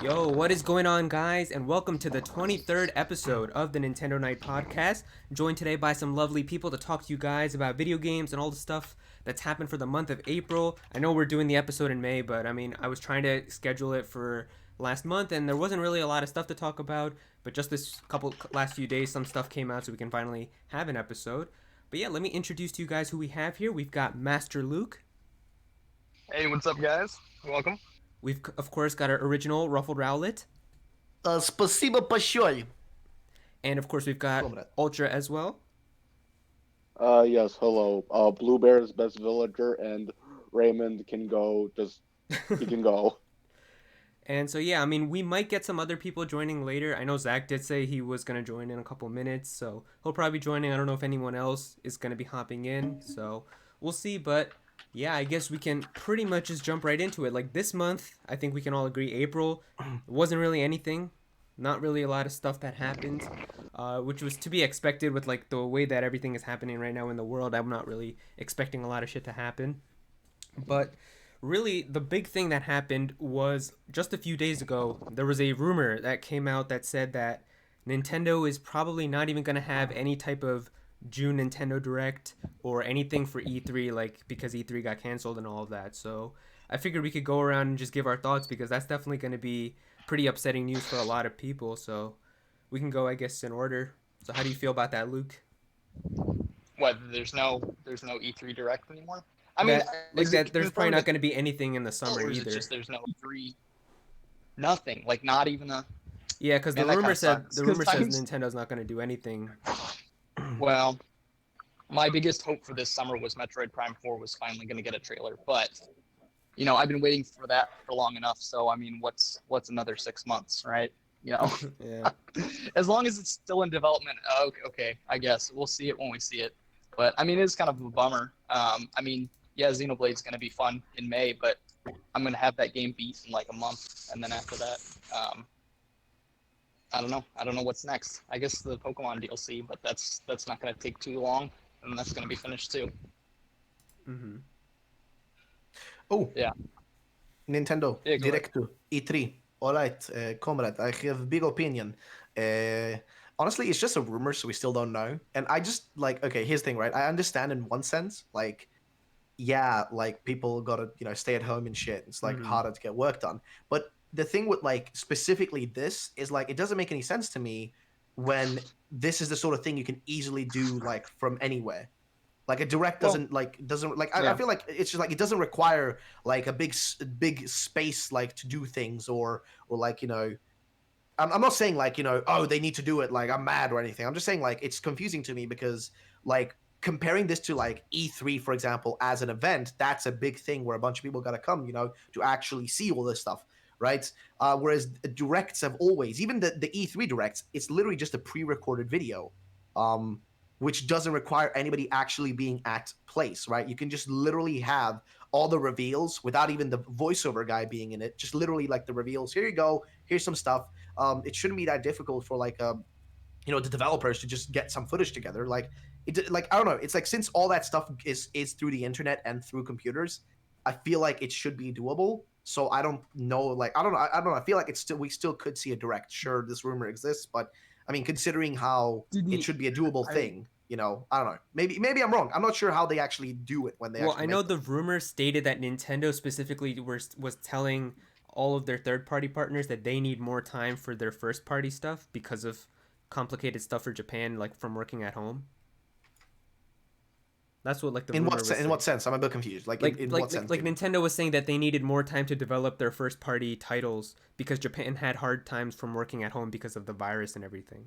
Yo, what is going on, guys? And welcome to the 23rd episode of the Nintendo Nite Podcast. Joined today by some lovely people to talk to you guys about video games and all the stuff that's happened for the month of April. I know we're doing the episode in May, but I mean, I was trying to schedule it for last month and there wasn't really a lot of stuff to talk about. But just this couple last few days, some stuff came out so we can finally have an episode. But yeah, let me introduce to you guys who we have here. We've got Master Luke. Hey, what's up, guys? Welcome. We've, of course, got our original Ruffled Rowlet. Спасибо большое, And of course, we've got comrade. Ultra as well. Yes, hello. Blue Bear is best villager, and Raymond can go. He can go. And so yeah, I mean, we might get some other people joining later. I know Zach did say he was gonna join in a couple minutes, so he'll probably be joining. I don't know if anyone else is gonna be hopping in, so we'll see. But yeah, I guess we can pretty much just jump right into it. Like this month, I think we can all agree April wasn't really anything, not really a lot of stuff that happened, which was to be expected with like the way that everything is happening right now in the world. I'm not really expecting a lot of shit to happen. But really, the big thing that happened was just a few days ago, there was a rumor that came out that said that Nintendo is probably not even going to have any type of June Nintendo Direct or anything for E3, like because E3 got canceled and all of that. So I figured we could go around and just give our thoughts because that's definitely going to be pretty upsetting news for a lot of people. So we can go, I guess, in order. So how do you feel about that, Luke? What? There's no E3 Direct anymore. I mean, That like is it that there's probably confirmed not that, going to be anything in the summer or is it either. just there's no E3? Nothing. Like not even a. Yeah, because Man, that kind of sucks. the 'Cause rumor says times. Nintendo's not going to do anything. Well, my biggest hope for this summer was Metroid Prime 4 was finally going to get a trailer, but I've been waiting for that for long enough. So I mean, what's another 6 months, right? You know, Yeah. as long as it's still in development, okay, I guess we'll see it when we see it. But I mean, it's kind of a bummer. I mean, yeah, Xenoblade's going to be fun in May, but I'm going to have that game beat in like a month, and then after that, I don't know. I don't know what's next. I guess the Pokemon DLC, but that's not going to take too long, and that's going to be finished too. Mm-hmm. Oh, Yeah. Nintendo Yeah, go ahead. Direct to E3. All right, comrade, I have big opinion. Uh, Honestly, it's just a rumor, so we still don't know. And I just like, okay, here's the thing, right? I understand in one sense, like, yeah, like people gotta, stay at home and shit. It's like Mm-hmm. harder to get work done. But the thing with like specifically this is like it doesn't make any sense to me when this is the sort of thing you can easily do like from anywhere. Like a direct Well, doesn't like I yeah. feel like it's just like it doesn't require like a big space like to do things or like I'm not saying like oh they need to do it like I'm mad or anything. I'm just saying like it's confusing to me because like comparing this to like E3 for example as an event, that's a big thing where a bunch of people got to come to actually see all this stuff, right? Whereas directs have always, even the E3 directs, it's literally just a pre-recorded video, um, which doesn't require anybody actually being at place, right? You can just literally have all the reveals without even the voiceover guy being in it. Just literally like the reveals. Here you go. Here's some stuff. It shouldn't be that difficult for like the developers to just get some footage together. Like I don't know. It's like since all that stuff is through the internet and through computers, I feel like it should be doable. So I don't know. Like I don't know. I don't know. I feel like we still could see a direct. Sure, this rumor exists, but I mean, considering how it Didn't should be a doable I? thing, I don't know. Maybe I'm wrong. I'm not sure how they actually do it when they Well, actually I know make the them. rumor stated that Nintendo specifically was telling all of their third party partners that they need more time for their first party stuff because of complicated stuff for Japan, like from working at home. That's what like the In rumor was in what saying. sense? I'm a bit confused. Like in what sense? Like Nintendo was saying that they needed more time to develop their first party titles because Japan had hard times from working at home because of the virus and everything.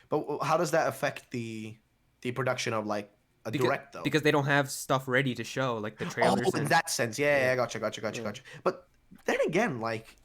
But how does that affect the production of like a Because direct though? because they don't have stuff ready to show, like the Oh, trailers in and that sense, yeah, yeah, yeah, gotcha. yeah. But then again, like,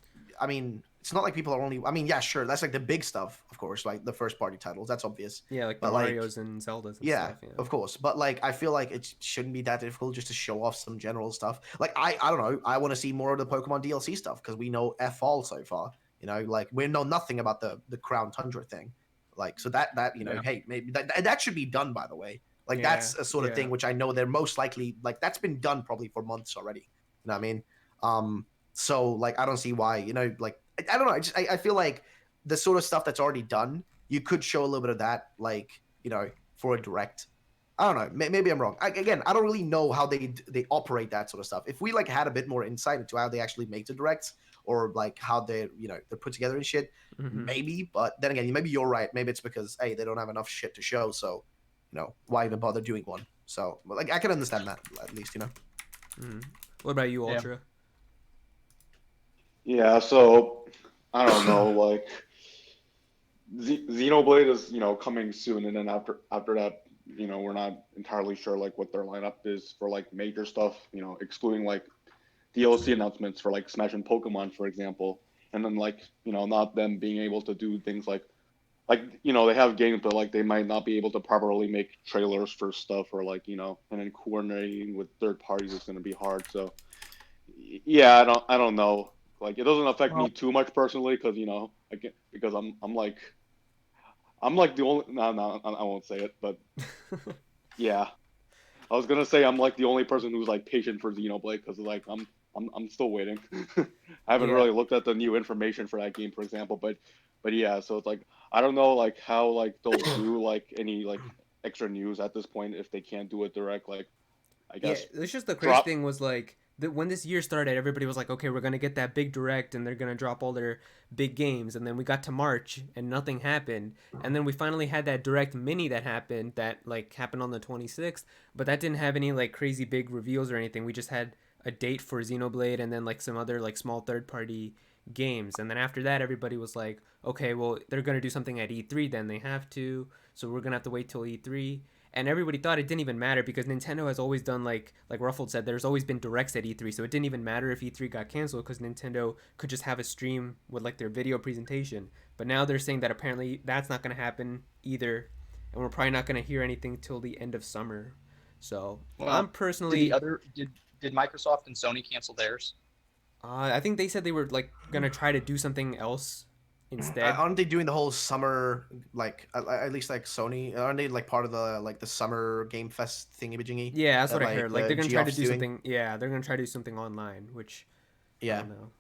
I mean, it's not like people are only. I mean, yeah, sure, that's like the big stuff, of course, like the first party titles, that's obvious. Yeah, like the But like, Mario's and Zeldas and yeah, stuff, yeah. of course. But like, I feel like it shouldn't be that difficult just to show off some general stuff. Like, I don't know, I want to see more of the Pokemon DLC stuff because we know F all so far. Like we know nothing about the Crown Tundra thing. Like, so that Yeah. hey, maybe that should be done. By the way, like Yeah, that's a sort of yeah. thing which I know they're most likely like that's been done probably for months already. You know what I mean? Um, So like I don't see why, like I don't know. I feel like the sort of stuff that's already done, you could show a little bit of that, like for a direct. I don't know. Maybe I'm wrong. Again, I don't really know how they operate that sort of stuff. If we like had a bit more insight into how they actually make the directs, or like how they're put together and shit, Mm-hmm. maybe. But then again, maybe you're right. Maybe it's because hey, they don't have enough shit to show, so why even bother doing one? So like I can understand that at least. Mm-hmm. What about you, Yeah. Ultra? Yeah, so I don't know, like Xenoblade is, coming soon, and then after that, we're not entirely sure like what their lineup is for like major stuff, excluding like DLC announcements for like Smash and Pokemon, for example, and then like not them being able to do things like they have games, but like they might not be able to properly make trailers for stuff, or like and then coordinating with third parties is going to be hard. So yeah, I don't know. Like it doesn't affect Well, me too much personally because because I'm like the only no, I won't say it, but yeah, I was gonna say I'm like the only person who's like patient for Xenoblade because like I'm still waiting. I haven't Yeah. really looked at the new information for that game, for example, but yeah, so it's like I don't know like how like they'll do like any like extra news at this point if they can't do it direct. Like I Yeah, guess it's just the crazy drop. thing was like when this year started, everybody was like, okay, we're gonna get that big direct, and they're gonna drop all their big games, and then we got to March, and nothing happened, and then we finally had that direct mini that happened on the 26th, but that didn't have any like crazy big reveals or anything. We just had a date for Xenoblade, and then like some other like small third party games, and then after that, everybody was like, okay, well they're gonna do something at E3, then they have to, so we're gonna have to wait till E3, and everybody thought it didn't even matter because Nintendo has always done like Ruffled said, there's always been directs at E3, so it didn't even matter if E3 got canceled because Nintendo could just have a stream with like their video presentation. But now they're saying that apparently that's not going to happen either, and we're probably not going to hear anything till the end of summer. So I'm well, did the personally, other did Microsoft and Sony cancel theirs? I think they said they were like going to try to do something else instead. Aren't they doing the whole summer like at least like Sony? Aren't they like part of the like the summer game fest thingy majingy Yeah, that's that what I like heard. Like they're gonna try to Geoff's do doing? something. Yeah, they're gonna try to do something online, which I Yeah. don't know.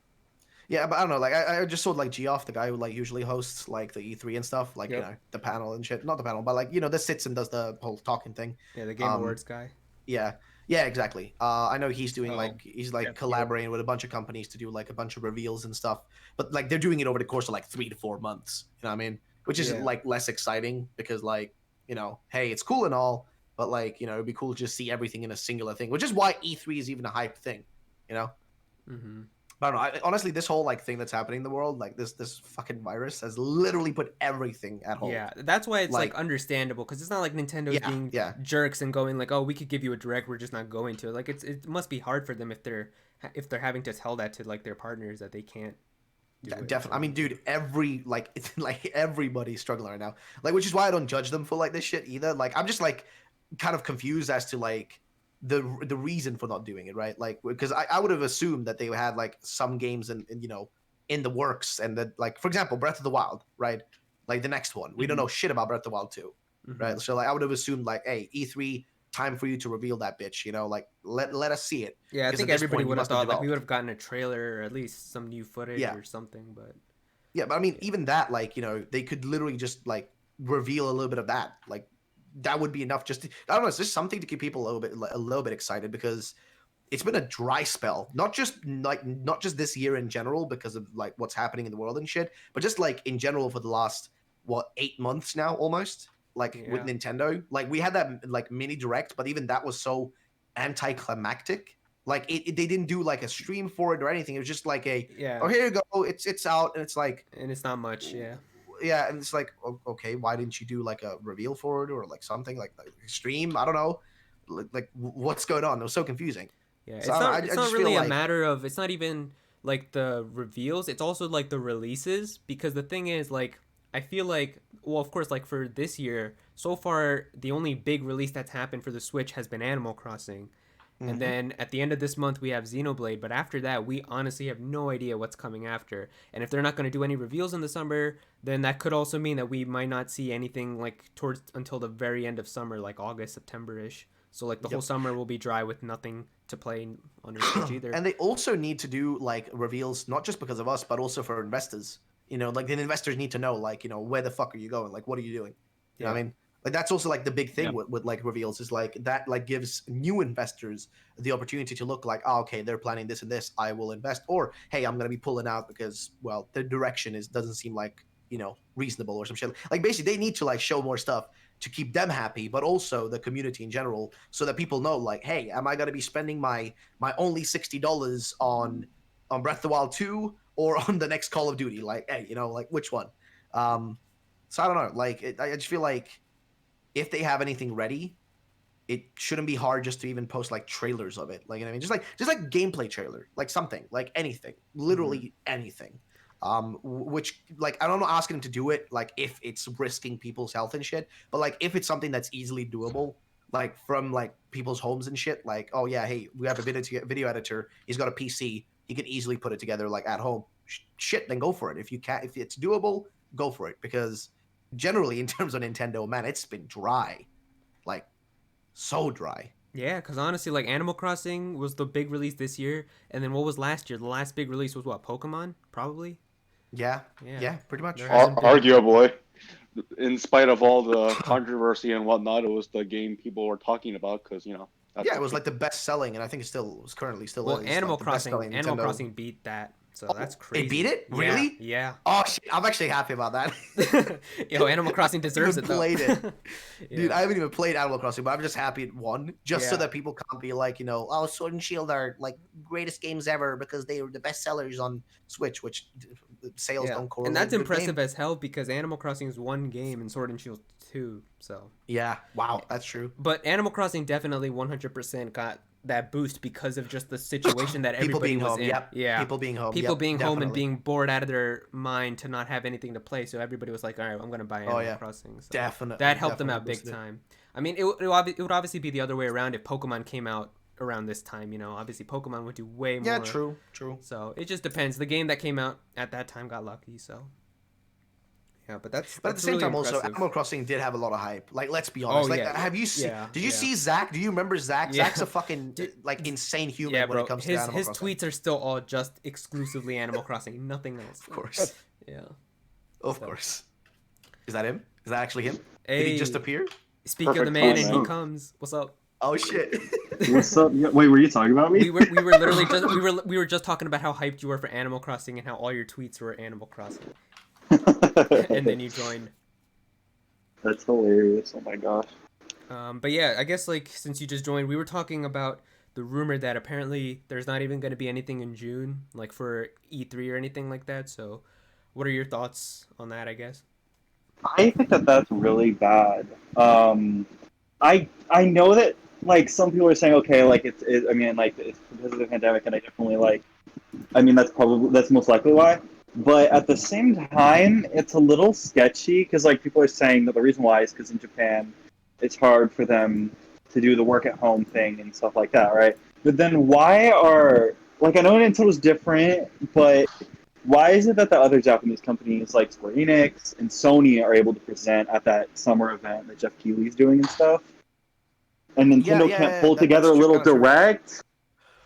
Yeah, but I don't know. Like, I just saw like Geoff, the guy who like usually hosts like the E3 and stuff, like Yep. the panel and shit. Not the panel, but like that sits and does the whole talking thing. Yeah, the Game Um, Awards guy. yeah, yeah, exactly. I know he's doing Oh, like he's yeah, like collaborating with a bunch of companies to do like a bunch of reveals and stuff. But like they're doing it over the course of like 3 to 4 months. You know what I mean? Which is Yeah. like less exciting because like hey, it's cool and all, but like it'd be cool to just see everything in a singular thing. Which is why E3 is even a hype thing. You know. Mm-hmm. But I don't know. Honestly, this whole like thing that's happening in the world, like this fucking virus, has literally put everything at hold. Yeah, that's why it's like Like, understandable because it's not like Nintendo's yeah, being yeah, jerks and going like, "Oh, we could give you a direct, we're just not going to." Like it must be hard for them if they're having to tell that to like their partners that they can't do it definitely. or I mean, whatever. dude, every like it's like everybody's struggling right now. Like, which is why I don't judge them for like this shit either. Like, I'm just like kind of confused as to like the reason for not doing it, right? Like, because I would have assumed that they had like some games in in the works, and that like for example, Breath of the Wild, right? Like the next one, we don't Mhm. know shit about Breath of the Wild 2, Mm-hmm. right? So like I would have assumed like, hey, E3, time for you to reveal that bitch, like let us see it, Yeah, I because think at this everybody point you would have must have thought like we would developed. have gotten a trailer or at least some new footage Yeah, or something, but yeah, but I mean, yeah, even that, like, they could literally just like reveal a little bit of that. Like, that would be enough. I don't know. It's just something to keep people a little bit excited because it's been a dry spell. Not just this year in general because of like what's happening in the world and shit, but just like in general for the last 8 months now almost. Like with yeah, Nintendo, like we had that like mini direct, but even that was so anticlimactic. Like they didn't do like a stream for it or anything. It was just like oh, yeah, here you go, it's out, and it's like and it's not much. Yeah, yeah, and it's like okay, why didn't you do like a reveal for it or like something like stream? I don't know, like what's going on? It was so confusing. yeah. So I It's don't know. not I it's not just feel really a like matter of it's not even like the reveals. It's also like the releases because the thing is like I feel like well, of course, like for this year, so far the only big release that's happened for the Switch has been Animal Crossing. And mhm. then at the end of this month, we have Xenoblade. But after that, we honestly have no idea what's coming after. And if they're not going to do any reveals in the summer, then that could also mean that we might not see anything like towards until the very end of summer, like August, September ish. So like the whole Yep. summer will be dry with nothing to play on your Switch either. And they also need to do like reveals, not just because of us, but also for investors. Like the investors need to know, like, where the fuck are you going? Like, what are you doing? You know what I mean? Like that's also like the big thing Yeah. with like reveals is like that like gives new investors the opportunity to look like, oh, okay, they're planning this and this, I will invest, or hey, I'm gonna be pulling out because well, the direction doesn't seem like reasonable or some shit. Like basically, they need to like show more stuff to keep them happy, but also the community in general, so that people know like, hey, am I gonna be spending my only $60 on Breath of the Wild 2 or on the next Call of Duty? Like, hey, like which one? So I don't know. Like, I just feel like if they have anything ready, it shouldn't be hard just to even post like trailers of it. Like, I mean, just like gameplay trailer, like something, like anything, literally anything. Which like I'm not asking them to do it like if it's risking people's health and shit, but like if it's something that's easily doable, like from like people's homes and shit, like oh yeah, hey, we have a video editor, he's got a PC, he can easily put it together like at home. Shit, then go for it. If you can, if it's doable, go for it because generally in terms of Nintendo, man, it's been dry, like so dry. Yeah, because honestly, like Animal Crossing was the big release this year, and then what was last year? The last big release was what? Pokemon, probably. Yeah, Yeah, yeah, pretty much. there hasn't been. Arguably, in spite of all the controversy and whatnot, it was the game people were talking about because that's Yeah, it what was like the best selling, and I think it's currently still Well, is Animal like the best Crossing, selling Animal Nintendo. Crossing beat that, so that's It crazy. beat it? Yeah, Really? Yeah. Oh shit, I'm actually happy about that. Yo, Animal Crossing deserves it even though. played it. Dude, Yeah. I haven't even played Animal Crossing, but I'm just happy it won, just so Yeah. that people can't be like, oh, Sword and Shield are like greatest games ever because they were the best sellers on Switch, which sales Yeah, don't correlate and that's with good impressive game. as hell because Animal Crossing is one game and Sword and Shield 2. So, Yeah, wow, that's true. but Animal Crossing definitely 100% got that boost because of just the situation that People everybody being was home, in. yep. Yeah, People being home, people yep, being home and definitely. being bored out of their mind to not have anything to play. So everybody was like, "All right, I'm gonna buy Animal Oh yeah, Crossing." So definitely. that helped them definitely out big boosted it. time. I mean, it would obviously be the other way around if Pokemon came out around this time. Obviously Pokemon would do way more. Yeah, true. So it just depends. The game that came out at that time got lucky. So. Yeah, but But at the that's same really time, also impressive. Animal Crossing did have a lot of hype. Like, let's be Oh honest. Like, yeah, have you seen? yeah, Did you yeah. see Zach? Do you remember Zach? Yeah. Zach's a fucking Dude, like insane human Yeah, when bro. it comes to His Animal Crossing. tweets are still all just exclusively Animal Crossing, nothing else. Of course, Yeah. of So. course. Is that him? Is that actually him? Hey, Did he just appear? speak of the Perfect man, time, and he man. comes. What's up? Oh shit! What's up? Yeah, wait, were you talking about me? We were literally just we were just talking about how hyped you were for Animal Crossing and how all your tweets were Animal Crossing, and then you joined. That's hilarious. Oh my gosh. But yeah, I guess like since you just joined, we were talking about the rumor that apparently there's not even going to be anything in June, like for E3 or anything like that. So, what are your thoughts on that? I guess. I think that that's really bad. I know that like some people are saying, okay, like I mean, like it's because of the pandemic, and I definitely like. I mean, that's most likely why. But at the same time, it's a little sketchy because like people are saying that the reason why is because in Japan, it's hard for them to do the work at home thing and stuff like that, right? But then why are like I know Nintendo's different, but why is it that the other Japanese companies like Square Enix and Sony are able to present at that summer event that Jeff Keighley's doing and stuff, and Nintendo can't pull together a that's little kind of true. direct?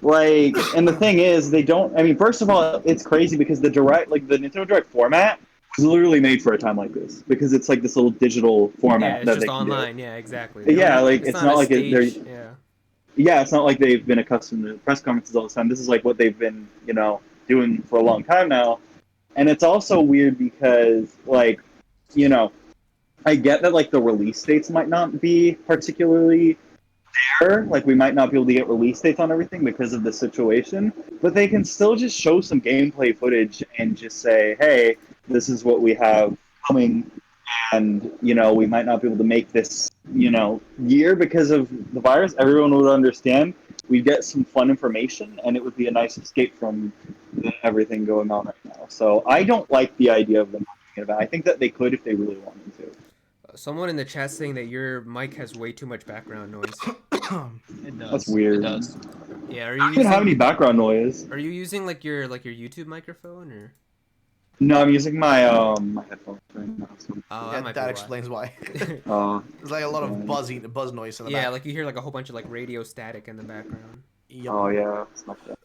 Like, and the thing is, they don't. I mean, first of all, it's crazy because the direct, like the Nintendo Direct format, was literally made for a time like this because it's like this little digital Yeah, format it's that just they can online. do. Yeah, exactly. They don't Yeah, need, like it's it's not not a like they're. stage. Yeah. Yeah, it's not like they've been accustomed to press conferences all the time. This is like what they've been, doing for a long time now. And it's also weird because, like, you know, I get that like the release dates might not be particularly there. Like, we might not be able to get release dates on everything because of the situation, but they can still just show some gameplay footage and just say, "Hey, this is what we have coming." And we might not be able to make this year because of the virus. Everyone would understand. We'd get some fun information, and it would be a nice escape from everything going on right now. So I don't like the idea of them doing it. I think that they could if they really wanted to. Someone in the chat saying that your mic has way too much background noise. It does. That's weird. It does. Yeah, are I you don't have any using background noise. are you using like your YouTube microphone or? No, I'm using my headphones right now. So, Oh, Yeah, that might that be explains why. uh, There's like a lot of yeah. buzz noise in the yeah, back. like you hear like a whole bunch of like radio static in the background. Yep. Oh yeah, it's not that.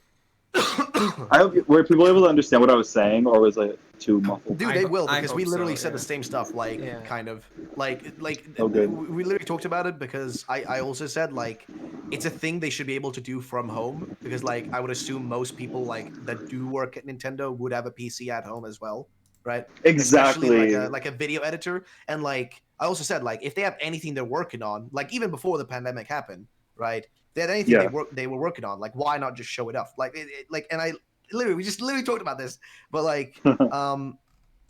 I hope were people able to understand what I was saying, or was it too muffled? Dude, they will I because we hope literally so. said the Yeah. same stuff. Like, Yeah. kind of, Oh, good. we literally talked about it because I also said like it's a thing they should be able to do from home because like I would assume most people like that do work at Nintendo would have a PC at home as well, right? Especially Exactly. like a video editor. And like I also said, like if they have anything they're working on, like even before the pandemic happened, right? If they had anything Yeah. they were working on, like why not just show it off? Like like and I literally we just literally talked about this, but like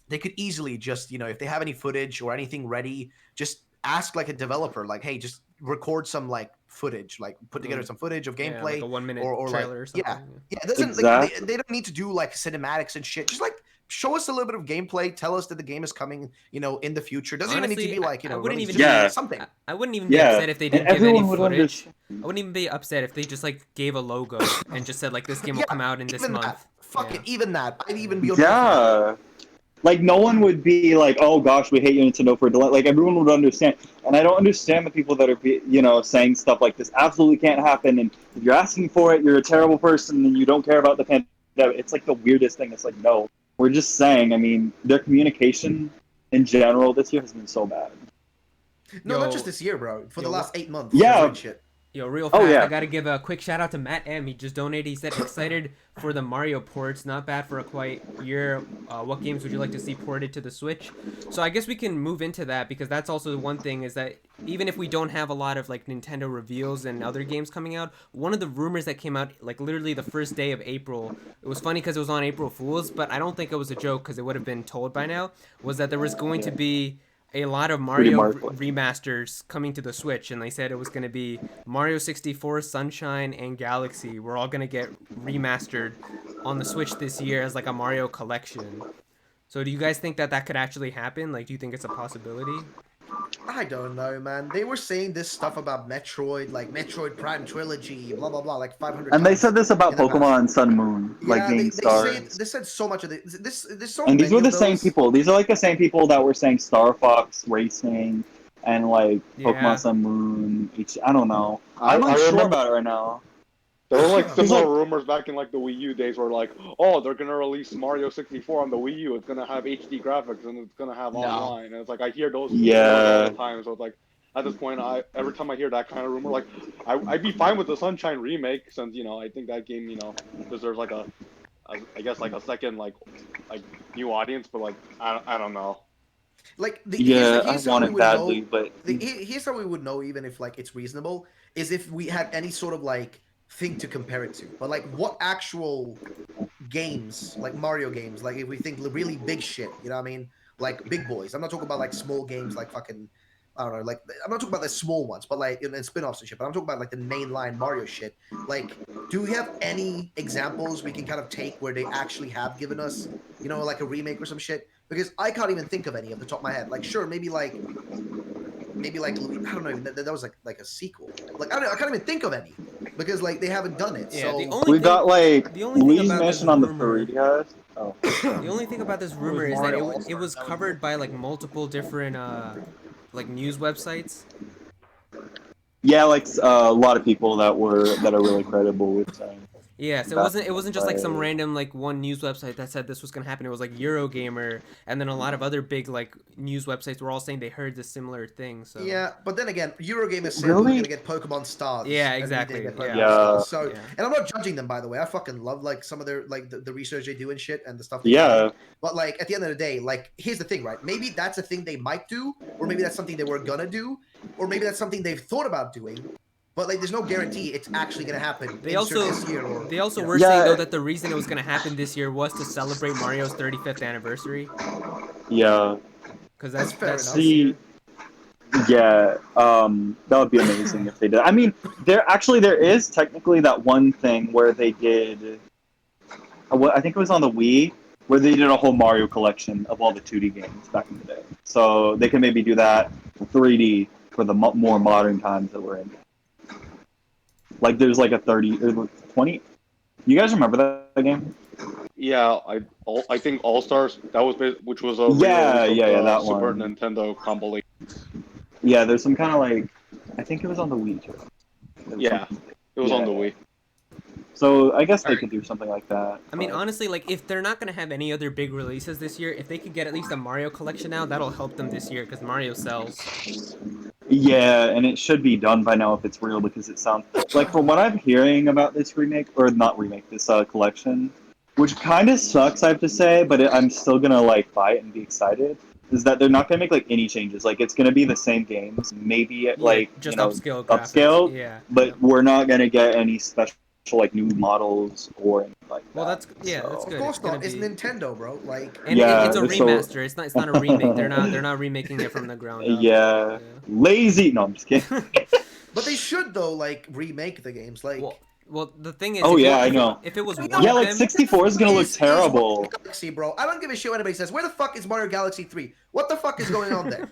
they could easily just, you know, if they have any footage or anything ready, just ask like a developer, like, hey, just record some like footage, like put together some footage of Yeah, like gameplay a 1 minute or like, trailer or yeah, something. Yeah. yeah. It doesn't like Exactly. they don't need to do like cinematics and shit. Just like show us a little bit of gameplay. Tell us that the game is coming, you know, in the future. Doesn't even need to Honestly, be like, you I know, wouldn't released. even Just Yeah. be something. I wouldn't even be Yeah, upset if they and didn't give any everyone would footage. understand. I wouldn't even be upset if they just like gave a logo and just said like this game will Yeah, come out in this even that. month. Fuck Yeah. it, even that. I'd even be okay with that. Yeah. Like no one would be like, "Oh gosh, we hate you, Nintendo for delay." Like everyone would understand, and I don't understand the people that are, saying stuff like this absolutely can't happen, and if you're asking for it, you're a terrible person, and you don't care about the pandemic. It's like the weirdest thing. It's like, no, we're just saying. I mean, their communication in general this year has been so bad. No, not just Yo, this year, bro. For the yo, last 8 months, they're Yeah. doing shit. Yo, real Oh fast, I yeah. gotta give a quick shout out to Matt M. He just donated. He said excited for the Mario ports. Not bad for a quiet year. What games would you like to see ported to the Switch? So I guess we can move into that because that's also the one thing is that even if we don't have a lot of like Nintendo reveals and other games coming out, one of the rumors that came out like literally the first day of April, it was funny because it was on April Fools, but I don't think it was a joke because it would have been told by now, was that there was going to Yeah. be a lot of Pretty Mario marvelous. remasters coming to the Switch, and they said it was going to be Mario 64, Sunshine, and Galaxy. We're all going to get remastered on the Switch this year as like a Mario collection. So do you guys think that that could actually happen? Like, do you think it's a possibility? I don't know, man. They were saying this stuff about Metroid, like Metroid Prime Trilogy, blah blah blah, like 500 And they times said this about in the past. Pokemon Sun Moon, like Yeah, Game they say Stars. they said so much of this. There's so And these many were of the same those. people. These are like the same people that were saying Star Fox Racing and like Pokemon Yeah. Sun Moon. I don't know. I I'm unsure remember about it right now. there were like Because similar like, rumors back in like the Wii U days where like, oh, they're gonna release Mario 64 on the Wii U. It's gonna have HD graphics and it's gonna have No. online. And it's like I hear those rumors all yeah, the time. So it's like at this point, every time I hear that kind of rumor, like I'd be fine with the Sunshine remake since I think that game deserves like I guess like a second like new audience. But like I don't know. Like yeah, I here's how want we it would badly, know. but Here's how we would know, even if like it's reasonable, is if we had any sort of like thing to compare it to. But like, what actual games, like Mario games, like if we think really big shit, you know what I mean? Like big boys. I'm not talking about like small games like fucking I don't know, like I'm not talking about the small ones, but like and spin-offs and shit, but I'm talking about like the mainline Mario shit. Like, do we have any examples we can kind of take where they actually have given us, you know, like a remake or some shit? Because I can't even think of any off the top of my head. Like, sure, maybe like I don't know, even that was like a sequel. Like I can't even think of any because like they haven't done it. Yeah, So we got like the only thing Luigi's about this Mansion on the rumor 3DS. Oh, the only thing about this It was rumor is that Mario it All-Stars. was That was covered by like multiple different like news websites. yeah, like a lot of people that are really credible with saying Yeah, so that. it wasn't just like some random like one news website that said this was gonna happen. It was like Eurogamer, and then a lot of other big like news websites were all saying they heard this similar thing. So yeah, but then again, Eurogamer said we were Really? gonna get Pokemon Stars. Yeah, and we exactly. didn't get Yeah. Pokemon Yeah. Stars. So, Yeah. and I'm not judging them, by the way. I fucking love like some of their like the research they do and shit and the stuff they Yeah. find. But like at the end of the day, like here's the thing, right? Maybe that's a thing they might do, or maybe that's something they were gonna do, or maybe that's something they've thought about doing. But like, there's no guarantee it's actually gonna happen. They insert also this year or they also you know. were saying though Yeah. that the reason it was gonna happen this year was to celebrate Mario's 35th anniversary, Yeah. because That's fair that's enough. this See, year. yeah, that would be amazing if they did. I mean, there is technically that one thing where they did. I think it was on the Wii where they did a whole Mario collection of all the 2D games back in the day. So they can maybe do that 3D for the more modern times that we're in. Like there's like a 30 or 20. You guys remember that game? Yeah, I think All Stars that was which was a Yeah, re-release of yeah, yeah, the that Super one. Nintendo compilation. Yeah, there's some kind of like, I think it was on the Wii too. It was Yeah, something. it was on Yeah, the yeah. Wii. So I guess All they right. could do something like that. I mean, But honestly, like if they're not gonna have any other big releases this year, if they could get at least a Mario collection out, that'll help them this year because Mario sells. yeah, and it should be done by now if it's real because it sounds like from what I'm hearing about this remake or not remake, this collection, which kind of sucks, I have to say, but I'm still gonna like buy it and be excited. Is that they're not gonna make like any changes? Like it's gonna be the same games, maybe at, Yeah, like just upscale graphics. upscale, Yeah, yeah. but we're not gonna get any special like new models or anything like Well, that. that's Of So good. It's course gonna not. It's be, Nintendo, bro. Like, and yeah, it's a so remaster. It's not a remake. They're not remaking it from the ground up. yeah, lazy. No, I'm just kidding. Yeah. but they should though, like remake the games. well, Like, well, the thing is, Oh if yeah, I know. if it was you one know, Yeah, of like them, 64 is gonna look is Mario terrible. Galaxy, bro. I don't give a shit what anybody says. Where the fuck is Mario Galaxy 3? What the fuck is going on there?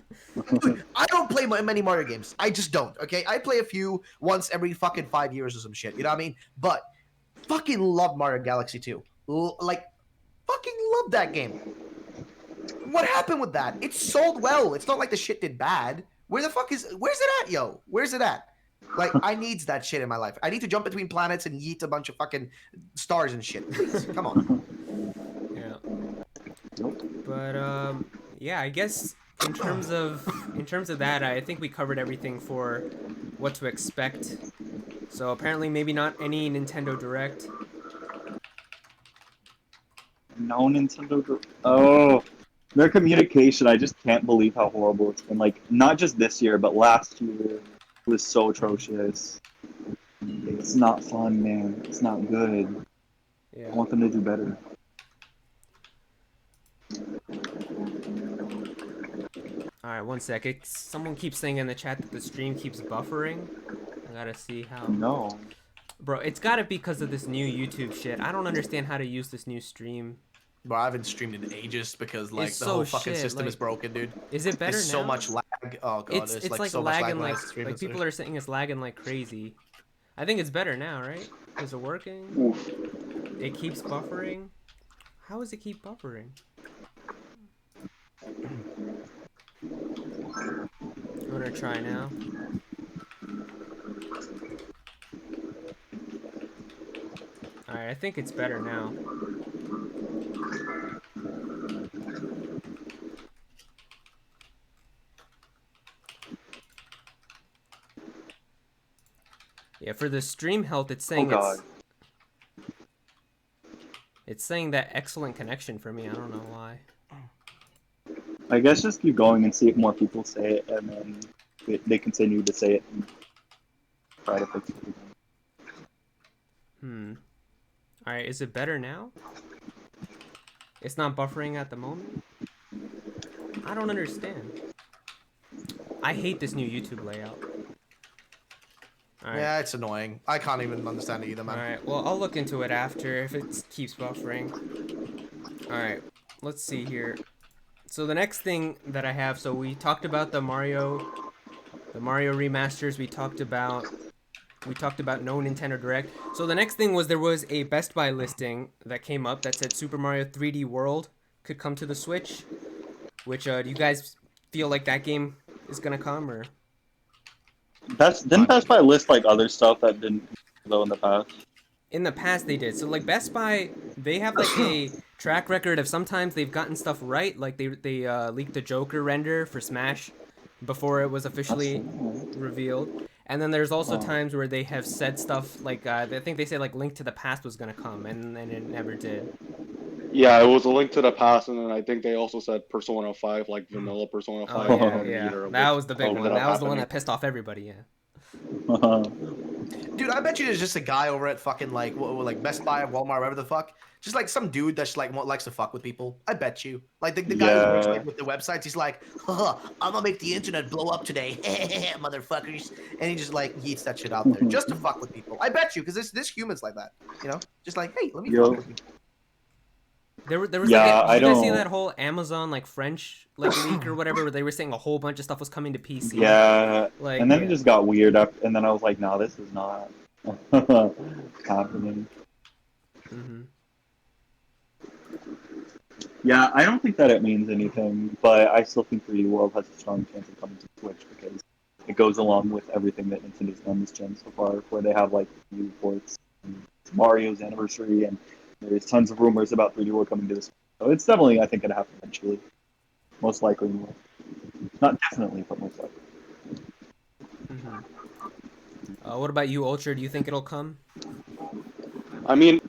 Dude, I don't play many Mario games. I just don't. Okay, I play a few once every fucking 5 years or some shit. You know what I mean? But fucking love Mario Galaxy 2. Like, fucking love that game. What happened with that? It sold well. It's not like the shit did bad. Where's it at, yo? Where's it at? Like, I needs that shit in my life. I need to jump between planets and yeet a bunch of fucking stars and shit. Please, come on. yeah. Nope. But yeah, I guess in terms of that, I think we covered everything for what to expect. So apparently, maybe not any Nintendo Direct. No Nintendo. Oh, their communication. I just can't believe how horrible it's been. Like, not just this year, but last year was so atrocious. It's not fun, man. It's not good. Yeah. I want them to do better. All right, one sec. Someone keeps saying in the chat that the stream keeps buffering. I gotta see how. No. Bro, it's gotta be because of this new YouTube shit. I don't understand how to use this new stream. Bro, I haven't streamed in ages because like It's the so whole fucking shit, system is like- broken, dude. Is it better There's now? so much lag. Oh god, It's there's it's like so much lag lagging when I like stream like it, people so- are saying it's lagging like crazy. I think it's better now, right? Is it working? Oof. It keeps buffering. How does it keep buffering? I'm gonna try now. Alright, I think it's better now. Yeah, for the stream health, it's saying God. it's saying that excellent connection for me. I don't know why. I guess just keep going and see if more people say it, and then they continue to say it and try to fix it. Alright, is it better now? It's not buffering at the moment? I don't understand. I hate this new YouTube layout. Alright. Yeah, it's annoying. I can't even understand it either, man. Alright, well, I'll look into it after if it keeps buffering. Alright, let's see here. So the next thing that I have, so we talked about the Mario remasters. We talked about no Nintendo Direct. So the next thing was there was a Best Buy listing that came up that said Super Mario 3D World could come to the Switch. Which do you guys feel like that game is gonna come, or? Didn't Best Buy list like other stuff that didn't though in the past? In the past they did. So like Best Buy, they have like a track record of sometimes they've gotten stuff right. Like they leaked the Joker render for Smash before it was officially revealed. And then there's also times where they have said stuff like I think they said like Link to the Past was gonna come, and it never did. Yeah, it was a Link to the Past, and then I think they also said Persona 5, like vanilla Persona 5. Oh yeah, yeah, either of that which was the big ended one. up That was the one happening. that pissed off everybody. Yeah. Dude, I bet you there's just a guy over at fucking like Best Buy, Walmart, whatever the fuck. Just like some dude that's like likes to fuck with people. I bet you. Like the guy who works Yeah. like, with the websites, he's like, haha, I'm gonna make the internet blow up today, motherfuckers. And he just like yeets that shit out there just to fuck with people. I bet you, because there's humans like that, you know? Just like, hey, let me Yo. fuck with you. There was Yeah, like did you I guys see don't- that whole Amazon like French like leak or whatever where they were saying a whole bunch of stuff was coming to PC? Yeah, Like, and then yeah. it just got weird after, and then I was like, no, this is not happening. Mm-hmm. Yeah, I don't think that it means anything, but I still think 3D World has a strong chance of coming to Switch because it goes along with everything that Nintendo's done this gen so far, where they have like new ports, and Mario's anniversary, and there's tons of rumors about 3D World coming to this. So it's definitely, I think, gonna happen eventually. Most likely, not definitely, but most likely. Mm-hmm. What about you, Ultra? Do you think it'll come? I mean,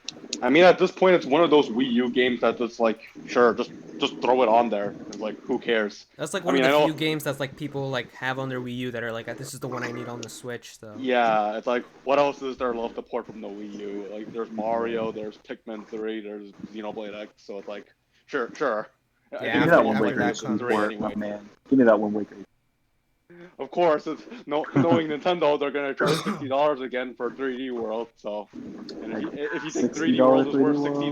at this point, it's one of those Wii U games that just like, sure, just throw it on there. It's like, who cares? That's like I one of mean, the I few know, games that's like people like have on their Wii U that are like, this is the one I need on the Switch. So yeah, it's like, what else is there left to port from the Wii U? Like, there's Mario, there's Pikmin 3, there's Xenoblade X, so it's like, sure. I yeah, think Give me it's that after one more Wind after likely that it's Waker the comes. 3 port, anyway. oh man. Give me that one Waker. Of course, it's knowing Nintendo, they're gonna charge $60 again for 3D World. So, and if you think 3D $60 World is 3D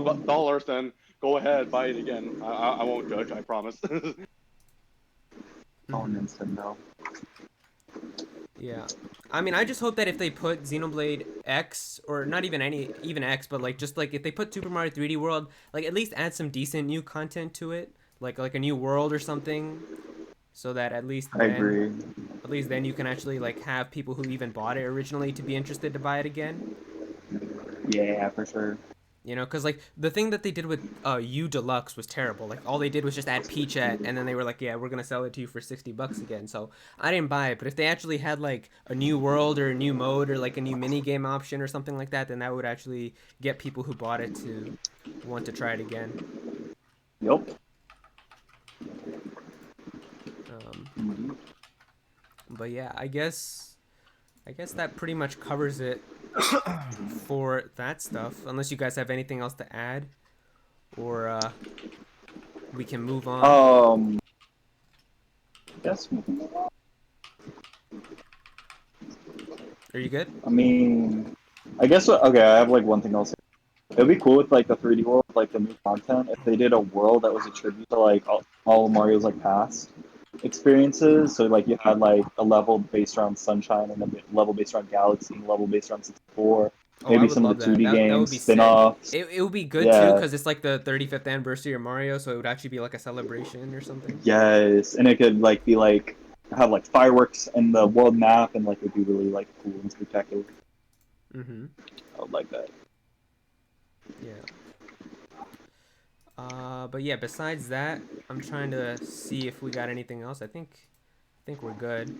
worth World. $60, then go ahead, buy it again. I won't judge, I promise. Oh, Mm-hmm. Nintendo. Yeah. I mean, I just hope that if they put Xenoblade X, or not even even X, but like just like if they put Super Mario 3D World, like at least add some decent new content to it, like a new world or something, so that I agree. at least then you can actually like have people who even bought it originally to be interested to buy it again. Yeah, for sure. You know, because like the thing that they did with U Deluxe was terrible. Like all they did was just add Peach at, and then they were like, "Yeah, we're gonna sell it to you for $60 again." So I didn't buy it. But if they actually had like a new world or a new mode or like a new mini game option or something like that, then that would actually get people who bought it to want to try it again. Yep. Um, Mhm. but yeah, I guess that pretty much covers it for that stuff. Unless you guys have anything else to add, or we can move on. Yes. Are you good? I mean, I guess okay. I have like one thing else. It would be cool with like the 3D world, like the new content, if they did a world that was a tribute to like all of Mario's like past experiences. So like you had like a level based around Sunshine and a level based around Galaxy, and a level based around 64. Oh, I Maybe would some of love the that. 2D That would games, be sick. spin-offs. It would be good too Yeah, because it's like the 35th anniversary of Mario, so it would actually be like a celebration or something. yes, and it could like be like have like fireworks in the world map, and like it'd be really like cool and spectacular. Mm-hmm. I would like that. Yeah. But yeah, besides that, I'm trying to see if we got anything else. I think we're good.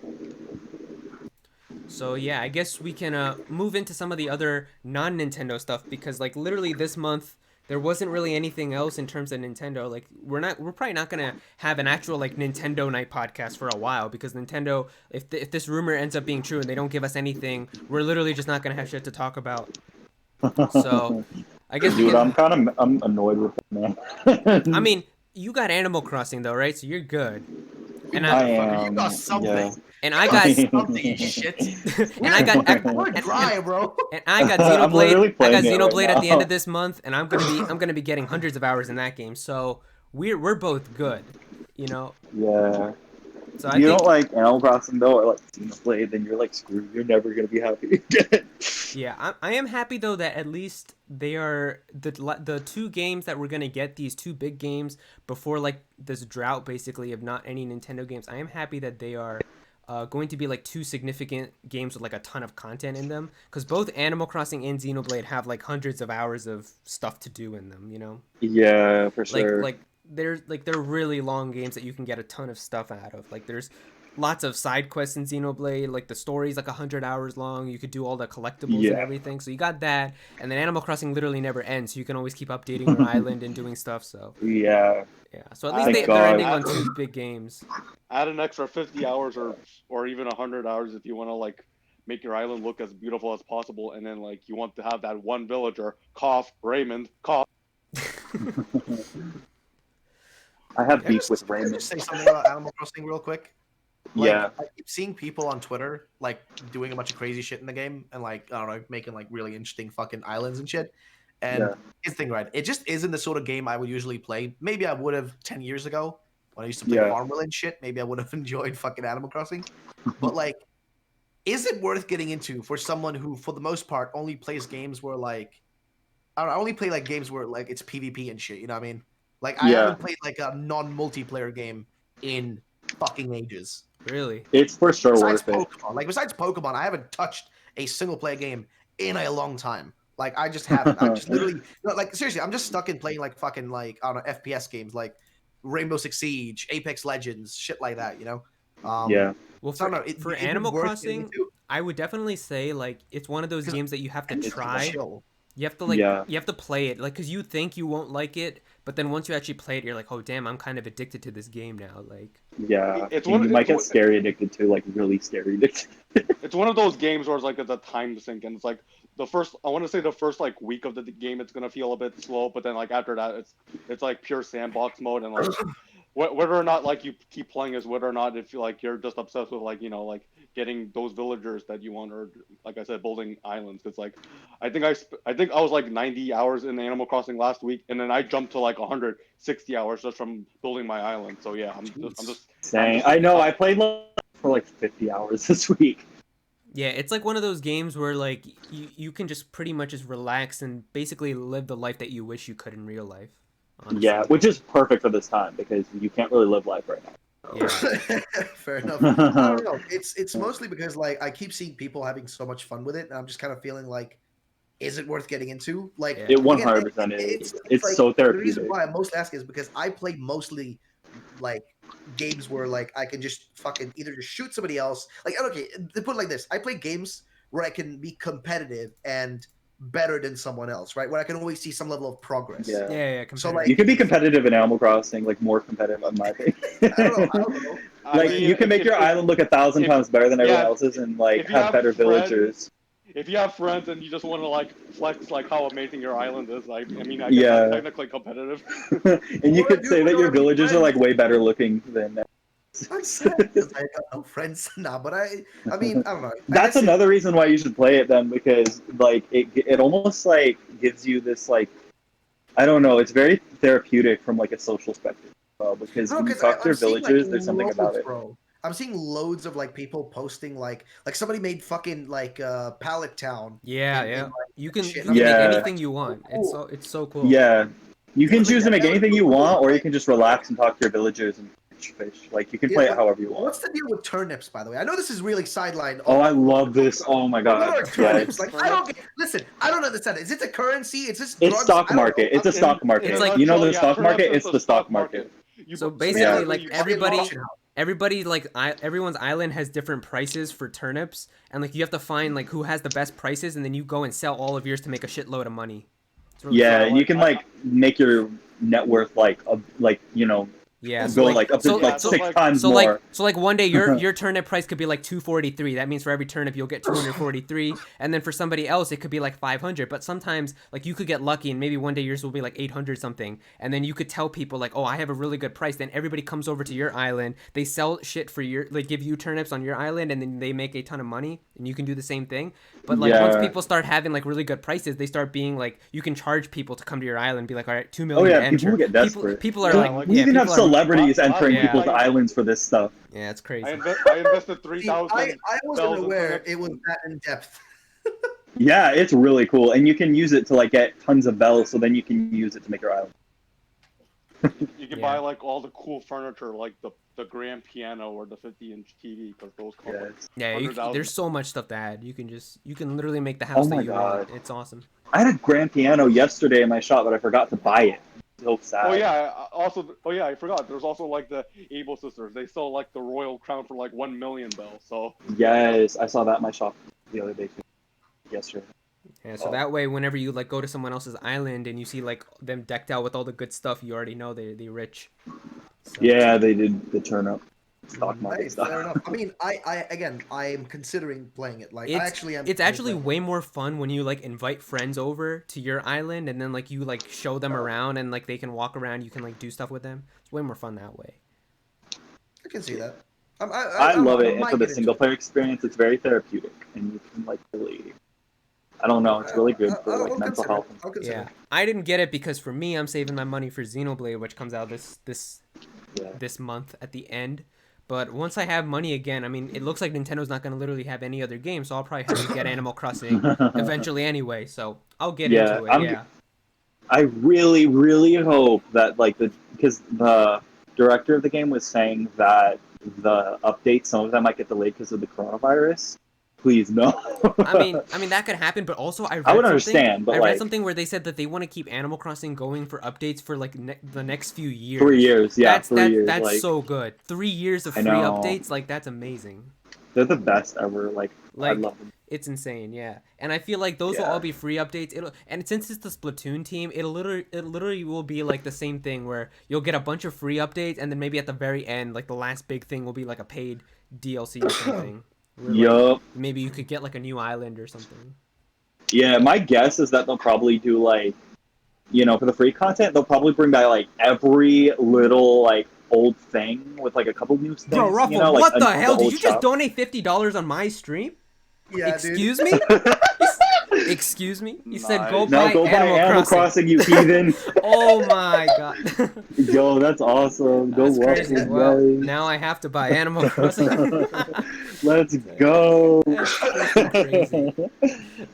So yeah, I guess we can move into some of the other non-Nintendo stuff because like literally this month there wasn't really anything else in terms of Nintendo. Like we're probably not gonna have an actual like Nintendo Night podcast for a while because Nintendo, if this rumor ends up being true and they don't give us anything, we're literally just not gonna have shit to talk about. So I guess we Dude, can. I'm annoyed with it, I man. mean, you got Animal Crossing though, right? So you're good. You And I motherfucker, you got am, yeah. something. and You I got got something, you shit. and I got We're and, dry, bro. and I got I'm Xenoblade. literally I got playing it right Xenoblade at the end of now. this month, and I'm gonna be getting hundreds of hours in that game. So we're both good, you know. Yeah. So If I you don't think like Animal Crossing though, or like Xenoblade, then you're like screwed. You're never gonna be happy again. yeah, I am happy though that at least they are the two games that we're gonna get, these two big games before like this drought basically of not any Nintendo games. I am happy that they are going to be like two significant games with like a ton of content in them because both Animal Crossing and Xenoblade have like hundreds of hours of stuff to do in them. You know, Yeah, for sure. they're really long games that you can get a ton of stuff out of. Like there's lots of side quests in Xenoblade. Like the story's like 100 hours long. You could do all the collectibles and Yeah. everything. So you got that, and then Animal Crossing literally never ends. So you can always keep updating your island and doing stuff. So Yeah. yeah. So at least Add, Thank they're God. ending on add, two big games. add an extra 50 hours or even 100 hours if you want to like make your island look as beautiful as possible, and then like you want to have that one villager cough Raymond cough. I have Can I beef with can I Raymond. just say something about Animal Crossing real quick? Like, Yeah. I keep seeing people on Twitter like doing a bunch of crazy shit in the game and like I don't know, making like really interesting fucking islands and shit. And Yeah. here's the thing, right? It just isn't the sort of game I would usually play. Maybe I would have 10 years ago when I used to play Yeah. Farmville and shit. Maybe I would have enjoyed fucking Animal Crossing. But like, is it worth getting into for someone who, for the most part, only plays games where like I don't know, I only play like games where like it's PvP and shit. You know what I mean? Like I Yeah. haven't played like a non-multiplayer game in fucking ages. Really? It's for sure Besides worth it. Pokemon, besides Pokemon, I haven't touched a single player game in a long time. Like I just haven't. I just literally like seriously, I'm just stuck in playing like fucking like I don't know FPS games like Rainbow Six Siege, Apex Legends, shit like that. You know. Yeah. Well, So I for don't know. Is it Animal worth getting Crossing, into? I would definitely say like it's one of those 'Cause games that you have to it's try. chill. You have to like Yeah. you have to play it like because you think you won't like it, but then once you actually play it, you're like, oh damn, I'm kind of addicted to this game now. Like, Yeah. It's And one. you might get It's, scary addicted to, like really scary addicted. it's one of those games where it's like the time sink, and it's like the first. I want to say the first like week of the game, it's gonna feel a bit slow, but then like after that, it's like pure sandbox mode, and like whether or not like you keep playing is whether or not if you're just obsessed with like like getting those villagers that you want, or like I said, building islands. It's like I think I was like 90 hours in Animal Crossing last week, and then I jumped to like 160 hours just from building my island. So yeah, I'm just Saying, I know, I played for like 50 hours this week. yeah, it's like one of those games where like you can just pretty much just relax and basically live the life that you wish you could in real life. Honestly. Yeah, which is perfect for this time because you can't really live life right now. Yeah. Fair enough. I don't know. It's mostly because like I keep seeing people having so much fun with it, and I'm just kind of feeling like, is it worth getting into? Like Yeah. It again, 100% is. It's like, so the therapeutic. reason why I mostly ask is because I play mostly like games where like I can just fucking either just shoot somebody else. Like okay, to put it like this, I play games where I can be competitive and better than someone else, right? Where I can always see some level of progress. Yeah. Yeah, So, competitive. like- You can be competitive in Animal Crossing, like more competitive in my opinion. I don't know. I Like mean, you can make your island look 1,000 if- times better than everyone yeah, else's, and like if you have have better friends- villagers. if you have friends and you just want to like flex like how amazing your island is, I mean, I guess Yeah. that's technically competitive. And you What could do say you that don't your have any villagers are friends? like way better looking than. I'm sad because I got no friends now, but I mean, I don't know. I That's guess another reason why you should play it then, because like it almost like gives you this like, I don't know, it's very therapeutic from like a social perspective, because No, when you 'cause talk to I'm your seeing, like, villagers, there's something about loads, it. bro. I'm seeing loads of like people posting like somebody made fucking like Pallet Town. Yeah, in, yeah. like, You can shit. you can Yeah. make anything you want. Cool. It's so cool. Yeah, you can Like, choose to make that was anything so you cool, want, or you like- can just relax and talk to your villagers and fish. Like you can Yeah, play it like, however you want. What's the deal with turnips, by the way? I know this is really sideline. Oh, I love this. Oh my What god. are turnips? Yes. Like I don't get. Listen, I don't understand. Is it a currency? Is this It's drugs? stock I don't know. market. It's a stock market. It's like- you know the Yeah, stock turnips market? is It's the stock market. So Yeah. basically, Yeah. like Fucking everybody, auction house. like everyone's island has different prices for turnips, and like you have to find like who has the best prices, and then you go and sell all of yours to make a shitload of money. It's really Yeah, fun. and you can like make your net worth like Yeah, go like up to so- like so- 6 times so more. like one day your turnip price could be like 243. That means for every turnip you'll get 243, and then for somebody else it could be like 500. But sometimes like you could get lucky and maybe one day yours will be like 800 something, and then you could tell people like, oh, I have a really good price. Then everybody comes over to your island, they sell shit for your, like give you turnips on your island, and then they make a ton of money, and you can do the same thing. But like once Yeah. people start having like really good prices, they start being like, you can charge people to come to your island and be like, all right, 2 Oh million yeah, to people enter. get desperate. People are Yeah, like, like, we even have people are- celebrities entering Yeah. people's islands for this stuff. Yeah, it's crazy. I invested See, 3,000. I wasn't aware it was that in depth. Yeah, it's really cool, and you can use it to like get tons of bells, so then you can use it to make your island. You can Yeah. buy like all the cool furniture, like the grand piano or the 50-inch TV, because those cost like Yes. Yeah, 100,000. there's so much stuff to add. You can literally make the house Oh my that you want. God. It's awesome. I had a grand piano yesterday in my shop, but I forgot to buy it. So sad. Oh yeah, I forgot. There's also like the Able sisters. They sell like the royal crown for like 1 million bells. So Yes, I saw that in my shop the other day too. Yesterday. Yeah, so Oh. that way whenever you like go to someone else's island and you see like them decked out with all the good stuff, you already know they rich. So, Yeah, they did the turn up stock market Nice, stuff. fair enough. I mean, I am considering playing it. Like, I actually am. It's actually playing it. way more fun when you like invite friends over to your island and then like you like show them around and like they can walk around. You can like do stuff with them. It's way more fun that way. I can see that. I love it, and might for the get into single player experience, it's very therapeutic, and you can like really, I don't know, it's really good for I'll like mental consider health. it. I'll consider Yeah, it. I didn't get it because for me, I'm saving my money for Xenoblade, which comes out this Yeah. month at the end. But once I have money again, I mean, it looks like Nintendo's not going to literally have any other game, so I'll probably have to get Animal Crossing eventually anyway. So I'll get Yeah, into it. I really, really hope that like because the director of the game was saying that the updates, some of them might get delayed because of the coronavirus. Please no. I mean that could happen, but also I I would read something. understand, but I read like something where they said that they want to keep Animal Crossing going for updates for like the next few years. 3 years, yeah, That's 3 years. that's Like so good. 3 years of I free know updates, like that's amazing. they're the best ever. Like I Like love them. it's insane, yeah. And I feel like those will Yeah. all be free updates. It'll and since it's the Splatoon team, it literally will be like the same thing where you'll get a bunch of free updates and then maybe at the very end, like the last big thing will be like a paid DLC or something. Where like Yup. maybe you could get like a new island or something. Yeah, my guess is that they'll probably do like, for the free content, they'll probably bring back like every little like old thing with like a couple new things. Bro, Ruffle, Like what the the hell? Did old you just shop. donate $50 on my stream? Yeah, Excuse me? Excuse me? You said go No, buy go buy Animal Animal Crossing. Crossing, you heathen. Oh my god. Yo, that's awesome. Go That's watch crazy. this, Well, guys. now I have to buy Animal Crossing. Let's go. That's freaking crazy.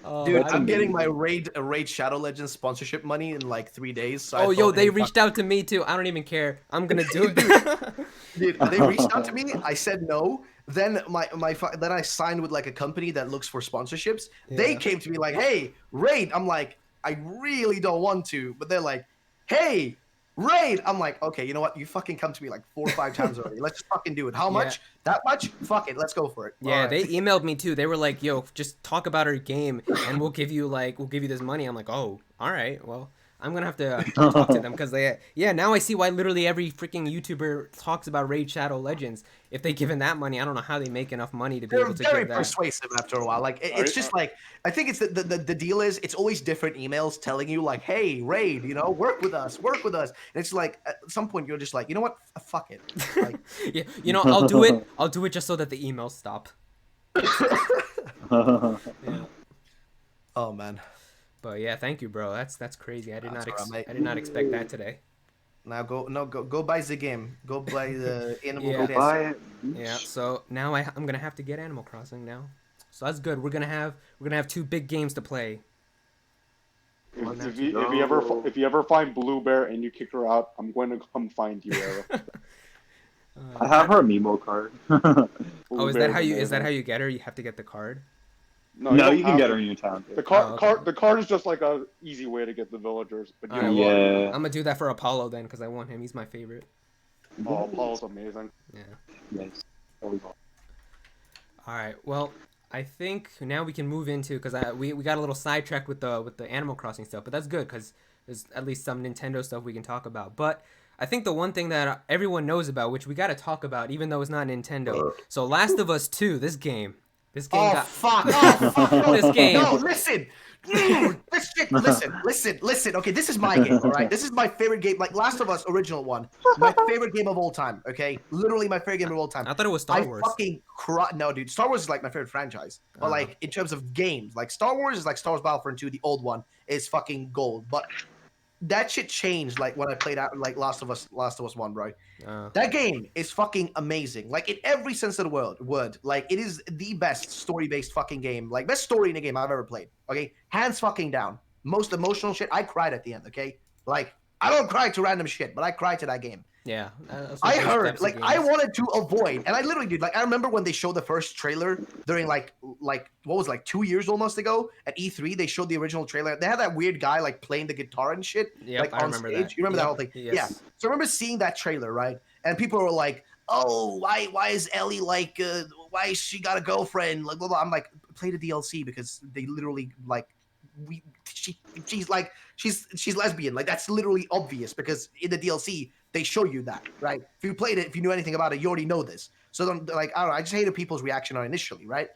Oh, Dude, I I'm getting believe my it. Raid Shadow Legends sponsorship money in like 3 days. So Oh, I yo, thought, they hey, reached out to me too. I don't even care. I'm gonna do it. Dude, they reached out to me. I said no. Then then I signed with like a company that looks for sponsorships. They Yeah. came to me like, "Hey, Raid." I'm like, "I really don't want to," but they're like, "Hey, Raid." I'm like, "Okay, you know what? You fucking come to me like 4 or 5 times already. Let's just fucking do it. How Yeah. much? That much? Fuck it. Let's go for it." Yeah, All they right. emailed me too. They were like, "Yo, just talk about our game, and we'll give you this money." I'm like, "Oh, all right. Well, I'm gonna have to talk to them because now I see why literally every freaking YouTuber talks about Raid Shadow Legends. If they given that money, I don't know how they make enough money to be They're able to very give that." persuasive after a while. Like Are- it's just like I think it's the deal is it's always different emails telling you like, "Hey, Raid, work with us, work with us." And it's like at some point you're just like, you know what? Fuck it. Like, Yeah, I'll do it. I'll do it just so that the emails stop. Yeah. oh man. But yeah, thank you, bro. That's crazy. That's all right, mate. I did not expect that today. Now go buy the game. Go buy the Animal Yeah. Go Crossing. buy it. Yeah. So now I'm gonna have to get Animal Crossing now. So that's good. We're gonna have 2 big games to play. If you ever find Blue Bear and you kick her out, I'm going to come find you, Era. I have her Mimo card. Oh, is that how you get her? You have to get the card. No, No, don't you can have get to. her in your town. The Oh, okay. the card is just like a easy way to get the villagers. But you Alright, know well, Yeah. I'm gonna do that for Apollo then, because I want him. He's my favorite. what? Oh, Paul's amazing. Yeah. Yes. Always. All right. Well, I think now we can move into because we got a little sidetracked with the Animal Crossing stuff, but that's good because there's at least some Nintendo stuff we can talk about. But I think the one thing that everyone knows about, which we got to talk about, even though it's not Nintendo. So Last of Us 2, this game Oh got fuck! Oh fuck! No, This game. No, listen. Dude, this shit. Listen. Okay, this is my game. All right, this is my favorite game. Like Last of Us original one, my favorite game of all time. Okay, literally my favorite game of all time. I thought it was Star Wars. Fucking no, dude. Star Wars is like my favorite franchise. But like in terms of games, like Star Wars is like Star Wars Battlefront 2, the old one is fucking gold. But that shit changed like when I played out like Last of Us 1, bro. That game is fucking amazing. Like in every sense of the word. Like it is the best story-based fucking game. Like best story in a game I've ever played. Okay? Hands fucking down. Most emotional shit. I cried at the end, okay? Like I don't cry to random shit, but I cried to that game. Yeah. That's I those heard, types of like, I games. wanted to avoid, and I literally did. Like, I remember when they showed the first trailer during, like what was it, like 2 years almost ago at E3. They showed the original trailer. They had that weird guy like playing the guitar and shit, Yep, like I on remember stage. that. You remember that Yep, whole thing? yes. Yeah. So I remember seeing that trailer, right? And people were like, "Oh, why is Ellie like, why is she got a girlfriend?" Like, blah, blah. I'm like, play the DLC because they literally like. She's like she's lesbian, like that's literally obvious because in the DLC they show you that, right? If you played it, if you knew anything about it, you already know this. So then, like, I don't know, I just hated people's reaction on it initially, right?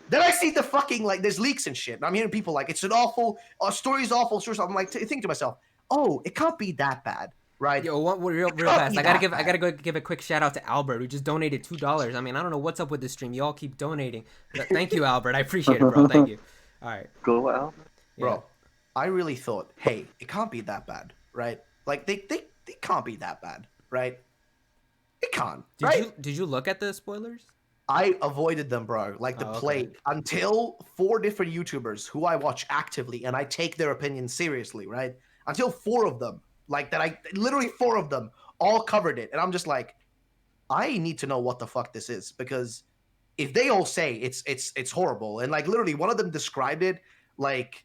Then I see the fucking like there's leaks and shit, and I'm hearing people like it's an awful story's awful. I'm like thinking to myself, oh, it can't be that bad, right? Yo, real can't fast. be I gotta that go give a quick shout out to Albert who just donated $2. I mean, I don't know what's up with this stream. You all keep donating. Thank you, Albert. I appreciate it, bro. Thank you. All right. Go out. Bro, I really thought, hey, it can't be that bad, right? Like they can't be that bad, right? It can't, right? Did you look at the spoilers? I avoided them, bro, like the Oh, okay. plague, until 4 different YouTubers who I watch actively and I take their opinions seriously, right? until 4 of them, like that I literally 4 of them all covered it, and I'm just like, I need to know what the fuck this is, because if they all say it's horrible, and like literally one of them described it like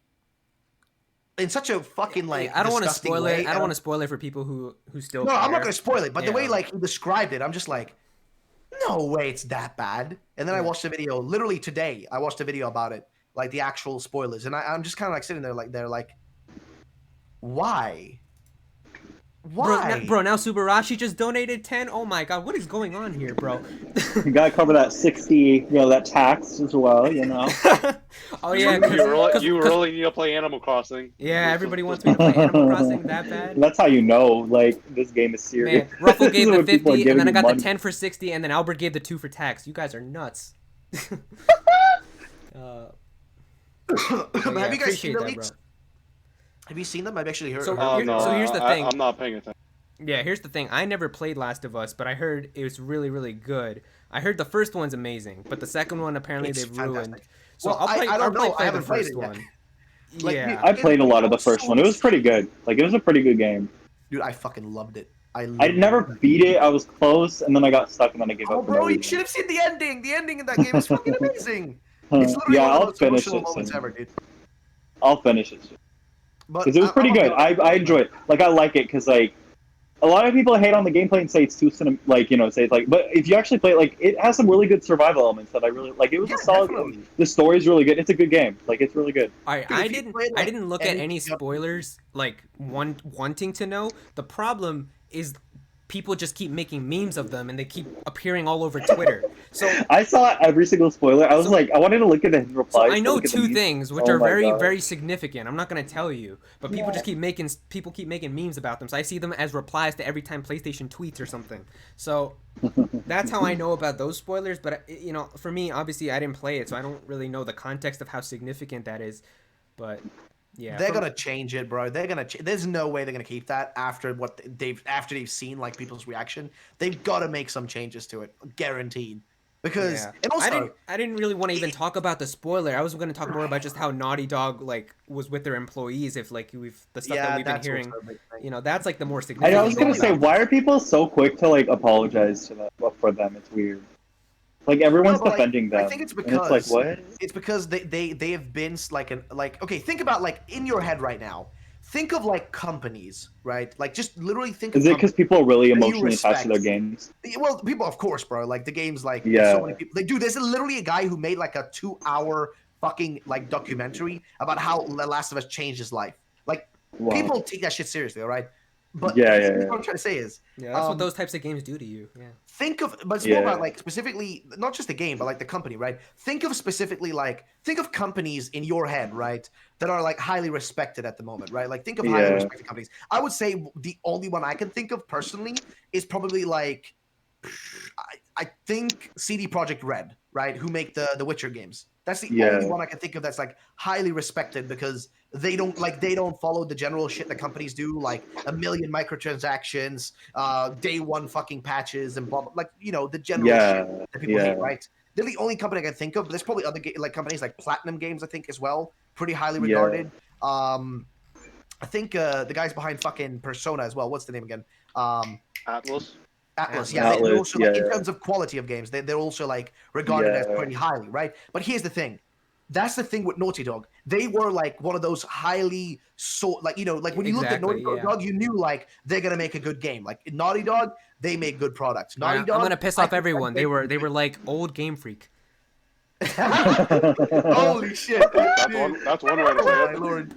in such a fucking like I don't want to disgusting spoil way. it. I don't want to spoil it for people who still. No, care. I'm not gonna spoil it, but the way Yeah. like he described it, I'm just like, no way, it's that bad. And then I Yeah. watched the video literally today. I watched a video about it, like the actual spoilers, and I'm just kind of like sitting there, like, why? Why? Bro, now Subarashi just donated 10. Oh my god, what is going on here, bro? You gotta cover that 60, that tax as well, Oh yeah, You really need to play Animal Crossing. yeah, everybody wants me to play Animal Crossing that bad. That's how you know, like, this game is serious. Man, Ruffle gave This is the when people are 50, and then I giving got you the 10 for 60, and then Albert gave the 2 for tax. You guys are nuts. Have yeah, you guys seen appreciate the that, leaks? bro. Have you seen them? I've actually heard. So- heard No, so here's the thing. I'm not paying attention. Yeah, here's the thing. I never played Last of Us, but I heard it was really, really good. I heard the first one's amazing, but the second one apparently It's they've ruined. fantastic. So Well, I'll play. I don't know. I play the haven't played first it yet. one. Like, Yeah. I played a lot of the first one. It was pretty good. Like, it was a pretty good game. Dude, I fucking loved it. I never beat it. I was close, and then I got stuck, and then I gave Oh, up. for no bro, you reason. should have seen the ending. The ending in that game is fucking amazing. It's literally Yeah, one of I'll the most finish emotional it moments soon. ever, dude. I'll finish it But because it was pretty good. I enjoy it. Like, I like it because like a lot of people hate on the gameplay and say it's too say it's like. But if you actually play it, like, it has some really good survival elements that I really like. It was Yeah, a solid definitely. game. The story's really good. It's a good game. Like, it's really good. All right, Dude, I if you didn't. played, I like, didn't look at any anything up- spoilers. Like wanting to know. The problem is people just keep making memes of them, and they keep appearing all over Twitter. So I saw every single spoiler. I was So- like, I wanted to look at his So replies. I know look at the two memes. things which Oh are my very, God. very significant. I'm not gonna tell you, but people just keep making memes about them. So I see them as replies to every time PlayStation tweets or something. So that's how I know about those spoilers. But for me, obviously, I didn't play it, so I don't really know the context of how significant that is. But yeah, They're gonna change it, bro. They're gonna. There's no way they're gonna keep that after what they've seen, like people's reaction. They've got to make some changes to it, guaranteed. Because Yeah. and also, I didn't really want to even talk about the spoiler. I was going to talk more about just how Naughty Dog was with their employees. If like the stuff that we've been that's hearing, also a big thing. that's like the more I significant. was gonna thing say, about why are people so quick to like apologize to them for them? It's weird. Like, everyone's No, but, like, defending them. I think it's and it's like, because what? it's because they have been okay. Think about, like, in your head right now. Think of like companies, right? Like, just literally think of Is it because companies. people are really you emotionally attached to their respect. games? Well, people, of course, bro. Like, the game's like, Yeah. so many people. Like, dude, there's literally a guy who made like a 2-hour fucking like documentary about how The Last of Us changed his life. Like, Wow. people take that shit seriously, all right? But Yeah, the yeah, thing yeah. what I'm trying to say is, Yeah, that's what Um, those types of games do to you. Yeah. think of, but it's more Yeah. about like specifically not just the game, but like the company, right? Think of specifically think of companies in your head, right, that are like highly respected at the moment, right? Like, think of highly Yeah. respected companies. I would say the only one I can think of personally is probably like I think CD Projekt Red, right, who make the Witcher games. That's the Yeah. only one I can think of that's like highly respected because they don't follow the general shit that companies do, like a million microtransactions, day one fucking patches, and blah blah. Like, the general Yeah, shit that people hate, yeah. right? They're the only company I can think of. But there's probably other like companies like Platinum Games, I think, as well, pretty highly Yeah. regarded. I think the guys behind fucking Persona as well. What's the name again? Atlas. Atlas, Atlas. yeah, they're Atlas, also like, in yeah. terms of quality of games, they're also like regarded as Yeah. pretty highly, right? But here's the thing. That's the thing with Naughty Dog. They were like one of those highly like when you looked at Exactly, Naughty yeah. Dog, you knew like they're gonna make a good game. Like in Naughty Dog, they make good products. Naughty I'm Dog, gonna piss I off think everyone. they They were like old Game Freak. Holy shit! That's one way to Oh say my it. lord.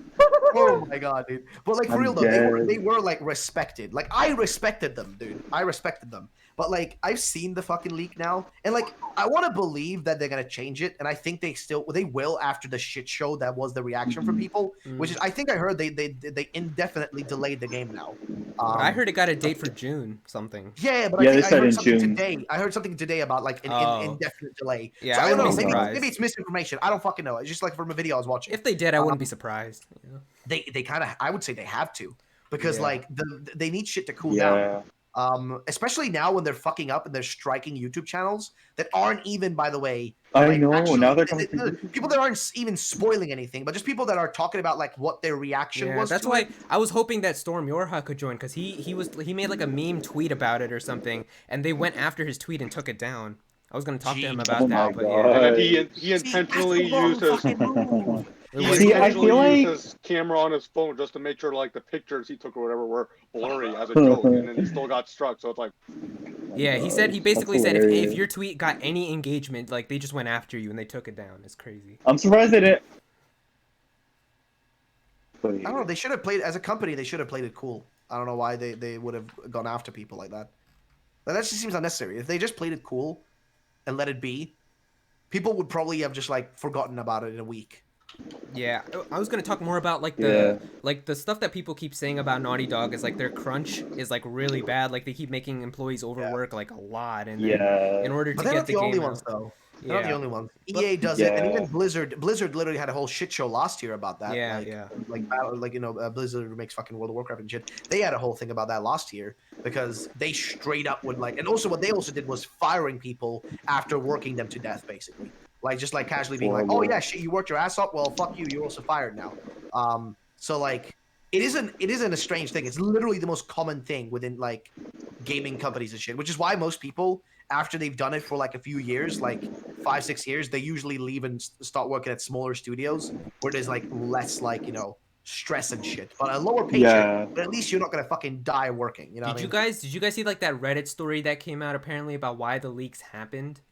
Oh my god, dude. But like for I'm real though, dead. they were like respected. Like I respected them, dude. I respected them. But like I've seen the fucking leak now, and like I want to believe that they're gonna change it, and I think they will after the shit show that was the reaction from people, which is I think I heard they indefinitely delayed the game now. But I heard it got a date for June something. Yeah, but Yeah, I they think I said heard in something June. today. I heard something today about like an Oh. indefinite delay. Yeah, So I I don't wouldn't know. be Maybe, surprised. maybe it's misinformation. I don't fucking know. It's just like from a video I was watching. If they did, I wouldn't be surprised. They kind of, I would say they have to, because Yeah. like they need shit to cool down. Yeah. Especially now when they're fucking up and they're striking YouTube channels that aren't even, by the way, I like know. actually Now they're coming for YouTube. people that aren't even spoiling anything, but just people that are talking about like what their reaction Yeah, was that's to why it. I was hoping that Storm Yorha could join because he made like a meme tweet about it or something, and they went after his tweet and took it down. I was gonna talk to him Jeez. about Oh my that, but yeah. And then god. he See, that's intentionally the wrong used his fucking move. Wait, he what See, did I he do? feel intentionally used like his camera on his phone just to make sure like the pictures he took or whatever were blurry as a joke, and then he still got struck. So it's like, Yeah, he said he That's basically said if hilarious. your tweet got any engagement, like they just went after you and they took it down. It's crazy. I'm surprised they didn't. I don't know. They should have played as a company. They should have played it cool. I don't know why they would have gone after people like that. Like, that just seems unnecessary. If they just played it cool and let it be, people would probably have just like forgotten about it in a week. Yeah, I was gonna talk more about like Yeah. the stuff that people keep saying about Naughty Dog is like their crunch is like really bad. Like they keep making employees overwork like a lot, and then Yeah. in order to But they're get not the the only game ones, out. though. They're not the Yeah, only ones. But- EA does it, and Yeah. even Blizzard. Blizzard literally had a whole shit show last year about that. Yeah, like, yeah. like Blizzard makes fucking World of Warcraft and shit. They had a whole thing about that last year because they straight up would like, and also what they also did was firing people after working them to death, basically. Like just like casually being like, oh Horrible. yeah, shit, you worked your ass off. Well, fuck you. You're also fired now. So like. It isn't a strange thing. It's literally the most common thing within like gaming companies and shit, which is why most people after they've done it for like a few years, like 5-6 years, they usually leave and start working at smaller studios where there's like less like stress and shit, but a lower paycheck. Yeah. But at least you're not gonna fucking die working. You know Did what I you mean? guys see like that Reddit story that came out apparently about why the leaks happened?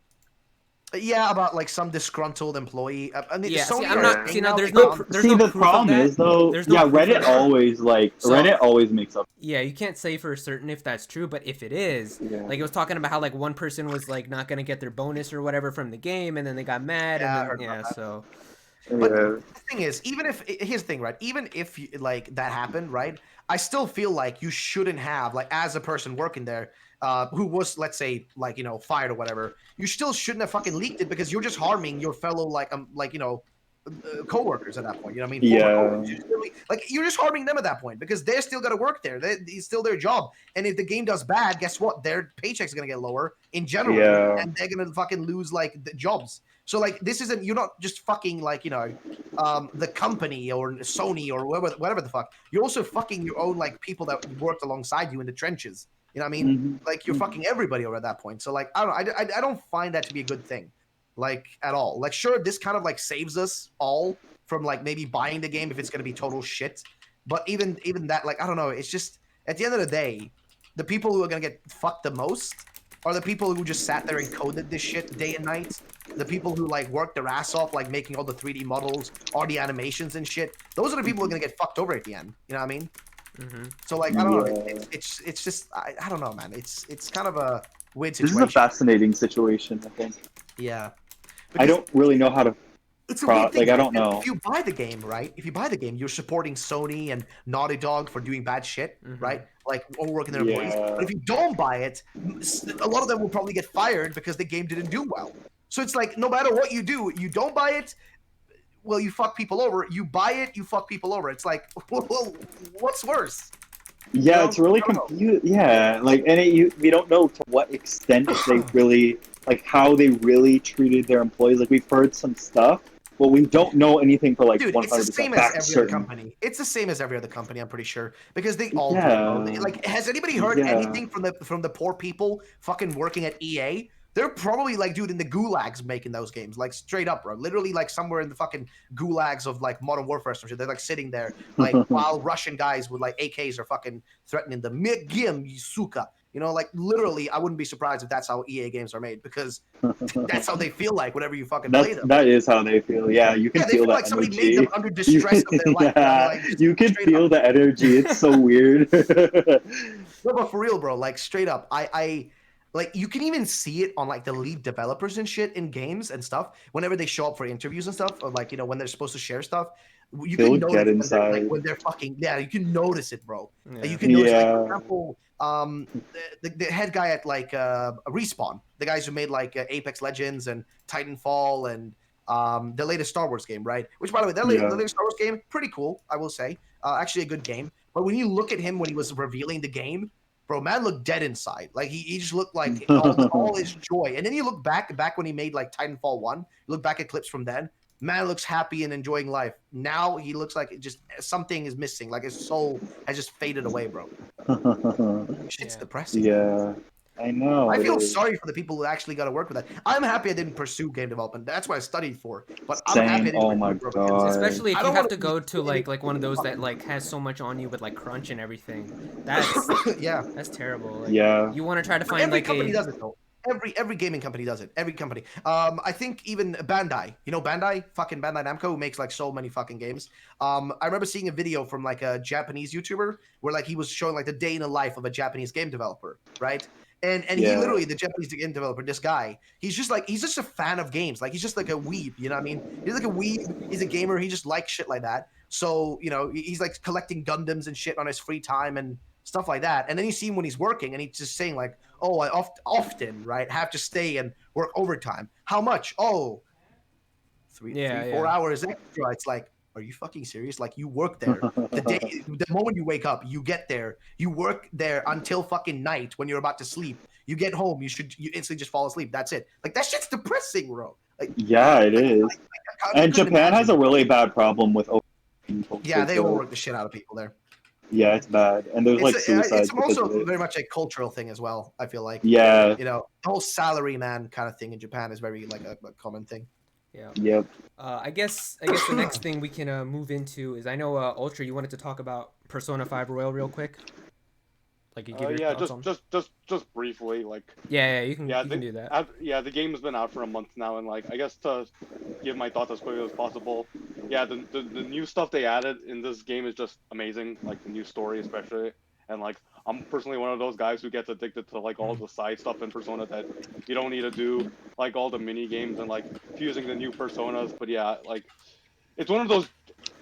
Yeah, about like some disgruntled employee. I mean, Yeah, see, Sony I'm are not. saying See, now now there's they no can't- there's See, no the proof of problem that. is though, There's no yeah, proof of Reddit that. always So- Reddit always makes up. Yeah, you can't say for certain if that's true, but if it is, Yeah. like it was talking about how like one person was like not gonna get their bonus or whatever from the game, and then they got mad, Yeah, I and heard then about yeah, that. so But Yeah. the thing is, even if here's the thing, right? Even if like that happened, right? I still feel like you shouldn't have like as a person working there, who was let's say like fired or whatever. You still shouldn't have fucking leaked it because you're just harming your fellow coworkers at that point. You know what I mean? Former Yeah. coworkers. You're just harming them at that point because they're still got to work there. It's still their job. And if the game does bad, guess what? Their paychecks are gonna get lower in general, Yeah. and they're gonna fucking lose like the jobs. So like this isn't you're not just fucking like the company or Sony or whatever the fuck. You're also fucking your own like people that worked alongside you in the trenches. You know what I mean? Mhm. Like you're fucking everybody over at that point. So like I don't know, I don't find that to be a good thing, like at all. Like sure, this kind of like saves us all from like maybe buying the game if it's gonna be total shit. But even that, like I don't know, it's just at the end of the day, the people who are gonna get fucked the most are the people who just sat there and coded this shit day and night. The people who like worked their ass off, like making all the 3D models, all the animations and shit. Those are the people who are gonna get fucked over at the end. You know what I mean? hmm So like I don't know. Yeah. It's just I don't know, man. It's kind of a weird This is situation. a fascinating situation, I think. Yeah. I don't really know how to. It's a weird thing. like, I right? don't know. If you buy the game, right? If you buy the game, you're supporting Sony and Naughty Dog for doing bad shit, Mhm. right? Like overworking their employees. Yeah. But if you don't buy it, a lot of them will probably get fired because the game didn't do well. So it's like no matter what you do, you don't buy it, well, you fuck people over. You buy it, you fuck people over. It's like, well, what's worse? Yeah, No, it's really I don't know. confused. Yeah, like, and we don't know to what extent they really, like, how they really treated their employees. Like, we've heard some stuff, but we don't know anything for like Dude, 100% it's the same as fact every certain. other company. It's the same as every other company, I'm pretty sure, because they all do it, Yeah. bro. Like, has anybody heard Yeah. anything from the poor people fucking working at EA? They're probably like, dude, in the gulags making those games, like straight up, bro. Literally, like somewhere in the fucking gulags of like Modern Warfare or some shit. They're like sitting there, like while Russian guys with like AKs are fucking threatening them. Megim, you suka. You know, like literally, I wouldn't be surprised if that's how EA games are made because that's how they feel like whenever you fucking play them. That is how they feel. Yeah, you can Yeah, they feel feel that like somebody energy. made them under distress of their life. Yeah, Like, you can straight feel up. the energy. It's so weird. No, but for real, bro, like straight up, I like you can even see it on like the lead developers and shit in games and stuff. Whenever they show up for interviews and stuff, or like when they're supposed to share stuff, you They'll can get notice when they're, inside. when they're fucking you can notice it, bro. Yeah. You can notice, like, Yeah. for example, the head guy at like Respawn, the guys who made like Apex Legends and Titanfall and the latest Star Wars game, right? Which, by the way, the latest Star Wars game, pretty cool, I will say. Actually, a good game. But when you look at him when he was revealing the game, bro, man looked dead inside. Like he just looked like all his joy. And then you look back when he made like Titanfall 1, you look back at clips from then, man looks happy and enjoying life. Now he looks like it just something is missing. Like his soul has just faded away, bro. Shit's Yeah. depressing. Yeah, I know I it feel is. sorry for the people who actually got to work with that. I'm happy I didn't pursue game development. That's what I studied for. But I'm happy I Same. didn't Oh my pursue it because god. Especially I if you don't have want to go to like one of those that like has so much on you with like crunch and everything. That's yeah. that's terrible. Like Yeah. you want to try to But find every like company a does it though. Every gaming company does it. Every company. I think even Bandai. You know Bandai, fucking Bandai Namco, who makes like so many fucking games. I remember seeing a video from like a Japanese YouTuber where like he was showing like the day in the life of a Japanese game developer, right? And he Yeah. literally, the Japanese game developer, this guy, he's just a fan of games. Like he's just like a weeb, you know what I mean? He's like a weeb. He's a gamer. He just likes shit like that. So he's like collecting Gundams and shit on his free time and stuff like that. And then you see him when he's working, and he's just saying like, "Oh, I often right have to stay and work overtime. How much? Oh, yeah, 4 hours extra." It's like, are you fucking serious? Like you work there the moment you wake up, you get there, you work there until fucking night when you're about to sleep. You get home, you instantly just fall asleep. That's it. Like that shit's depressing, bro. Like Yeah, it is. I And couldn't Japan has imagine. a really bad problem with overworking folks. Yeah, they Well. overwork the shit out of people there. Yeah, it's bad. And there's like It's suicides because also of it. very much a cultural thing as well. I feel like Yeah. the whole salary man kind of thing in Japan is very like a common thing. yeah. Yep. I guess the next thing we can move into is I know Ultra, you wanted to talk about Persona 5 Royal real quick. Like you give your Yeah, thoughts on. just briefly, like, Yeah, you yeah, can do that. the game has been out for a month now, and like, I guess to give my thoughts as quickly as possible, yeah, the new stuff they added in this game is just amazing, like the new story especially, and like, I'm personally one of those guys who gets addicted to like all the side stuff in Persona that you don't need to do, like all the mini games and like fusing the new personas, but yeah, like, it's one of those,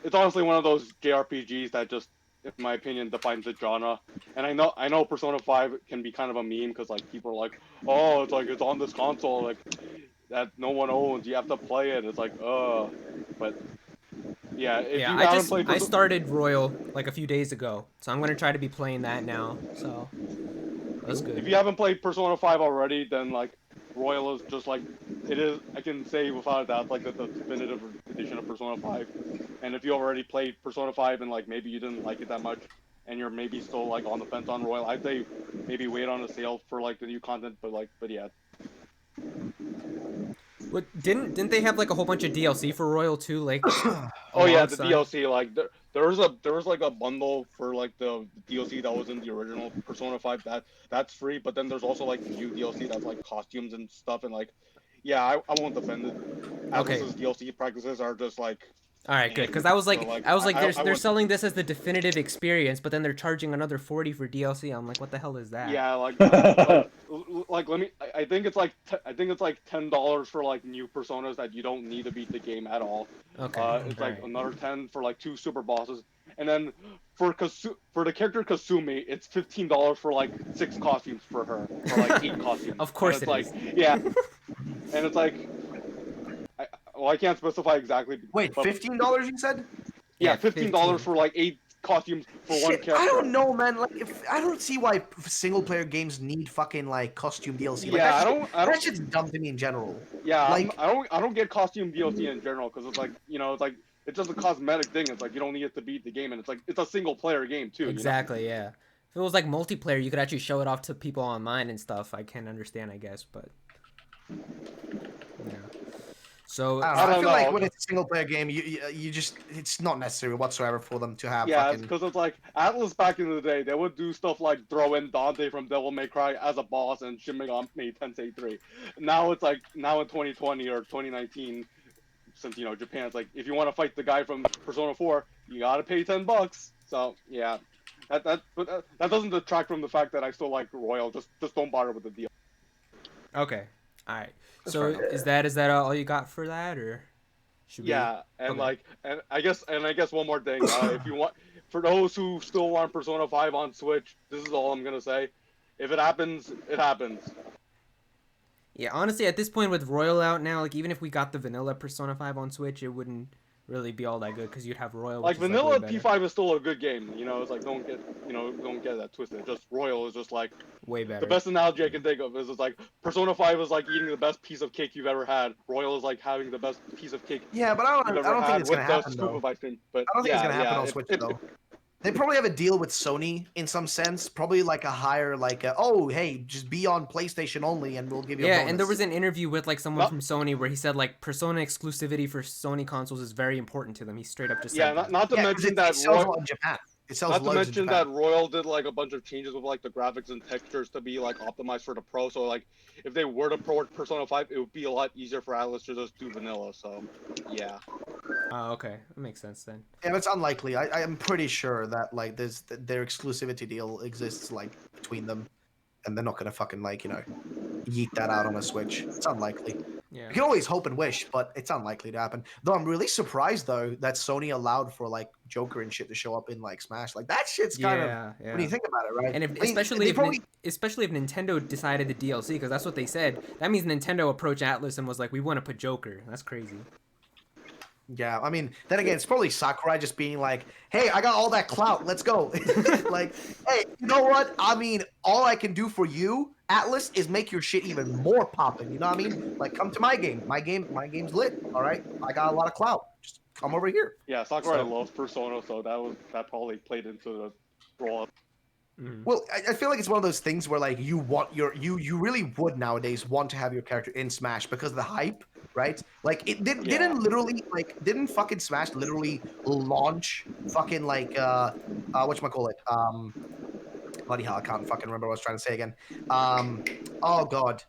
it's honestly one of those JRPGs that just, in my opinion, defines the genre. And I know Persona 5 can be kind of a meme because like people are like, oh, it's like it's on this console like that no one owns. You have to play it. It's like, but yeah, if Yeah, you haven't played I Persona, started Royal like a few days ago, so I'm gonna try to be playing that now. So that's if good. you haven't played Persona 5 already, then like Royal is just like it is. I can say without a doubt like the definitive edition of Persona 5. And if you already played Persona 5 and like maybe you didn't like it that much, and you're maybe still like on the fence on Royal, I'd say maybe wait on a sale for like the new content. But yeah, What didn't they have like a whole bunch of DLC for Royal too, like oh yeah, the alongside? DLC, like there was like a bundle for like the DLC that was in the original Persona 5 that's free, but then there's also like the new DLC that's like costumes and stuff, and like yeah, I won't defend it. Okay. Atlas's DLC practices are just like All right, good. eh. Because So I was like, I they're would, selling this as the definitive experience, but then they're charging another 40 for DLC. I'm like, what the hell is that? yeah, like let me. I think it's like I think it's like $10 for like new personas that you don't need to beat the game at all. Okay. It's All like right. another 10 for like 2 super bosses, and then for the character Kasumi, it's $15 for like 6 costumes for her, or like 8 costumes, Of and course it's it like is. yeah, and it's like well I can't specify exactly, Wait, but $15 you said? yeah, Yeah, $15 15. for like 8 costumes for one Shit, I character. don't know, man. Like, if I don't see why single player games need fucking like costume DLC. Like Yeah, I that don't. shit's dumb to me in general. Yeah, Like, I don't get costume DLC in general because it's like it's like it's just a cosmetic thing. It's like you don't need it to beat the game, and it's like it's a single player game too. You know? Exactly. Yeah. If it was like multiplayer, you could actually show it off to people online and stuff. I can understand, I guess, but yeah. So I don't know. I I don't feel like know. when it's a single player game, you just it's not necessary whatsoever for them to have Yeah, fucking. because it's like Atlas back in the day, they would do stuff like throw in Dante from Devil May Cry as a boss and Shin Megami Tensei 3. Now it's like now in 2020 or 2019, since Japan's like if you want to fight the guy from Persona 4, you gotta pay $10. So yeah, that doesn't detract from the fact that I still like Royal. Just don't bother with the deal. okay. All right. That's So fair enough. is that all you got for that, or should we? Yeah, and Okay. like and I guess one more thing. If you want, for those who still want Persona 5 on Switch, this is all I'm gonna say. If it happens, it happens. Yeah, honestly, at this point with Royal out now, like even if we got the vanilla Persona 5 on Switch, it wouldn't really be all that good because you'd have Royal, Like which is vanilla like way better. P5 is still a good game. You know, it's like don't get that twisted. Just Royal is just like Way better. the best analogy I can think of is it's like Persona 5 is like eating the best piece of cake you've ever had. Royal is like having the best piece of cake Yeah, but you've I ever don't think had it's gonna with the happen scoop though. of ice cream. But I don't think it's yeah, gonna happen yeah, on Switch though. They probably have a deal with Sony in some sense. Probably like a higher, like, oh, hey, just be on PlayStation only, and we'll give you. Yeah, a bonus. and there was an interview with like someone Not- from Sony where he said like Persona exclusivity for Sony consoles is very important to them. He straight up just yeah, said that. not to Yeah, 'cause mention it that sells a Royal, lot in Japan. It sells not to loads in mention Japan. that Royal did like a bunch of changes with like the graphics and textures to be like optimized for the pro. So like if they were to port Persona 5, it would be a lot easier for Atlas to just do vanilla. So yeah. Oh, okay, that makes sense then. Yeah, but it's unlikely. I am pretty sure that like their exclusivity deal exists like between them, and they're not gonna fucking like yeet that out on a Switch. It's unlikely. Yeah. You can always hope and wish, but it's unlikely to happen. Though I'm really surprised though that Sony allowed for like Joker and shit to show up in like Smash. Like that shit's kind of Yeah, when you yeah. think about it, right? And if, I mean, especially they if probably especially if Nintendo decided the DLC, because that's what they said. That means Nintendo approached Atlas and was like, "We want to put Joker." That's crazy. yeah. I mean, then again, it's probably Sakurai just being like, "Hey, I got all that clout. Let's go." Like, hey, you know what? I mean, all I can do for you, Atlas, is make your shit even more poppin'. You know what I mean? Like, come to my game. My game's lit. All right, I got a lot of clout. Just come over here. Yeah, Sakurai So- loves Persona, so that probably played into the role. Mhm. Well, I feel like it's one of those things where like you want you really would nowadays want to have your character in Smash because of the hype, right? Like it Yeah. didn't fucking Smash literally launch fucking like whatchamacallit? Bloody hell, I can't fucking remember what I was trying to say again. Oh god.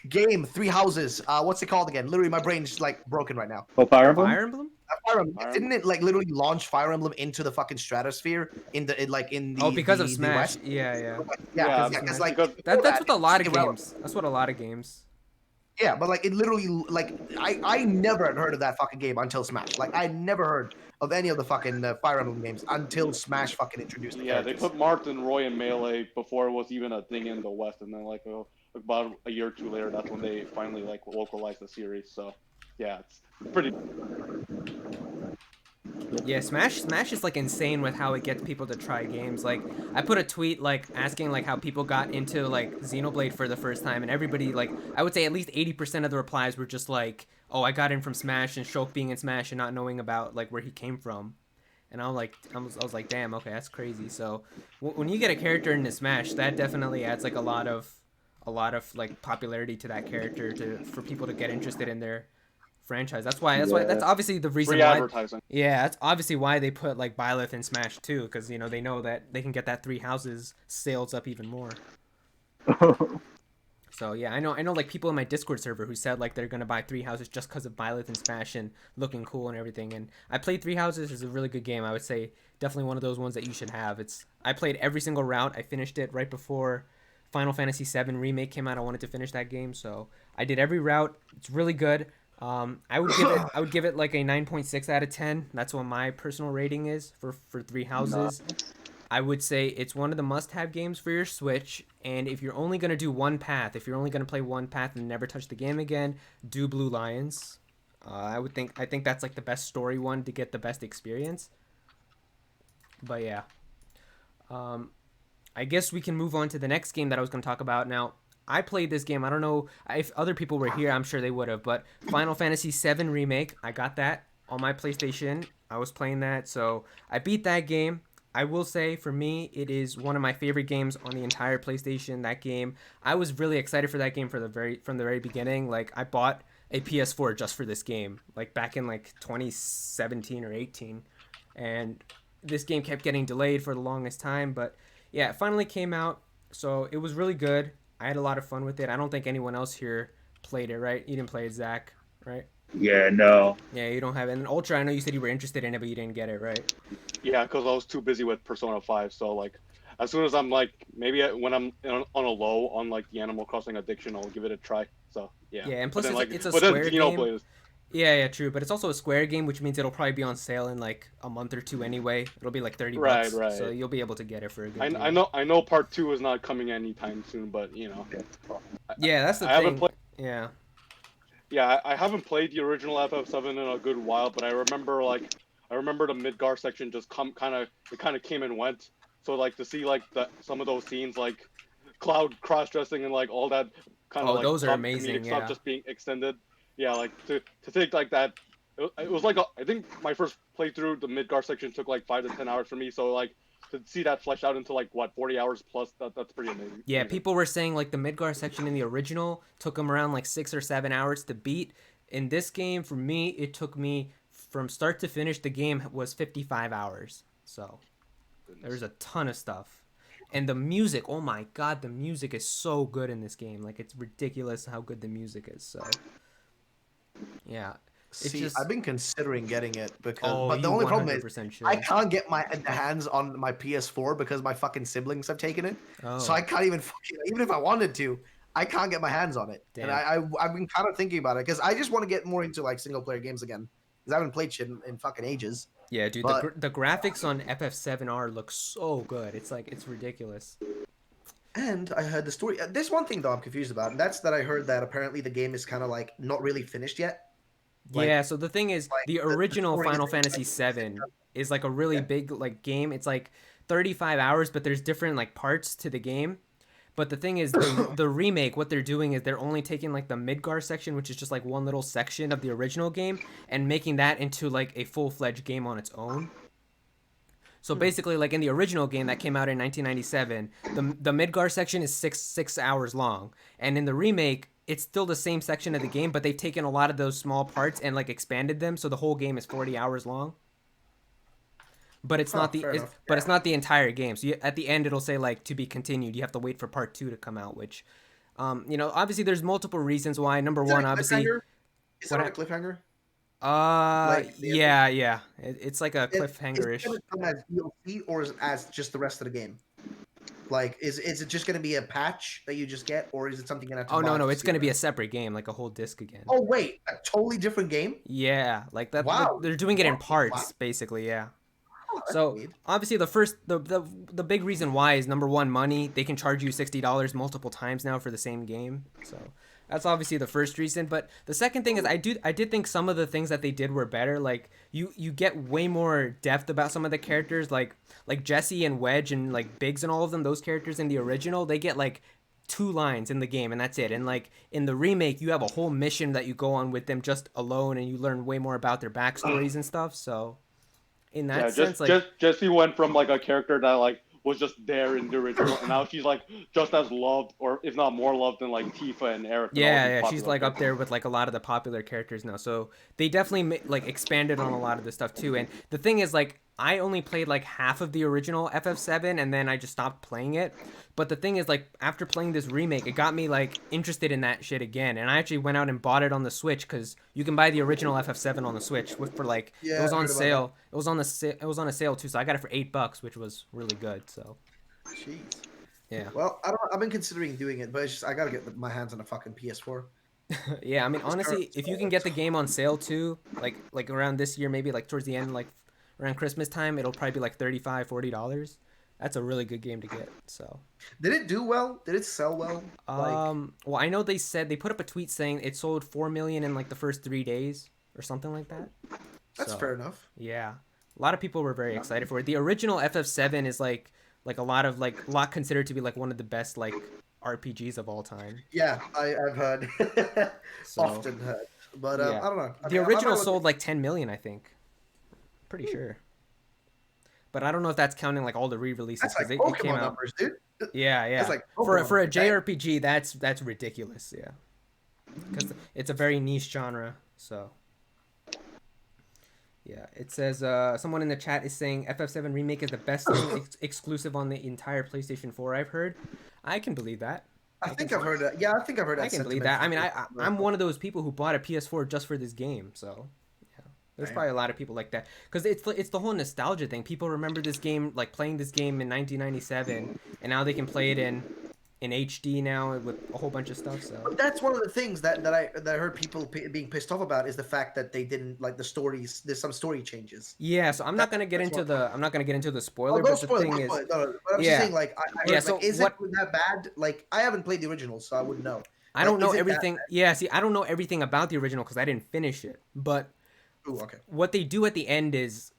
Game Three Houses. What's it called again? Literally my brain's like broken right now. Oh, Fire Emblem? Fire Emblem? Fire Emblem. Fire Didn't it like literally launch Fire Emblem into the fucking stratosphere in the Oh, because of the Smash. West? Yeah, yeah. Yeah, Yeah, because Smash. like because before That's with a lot of it's irrelevant. games. That's what a lot of games. Yeah, but like it literally like I never had heard of that fucking game until Smash. Like I never heard of any of the fucking Fire Emblem games until Smash fucking introduced the yeah, they characters. put Martin Roy in Melee before it was even a thing in the West, and then like about a year or two later, that's when they finally like localized the series. So yeah, it's pretty. Yeah, Smash is like insane with how it gets people to try games. Like I put a tweet like asking like how people got into like Xenoblade for the first time, and everybody like I would say at least 80% of the replies were just like, "Oh, I got in from Smash," and Shulk being in Smash and not knowing about like where he came from. And I'm like, I was like, damn, okay, that's crazy. So when you get a character into Smash, that definitely adds like a lot of like popularity to that character for people to get interested in their franchise. That's obviously the reason Free why. advertising. Yeah, that's obviously why they put like Byleth in Smash too, because they know that they can get that Three Houses sales up even more. So yeah, I know like people in my Discord server who said like they're gonna buy Three Houses just because of Byleth and Smash and looking cool and everything. And I played Three Houses. It's a really good game. I would say definitely one of those ones that you should have. I played every single route. I finished it right before Final Fantasy VII Remake came out. I wanted to finish that game, so I did every route. It's really good. I would give it like a 9.6 out of 10. That's what my personal rating is for Three Houses. I would say it's one of the must-have games for your Switch, and if you're only going to do one path, if you're only going to play one path and never touch the game again, do Blue Lions. I think that's like the best story one to get the best experience. But yeah. I guess we can move on to the next game that I was going to talk about. Now, I played this game. I don't know if other people were here. I'm sure they would have. But Final Fantasy VII Remake, I got that on my PlayStation. I was playing that, so I beat that game. I will say, for me, it is one of my favorite games on the entire PlayStation. That game, I was really excited for that game from the very beginning. Like, I bought a PS4 just for this game, like back in like 2017 or 18, and this game kept getting delayed for the longest time. But yeah, it finally came out, so it was really good. I had a lot of fun with it. I don't think anyone else here played it, right? You didn't play it, Zach, right? Yeah, no. Yeah, you don't have it. And Ultra, I know you said you were interested in it, but you didn't get it, right? Yeah, because I was too busy with Persona 5. So like, as soon as I'm like, maybe when I'm on a low on like the Animal Crossing addiction, I'll give it a try. So yeah. Yeah, and plus But then, it's a but then Square Dino game. plays. Yeah, true. But it's also a Square game, which means it'll probably be on sale in like a month or two anyway. It'll be like 30 bucks. Right. So you'll be able to get it for a good I deal. know part 2 is not coming anytime soon, but you know. Yeah, that's the I haven't thing. played. Yeah. Yeah, I haven't played the original FF7 in a good while, but I remember the Midgar section just kind of came and went. So like to see like some of those scenes like Cloud cross dressing and like all that kind of Oh, like those are comedic amazing. stuff Yeah. just being extended. Yeah, like to take like that. It was like I think my first playthrough the Midgar section took like 5 to 10 hours for me. So like to see that fleshed out into like what 40 hours plus that's pretty amazing. Yeah, people were saying like the Midgar section in the original took them around like 6 or 7 hours to beat. In this game, for me, it took me from start to finish. The game was 55 hours. So there's a ton of stuff. And the music, oh my god, the music is so good in this game. Like it's ridiculous how good the music is. So yeah, it's See, just I've been considering getting it because, oh, but the you only problem is 100% I should. can't get my hands on my PS4 because my fucking siblings have taken it. So Oh, I can't even if I wanted to, I can't get my hands on it. And damn. I've been kind of thinking about it because I just want to get more into like single player games again because I haven't played shit in fucking ages. Yeah, dude, But the graphics on FF7R look so good. It's like it's ridiculous. and I heard the story. There's one thing though I'm confused about, and that's that I heard that apparently the game is kind of like not really finished yet. Yeah, so the thing is, Like the the original story Final is Fantasy like, 7 is like a really yeah. big like game. It's like 35 hours, but there's different like parts to the game. But the thing is, the remake, what they're doing is they're only taking like the Midgar section, which is just like one little section of the original game, and making that into like a full-fledged game on its own. So basically, like in the original game that came out in 1997, the Midgar section is six hours long, and in the remake, it's still the same section of the game, but they've taken a lot of those small parts and like expanded them, so the whole game is 40 hours long. But it's Huh, not the fair enough. but it's not the entire game. So at the end, it'll say like to be continued. You have to wait for part 2 to come out, which, obviously there's multiple reasons why. Number Is that one, a obviously, cliffhanger? Is that what on a cliffhanger? The ending? yeah, yeah, it's like a Is it cliffhanger-ish. going to come as DLC or is it as just the rest of the game? Like, is it just going to be a patch that you just get, or is it something you have to Oh no, buy no, to it's see gonna the be a rest? separate game, like a whole disc again. Oh wait, a totally different game. Yeah, like that. Like, Wow. they're doing it in Wow. parts, basically. Yeah. Oh, that's So neat. obviously the big reason why is number one, money. They can charge you $60 multiple times now for the same game. So that's obviously the first reason. But the second thing is I did think some of the things that they did were better. Like you get way more depth about some of the characters, like Jesse and Wedge and like Biggs and all of them. Those characters in the original, they get like 2 lines in the game and that's it. And like in the remake, you have a whole mission that you go on with them just alone, and you learn way more about their backstories and stuff. So in Yeah, that sense, like just Jessie went from like a character that like was just there in the original, and now she's like just as loved, or if not more loved than like Tifa and Eric and all yeah, these yeah, she's popular like up characters. there with like a lot of the popular characters now. So they definitely like expanded on a lot of the stuff too. And the thing is, like, I only played like half of the original FF7, and then I just stopped playing it. But the thing is, like, after playing this remake, it got me like interested in that shit again. And I actually went out and bought it on the Switch because you can buy the original FF7 on the Switch for like it Yeah, was I on heard about sale. It was on it was on a sale too, so I got it for $8, which was really good. So that. Jeez. yeah. Well, I've been considering doing it, but it's just I gotta get my hands on a fucking PS4. Yeah, I mean, It's honestly, current- if you can get the game on sale too, like around this year, maybe like towards the end, like around Christmas time, it'll probably be like $35-$40. That's a really good game to get. So, Did it do well? Did it sell well? Like, well, I know they said they put up a tweet saying it sold 4 million in like the first 3 days or something like that. that's So, fair enough. Yeah, a lot of people were very excited for it. The original FF7 is like a lot considered to be like one of the best like RPGs of all time. Yeah, I've heard. So, Often heard. But yeah. I don't know. The original sold like 10 million, I think. Pretty sure. But I don't know if that's counting like all the re-releases That's like it came Pokemon out. numbers, dude. Yeah, yeah. That's like For a Pokemon. JRPG, that's ridiculous. Yeah, because it's a very niche genre. So yeah, it says someone in the chat is saying FF7 Remake is the best exclusive on the entire PlayStation 4. I've heard. I can believe that. I think I've heard that. Yeah, I think I've heard that. I can believe sentiment that. I mean, from I'm one of those people who bought a PS4 just for this game. So yeah, there's Damn. probably a lot of people like that because it's the whole nostalgia thing. People remember this game, like playing this game in 1997, and now they can play it in HD now with a whole bunch of stuff. So But that's one of the things that I heard people being pissed off about is the fact that they didn't like the stories. There's some story changes. yeah, so I'm not gonna get into the spoiler, Oh, but don't the spoil it. thing Don't is, spoil it. No, but I'm yeah. just saying, like, I heard, Yeah, like, so is what- it that bad? Like, I haven't played the original, so I wouldn't know. I Like, don't know is it that? everything. Yeah, see, I don't know everything about the original because I didn't finish it. But Ooh, okay. what they do at the end is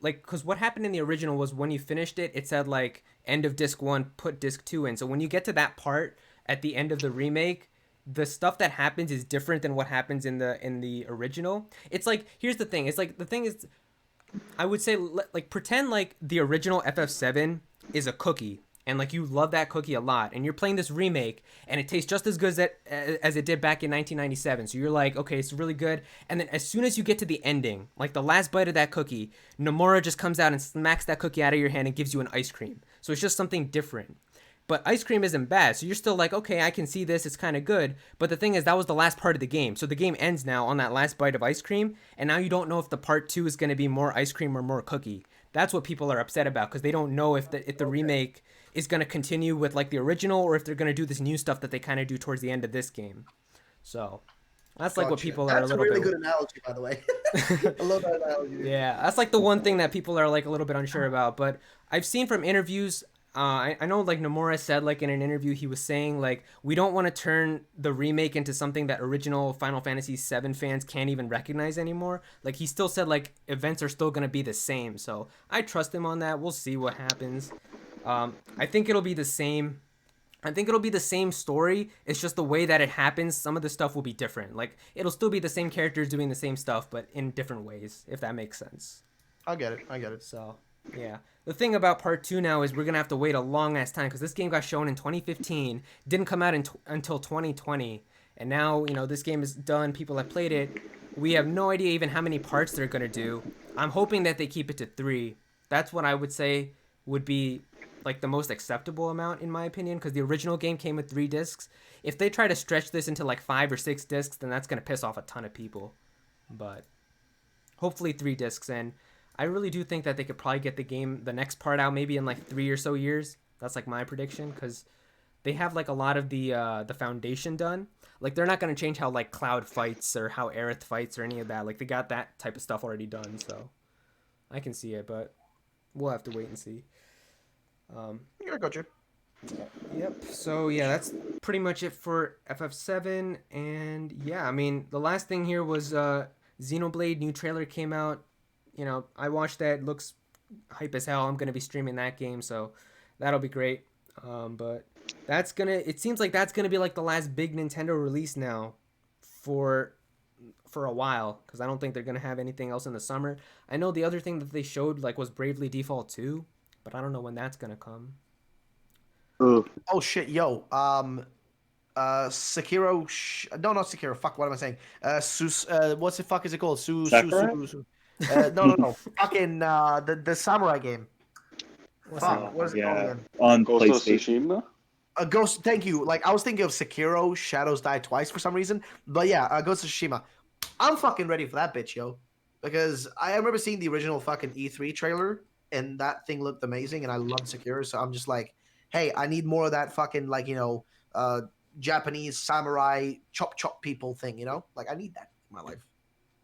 like, because what happened in the original was when you finished it, it said like end of disc one, put disc two in. So when you get to that part at the end of the remake, the stuff that happens is different than what happens in the original. It's like, here's the thing. It's like the thing is, I would say like pretend like the original FF7 is a cookie and like you love that cookie a lot and you're playing this remake and it tastes just as good as it did back in 1997. So you're like, okay, it's really good. And then as soon as you get to the ending, like the last bite of that cookie, Nomura just comes out and smacks that cookie out of your hand and gives you an ice cream. So it's just something different. But ice cream isn't bad, so you're still like, okay, I can see this, it's kind of good. But the thing is, that was the last part of the game. So the game ends now on that last bite of ice cream, and now you don't know if the part two is going to be more ice cream or more cookie. That's what people are upset about because they don't know if the remake is going to continue with like the original or if they're going to do this new stuff that they kind of do towards the end of this game. So that's like what Gotcha. people are a That's a little really bit. good analogy, by the way. I love that analogy. Dude. Yeah, that's like the one thing that people are like a little bit unsure about. But I've seen from interviews, I know like Nomura said like in an interview he was saying like we don't want to turn the remake into something that original Final Fantasy VII fans can't even recognize anymore. Like he still said like events are still gonna be the same. So I trust him on that. We'll see what happens. I think it'll be the same. I think it'll be the same story. It's just the way that it happens. Some of the stuff will be different. Like it'll still be the same characters doing the same stuff, but in different ways, if that makes sense. I get it. I get it. So, yeah. The thing about part two now is we're gonna have to wait a long ass time because this game got shown in 2015, didn't come out until 2020, and now this game is done. People have played it. We have no idea even how many parts they're gonna do. I'm hoping that they keep it to 3. That's what I would say would be like the most acceptable amount in my opinion because the original game came with 3 discs. If they try to stretch this into like 5 or 6 discs, then that's gonna piss off a ton of people. But hopefully 3 discs, and I really do think that they could probably get the next part out maybe in like 3 or so years. That's like my prediction because they have like a lot of the foundation done. Like they're not gonna change how like Cloud fights or how Aerith fights or any of that. Like they got that type of stuff already done, so I can see it, but we'll have to wait and see. Yeah, I got you. Yep. So yeah, that's pretty much it for FF7, and yeah, I mean the last thing here was Xenoblade new trailer came out. I watched that. It looks hype as hell. I'm gonna be streaming that game, so that'll be great. But it seems like that's gonna be like the last big Nintendo release now for a while because I don't think they're gonna have anything else in the summer. I know the other thing that they showed like was Bravely Default 2, but I don't know when that's gonna come. Ugh. Oh shit, yo. Sekiro. No, not Sekiro. Fuck. What am I saying? What's the fuck is it called? Sakurai? No. Fucking the samurai game. What's Fuck. that? What is it called again? On Ghost of PlayStation. Tsushima. Ghost. Thank you. Like I was thinking of Sekiro. Shadows Die Twice for some reason. But yeah, Ghost of Tsushima. I'm fucking ready for that bitch, yo. Because I remember seeing the original fucking E3 trailer, and that thing looked amazing, and I love Sekiro. So I'm just like, hey, I need more of that fucking Japanese samurai chop people thing. Like I need that in my life.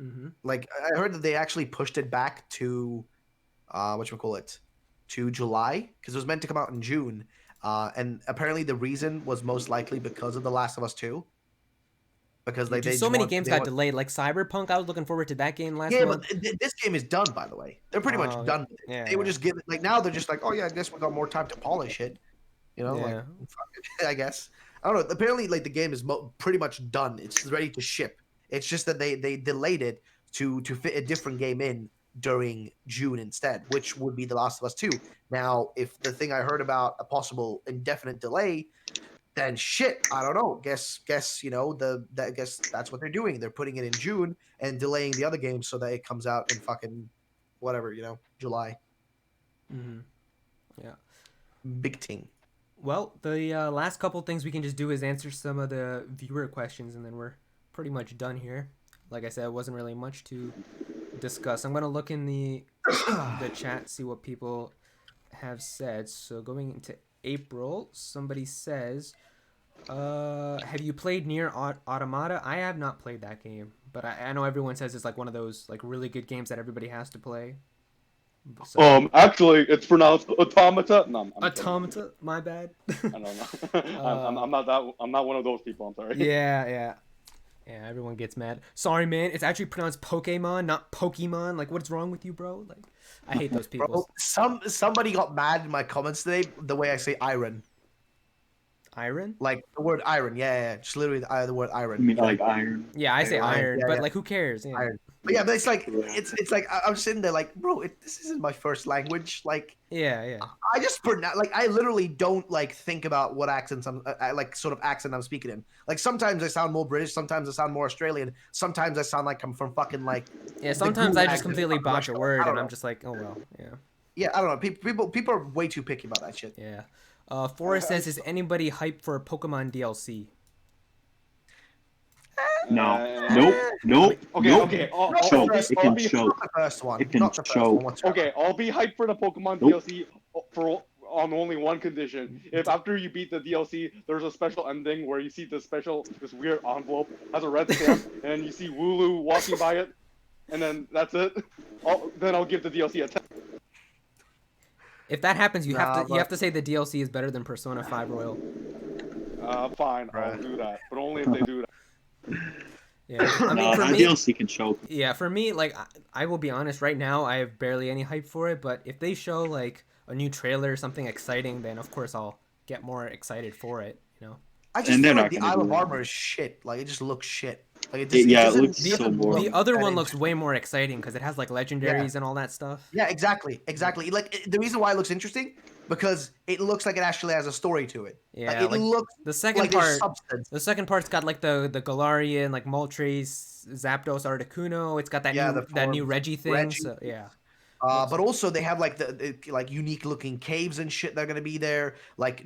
Mm-hmm. Like I heard that they actually pushed it back to whatchamacallit, to July because it was meant to come out in June. And apparently the reason was most likely because of The Last of Us 2. Because they So just many want games they got want delayed. Like Cyberpunk, I was looking forward to that game last yeah, month. but this game is done, by the way. They're pretty much Oh, done with it. yeah, They were yeah. just giving like now they're just like, oh yeah, I guess we got more time to polish it. Like Yeah. fuck it, I guess. I don't know. Apparently, like the game is pretty much done. It's ready to ship. It's just that they delayed it to fit a different game in during June instead, which would be The Last of Us 2. Now, if the thing I heard about a possible indefinite delay, then shit, I don't know. Guess I guess that's what they're doing. They're putting it in June and delaying the other game so that it comes out in fucking whatever, July. Mm-hmm. Yeah. Big thing. Well, the last couple things we can just do is answer some of the viewer questions, and then we're pretty much done here. Like I said, it wasn't really much to discuss. I'm gonna look in the chat, see what people have said. So going into April, somebody says, have you played Near Automata? I have not played that game, but I know everyone says it's like one of those like really good games that everybody has to play. So Actually, it's pronounced automata. No, I'm kidding. automata, my bad. I don't know. uh, I'm not that. I'm not one of those people. I'm sorry. yeah, yeah. Yeah, everyone gets mad. Sorry, man. It's actually pronounced Pokemon, not Pokemon. Like, what's wrong with you, bro? Like, I hate those people. Bro, somebody got mad in my comments today the way I say iron. Iron? Like the word iron. Yeah. Just literally the word iron. I mean, You know? like iron. Yeah, I say iron, Yeah, but yeah. like, who cares? Yeah. Iron. But yeah, but it's like Yeah. it's like I'm sitting there like, bro, this isn't my first language. Like Yeah, yeah. I just pronounce like I literally don't like think about what accents I'm like sort of accent I'm speaking in. Like sometimes I sound more British, sometimes I sound more Australian, sometimes I sound like I'm from fucking like Yeah, the sometimes I gulag just in completely fucking botch a Russia. word I don't and I'm know. just like, oh well, yeah. Yeah, I don't know. People are way too picky about that shit. Yeah. Forrest says, is anybody hyped for Pokemon DLC? No. Nope. Uh, Nope. okay, Nope. okay. Not the Choke. first It one. can I'll be choke. Not the first one. It can Not the first choke. one whatsoever. okay. I'll be hyped for the Pokemon Nope. DLC for on only one condition. If after you beat the DLC, there's a special ending where you see this weird envelope has a red stamp, and you see Wooloo walking by it, and then that's it. Then I'll give the DLC a 10. If that happens, you Nah, have to say the DLC is better than Persona 5 Royal. Fine, I'll Right. do that, but only if they do that. Yeah. I mean, No, for that me, DLC can choke. yeah, for me, like I will be honest, right now I have barely any hype for it, but if they show like a new trailer or something exciting, then of course I'll get more excited for it, you know. I just And they're feel not like the gonna Isle do of that. Armor is shit. Like it just looks shit. Like Yeah, it doesn't, looks The, so doesn't boring. the other that one looks interesting. way more exciting because it has like legendaries and all that stuff. Yeah, exactly. Like the reason why it looks interesting because it looks like it actually has a story to it. Yeah, It like looks the second like there's part, substance. the second part's got like the Galarian, like Moltres, Zapdos, Articuno. It's got Yeah, the that new forms. Reggie thing. Reggie. So yeah, But also they have like the like unique looking caves and shit that are gonna be there. Like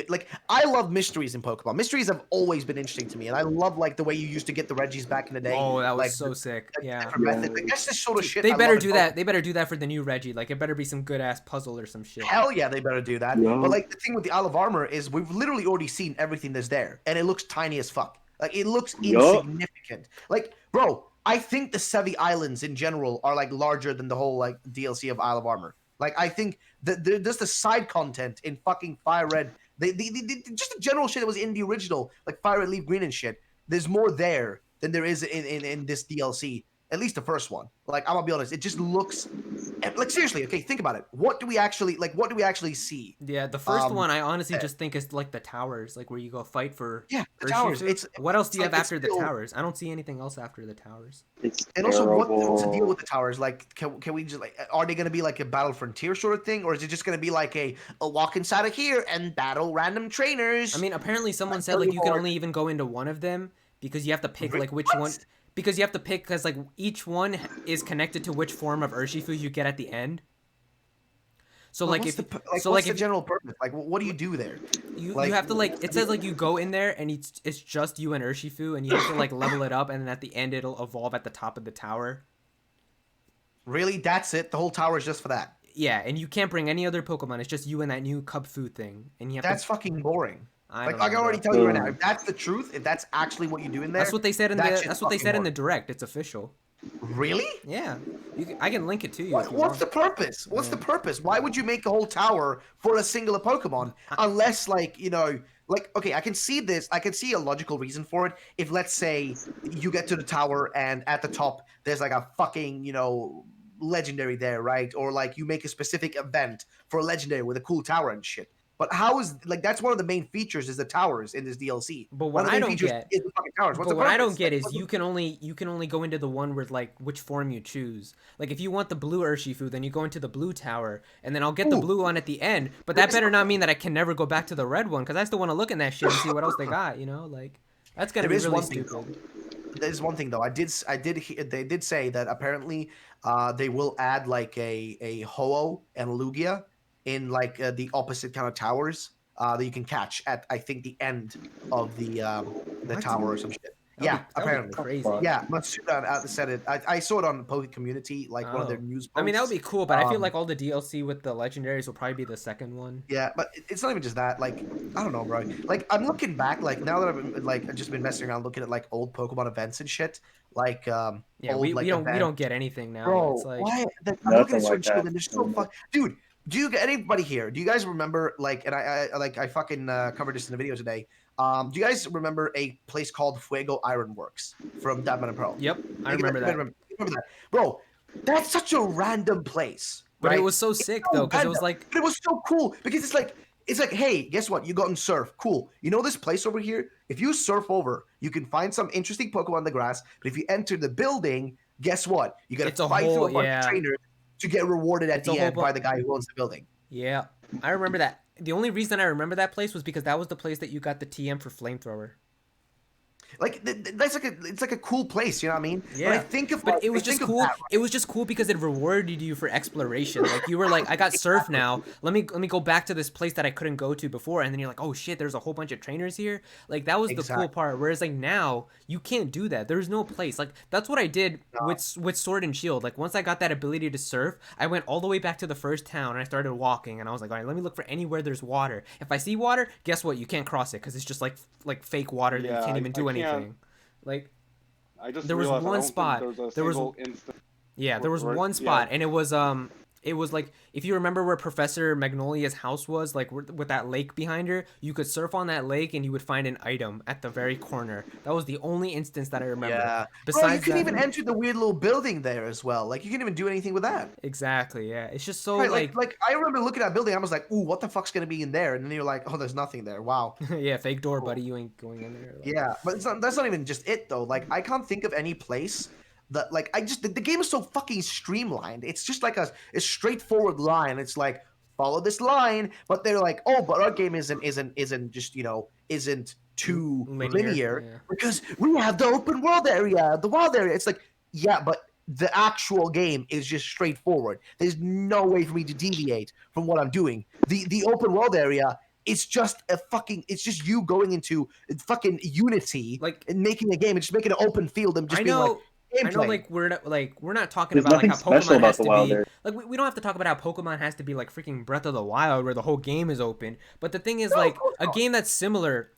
like I love mysteries in Pokemon. Mysteries have always been interesting to me, and I love like the way you used to get the Reggies back in the day. oh, that was Like so sick. the Yeah. different Yeah. methods. Like, that's the sort of shit They I better love in do Pokemon. that. They better do that for the new Reggie. Like it better be some good ass puzzle or some shit. Hell yeah, they better do that. Yeah. But like the thing with the Isle of Armor is we've literally already seen everything that's there, and it looks tiny as fuck. Like it looks Yup. insignificant. Like, bro, I think the Sevi Islands in general are like larger than the whole like DLC of Isle of Armor. Like I think that just the side content in fucking Fire Red, just the general shit that was in the original, like Fire Red, Leaf Green and shit. There's more there than there is in this DLC. At least the first one. Like I'm gonna be honest, it just looks like seriously. Okay, think about it. What do we actually like? What do we actually see? Yeah, the first Um, one I honestly eh. just think is like the towers, like where you go fight for Yeah, the towers. Urshifu. What else do you like, have it's after the still- towers? I don't see anything else after the towers. It's And also, what's the deal terrible. with the towers? Like, can we just like, are they going to be like a Battle Frontier sort of thing, or is it just going to be like a walk inside of here and battle random trainers? I mean, apparently someone Like, said like you can Charizard. only even go into one of them because you have to pick like which What? one. Because you have to pick because like each one is connected to which form of Urshifu you get at the end. So like what's if the, so what's like the if general purpose? Like, what do you do there? you like, have to like it says like you go in there and it's just you and Urshifu and you have to like level it up and then at the end it'll evolve at the top of the tower. Really, that's it. The whole tower is just for that. Yeah, and you can't bring any other Pokemon. It's just you and that new Cub Food thing, and you have That's to. fucking boring. I Like don't I can know, already bro. tell you right now, if that's the truth, if that's actually what you do in there, That's what they said in the. that shit's That's what they fucking said in the boring. direct. It's official. Really? Yeah, I can link it to you if you What's want. the purpose? What's the purpose? Why would you make a whole tower for a singular Pokemon? Unless, like, you know, like, okay, I can see this. I can see a logical reason for it. If, let's say, you get to the tower and at the top there's like a fucking, you know, legendary there, right? Or like you make a specific event for a legendary with a cool tower and shit. But how is like that's one of the main features is the towers in this DLC. But One what of the I main don't features get. is the fucking towers. What's But the what I don't purpose? get Like, is you can only go into the one with like which form you choose. Like if you want the blue Urshifu, then you go into the blue tower, and then I'll get the Ooh. blue one at the end. But that better not mean that I can never go back to the red one because I still want to look in that shit and see what else they got. You know, like that's gonna There be is really one thing, stupid. There's one thing though. They did say that apparently they will add like a Ho-Oh and Lugia in like the opposite kind of towers that you can catch at I think the end of the What? tower or some shit. Yeah, that would be apparently. crazy. Fuck. Yeah, Matsuda said it. I saw it on Poke Community, like one of their Oh. news posts. I mean, that would be cool, but I feel Um, like all the DLC with the legendaries will probably be the second one. Yeah, but it's not even just that. Like, I don't know, bro. Like, I'm looking back, like now that I've just been messing around looking at like old Pokemon events and shit, like Yeah, old we like don't we events. don't get anything now. It's Bro, like why? I'm looking Nothing at Sword like and Shield that. and they're so fuck, dude. Do you anybody here? Do you guys remember like? And I fucking covered this in the video today. Do you guys remember a place called Fuego Ironworks from Diamond and Pearl? yep, I Like, remember that. remember that, bro? That's such a random place, But it right? was so It's sick so though, because it was random, like but it was so cool because it's like, hey, guess what? You got in surf. Cool. You know this place over here? If you surf over, you can find some interesting Pokemon in the grass. But if you enter the building, guess what? You got it's to a fight through whole a bunch of trainers to get rewarded at It's a the whole end by the guy who owns the building. Yeah, I remember that. The only reason I remember that place was because that was the place that you got the TM for flamethrower. Like that's like it's like a cool place, you know what I mean? Yeah, When I think of but like, it was I just think of cool. that, It was just cool because it rewarded you for exploration. Like you were like, I got surf now. Let me go back to this place that I couldn't go to before, and then you're like, oh shit, there's a whole bunch of trainers here. Like that was the cool Exactly. part. Whereas like now you can't do that. There's no place. Like that's what I did with Sword and Shield. Like once I got that ability to surf, I went all the way back to the first town and I started walking, and I was like, all right, let me look for anywhere there's water. If I see water, guess what? You can't cross it because it's just like fake water that you Yeah, can't even do I can't- anything. Like. I just There was realized one I don't spot. think there's a There was single instant. Yeah, there was Where- one yeah. spot, and it was like if you remember where Professor Magnolia's house was, like with that lake behind her, you could surf on that lake and you would find an item at the very corner. That was the only instance that I remember. Yeah. Bro, you Besides can that, even enter the weird little building there as well. Like you can even do anything with that. exactly, yeah, it's just so Right, like, like I remember looking at that building, I was like, ooh, what the fuck's gonna be in there? And then you're like, oh, there's nothing there. Wow. yeah, fake door, buddy, you ain't going in there. Like, Yeah, but that's not even just it though. Like I can't think of any place that like I just the game is so fucking streamlined. It's just like a straightforward line. It's like follow this line, but they're like, oh, but our game isn't just isn't too linear yeah. because we have the open world area, the wild area. It's like yeah, but the actual game is just straightforward. There's no way for me to deviate from what I'm doing. The open world area. It's just it's just you going into fucking Unity Like- and making a game and just making an open field and just I being know. I know, gameplay. we're not talking There's about like nothing how special Pokemon about has the to wild be area. like we don't have to talk about how Pokemon has to be like freaking Breath of the Wild where the whole game is open. But the thing is, No, like of course a not. game that's similar,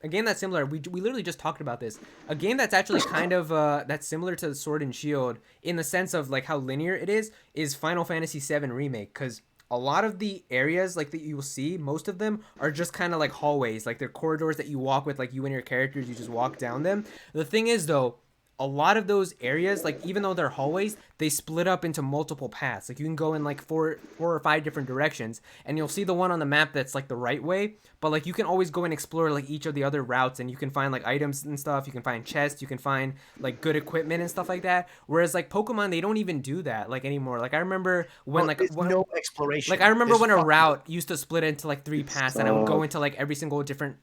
we literally just talked about this. A game that's actually kind of that's similar to Sword and Shield in the sense of like how linear it is Final Fantasy VII Remake, because a lot of the areas like that you will see, most of them are just kind of like hallways, like they're corridors that you walk with, like you and your characters, you just walk down them. The thing is though, a lot of those areas, like even though they're hallways, they split up into multiple paths. Like you can go in like four or five different directions, and you'll see the one on the map that's like the right way. But like you can always go and explore like each of the other routes, and you can find like items and stuff. You can find chests. You can find like good equipment and stuff like that. Whereas like Pokemon, they don't even do that like anymore. Like I remember when There's no exploration. like I remember There's when a fucking- route used to split into like 3 paths, and I would go Stop. into like every single different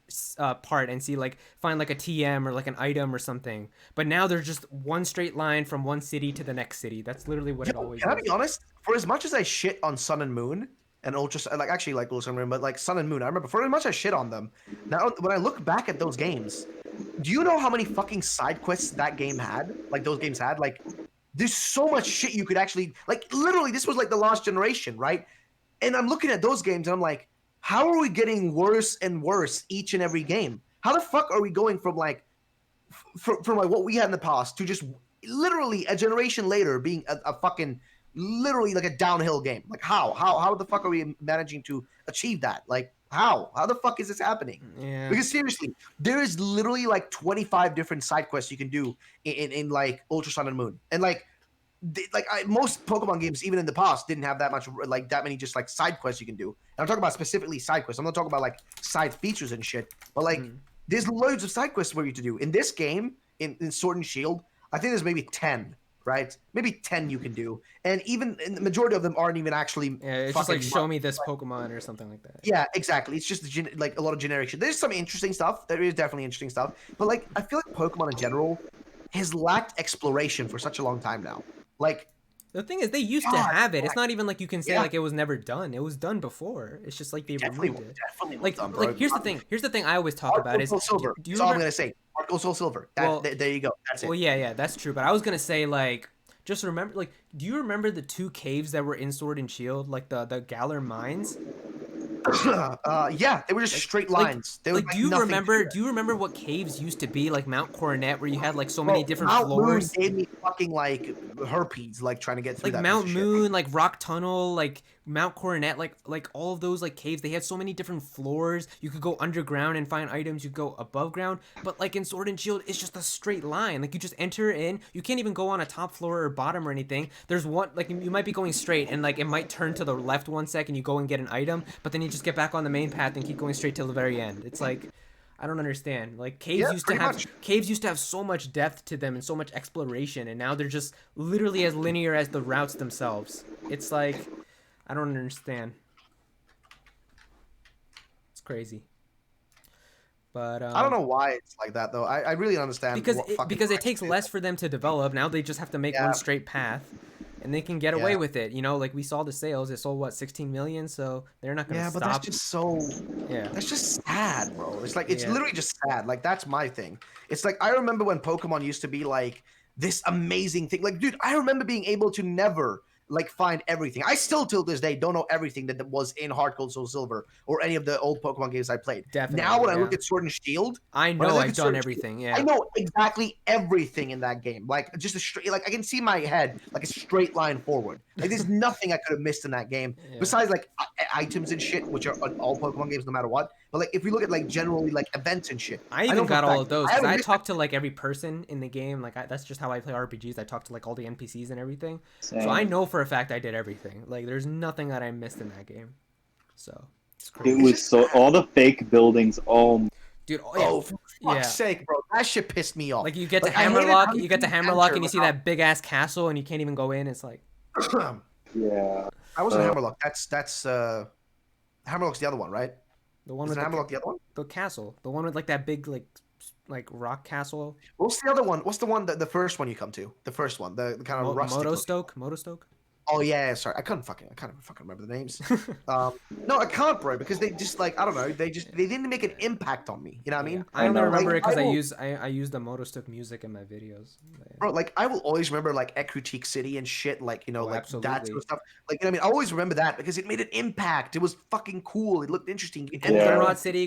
part and see like find like a TM or like an item or something. But now there's just one straight line from one city to the next city. That's literally what it always Can I is. be honest? For as much as I shit on Sun and Moon and Ultra, like actually like Ultra Moon, but like Sun and Moon, I remember for as much as I shit on them. Now when I look back at those games, do you know how many fucking side quests that game had? Like those games had? Like there's so much shit you could actually like. Literally, this was like the last generation, right? And I'm looking at those games and I'm like, how are we getting worse and worse each and every game? How the fuck are we going from like from like what we had in the past to just literally a generation later being a fucking literally like a downhill game? Like how the fuck are we managing to achieve that? Like how the fuck is this happening? Yeah. Because seriously, there is literally like 25 different side quests you can do in like Ultra Sun and Moon, and like most Pokemon games, even in the past, didn't have that much like that many just like side quests you can do. And I'm talking about specifically side quests. I'm not talking about like side features and shit, but like there's loads of side quests for you to do in this game. In Sword and Shield, I think there's maybe 10, right? Maybe 10 you can do, and even and the majority of them aren't even actually. Yeah, it's just like fucking show me this Pokemon or something like that. Yeah, exactly. It's just like a lot of generic shit. There's some interesting stuff. There is definitely interesting stuff. But like, I feel like Pokemon in general has lacked exploration for such a long time now. Like, The thing is, they used to God, have it. It's not even like you can say Yeah. like it was never done. It was done before. It's just like they removed it. Definitely was Like, done, bro. like here's the thing. Here's the thing I always talk Heart about Gold is Soul Silver. do you That's all I'm remember? gonna say. Heart Gold Soul Silver. Well, There you go. That's it. Well, yeah, that's true. But I was gonna say like, just remember like, do you remember the two caves that were in Sword and Shield, like the Galar mines? Yeah, they were just straight lines. They were Like, nothing to it. do you remember what caves used to be like Mount Coronet, where you had like so Bro, many different Mount Moon floors? gave me fucking like herpes, like trying to get through Like that Mount piece of shit. Moon, like Rock Tunnel, like Mount Coronet, like all of those like caves. They had so many different floors. You could go underground and find items. You could go above ground. But like in Sword and Shield, it's just a straight line. Like you just enter in. You can't even go on a top floor or bottom or anything. There's one like you might be going straight and like it might turn to the left 1 second. You go and get an item, but then you just get back on the main path and keep going straight till the very end. It's like I don't understand. Like Yeah, pretty much. caves used to have so much depth to them and so much exploration, and now they're just literally as linear as the routes themselves. It's like I don't understand. It's crazy. But I don't know why it's like that though. I really understand because what it, fucking because it Christ takes is. less for them to develop. Now they just have to make Yeah. one straight path, and they can get away Yeah. with it. You know, like we saw the sales. It sold what 16 million, so they're not gonna Yeah, but stop. that's just so. Yeah. That's just sad, bro. It's like it's Yeah. literally just sad. Like that's my thing. It's like I remember when Pokemon used to be like this amazing thing. Like, dude, I remember being able to never like find everything. I still till this day don't know everything that was in Heart Gold Soul Silver or any of the old Pokemon games I played. Definitely, Now when I yeah. look at Sword and Shield, I when I know look I've at done Sword and everything. Shield, Yeah. I know exactly everything in that game. Like just a straight, like I can see my head like a straight line forward. Like there's nothing I could have missed in that game Yeah. besides like items and shit, which are on all Pokemon games no matter what. But like if we look at like generally like events and shit, I know even for a got all fact of those I because haven't I missed talked to like every person in the game. Like that's just how I play RPGs. I talk to like all the NPCs and everything. So I know for a fact I did everything. Like there's nothing that I missed in that game. So it's It crazy. was so all the fake buildings. Oh, Dude, Oh, for fuck's yeah. sake, bro. That shit pissed me off. Like you get to Like, I hated Hammerlock, how you get to couldn't Hammerlock enter and you see without- that big ass castle and you can't even go in. It's like yeah. I wasn't Hammerlock. That's Hammerlock's the other one, right? the one Isn't with Hammerlock the other one? the castle, the one with like that big like rock castle. What's the other one? What's the one the first one you come to? The first one, the kind of rustic. Motostoke. Oh yeah, sorry. I can't even fucking remember the names. No, I can't, bro, because they just like I don't know. They didn't make an impact on me. You know what I mean? I only know. remember it Like, because I will- I use the Motostoke music in my videos. Bro, like I will always remember like Ecruteak City and shit, like you know, Oh, like that sort absolutely. of stuff. Like you know what I mean, I always remember that because it made an impact. It was fucking cool. It looked interesting. It Yeah.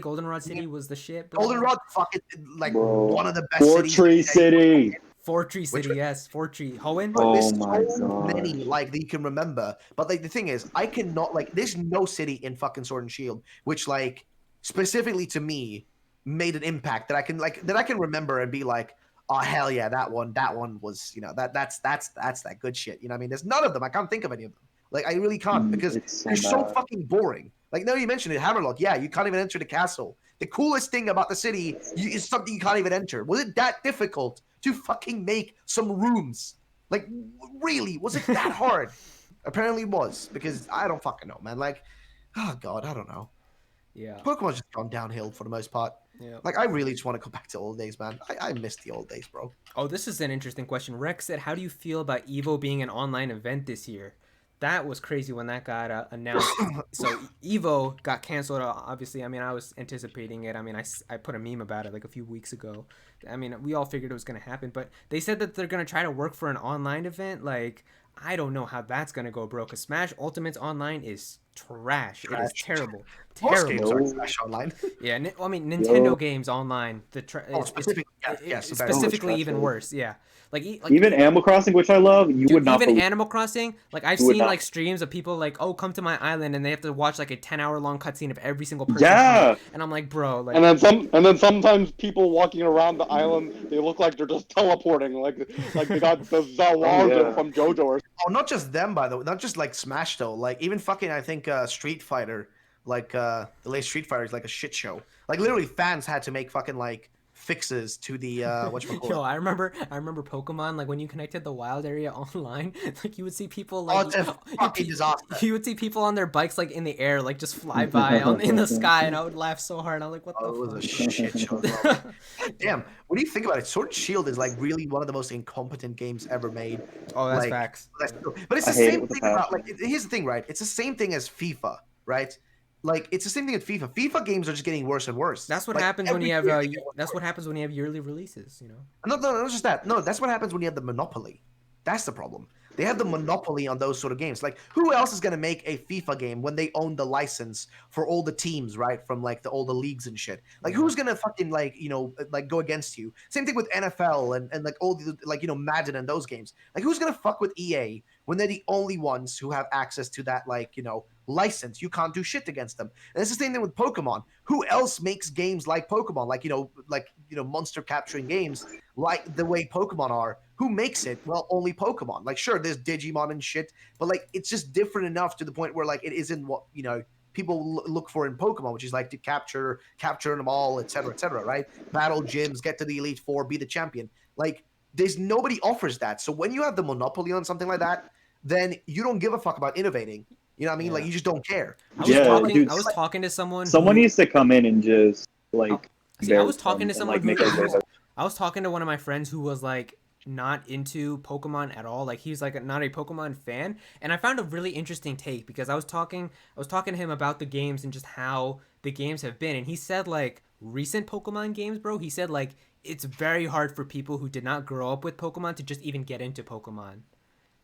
Goldenrod City was the shit. Bro. Goldenrod, fucking like Bro. one of the best Fortree cities. City. Fortree City, Which- yes, Fortree. Hoenn. But there's Oh my so God. many like that you can remember. But like the thing is, I cannot like there's no city in fucking Sword and Shield which like specifically to me made an impact that I can remember and be like, oh hell yeah, that one was that's that good shit. You know what I mean? There's none of them. I can't think of any of them. Like I really can't because It's so they're so bad. fucking boring. Like now you mentioned it, Hammerlock. Yeah, you can't even enter the castle. The coolest thing about the city is something you can't even enter. Was it that difficult to fucking make some rooms? Like, really? Was it that hard? Apparently it was, because I don't fucking know, man. Like, oh god, I don't know. Yeah, Pokemon's just gone downhill for the most part. yeah. Like, I really just want to go back to old days, man. I miss the old days, bro. Oh, this is an interesting question. Rex said, "How do you feel about Evo being an online event this year?" That was crazy when that got announced. So Evo got canceled. Obviously, I mean, I was anticipating it. I mean, I put a meme about it like a few weeks ago. I mean, we all figured it was going to happen, but they said that they're going to try to work for an online event. Like, I don't know how that's going to go, bro. Because Smash Ultimate's online is trash. It is terrible. Most games Terrible. are Smash Online. Yeah, I mean, Nintendo games online. Specifically, yes, it's very much specifically trash, even yeah. worse. Yeah. Like Even Animal Crossing, which I love, you Dude, would not even believe. Animal Crossing, like I've You would seen not. like streams of people like, oh, come to my island, and they have to watch like a 10-hour long cutscene of every single person. Yeah. coming. And I'm like, bro, like, And then sometimes people walking around the island, they look like they're just teleporting, like they got the Zawaza yeah. from JoJo or Oh, not just them, by the way. Not just like Smash though. Like even fucking, I think Street Fighter, like the latest Street Fighter is like a shit show. Like literally, fans had to make fucking like fixes to the Yo, I remember Pokemon, like when you connected the wild area online, like you would see people Oh, like it's a fucking disaster. you would see people on their bikes like in the air, like just fly by in the sky, and I would laugh so hard. I'm like, what Oh, it was a the shit show. As well. fuck? God damn, when you think about it, Sword and Shield is like really one of the most incompetent games ever made. Oh, that's Like, facts. but it's I the hate it same with a thing about passion. like. Here's the thing, right? It's the same thing as FIFA, right? Like it's the same thing as FIFA. FIFA games are just getting worse and worse. That's what Like, happens when every you have year they get worse and that's what worse. happens when you have yearly releases, you know. No, not just that. No, that's what happens when you have the monopoly. That's the problem. They have the monopoly on those sort of games. Like, who else is gonna make a FIFA game when they own the license for all the teams, right? From like all the leagues and shit. Like, Yeah. who's gonna fucking like like go against you? Same thing with NFL and like all the like Madden and those games. Like, who's gonna fuck with EA when they're the only ones who have access to that like license? You can't do shit against them. And it's the same thing with Pokemon. Who else makes games like Pokemon? Like monster capturing games like the way Pokemon are. Who makes it? Well, only Pokemon. Like, sure, there's Digimon and shit, but like, it's just different enough to the point where like it isn't what people look for in Pokemon, which is like to capture them all, etc., right? Battle gyms, get to the Elite Four, be the champion. Like, there's nobody offers that. So when you have the monopoly on something like that, then you don't give a fuck about innovating. You know what I mean? Like, Yeah. you just don't care. Yeah, dude. I was talking to someone Someone who, needs to come in and just like. see, I was embarrass talking them to and, like, someone make who, everybody better. I was talking to one of my friends who was like not into Pokemon at all. Like he's like not a Pokemon fan, and I found a really interesting take because I was talking to him about the games and just how the games have been, and he said like recent Pokemon games, bro. He said like it's very hard for people who did not grow up with Pokemon to just even get into Pokemon.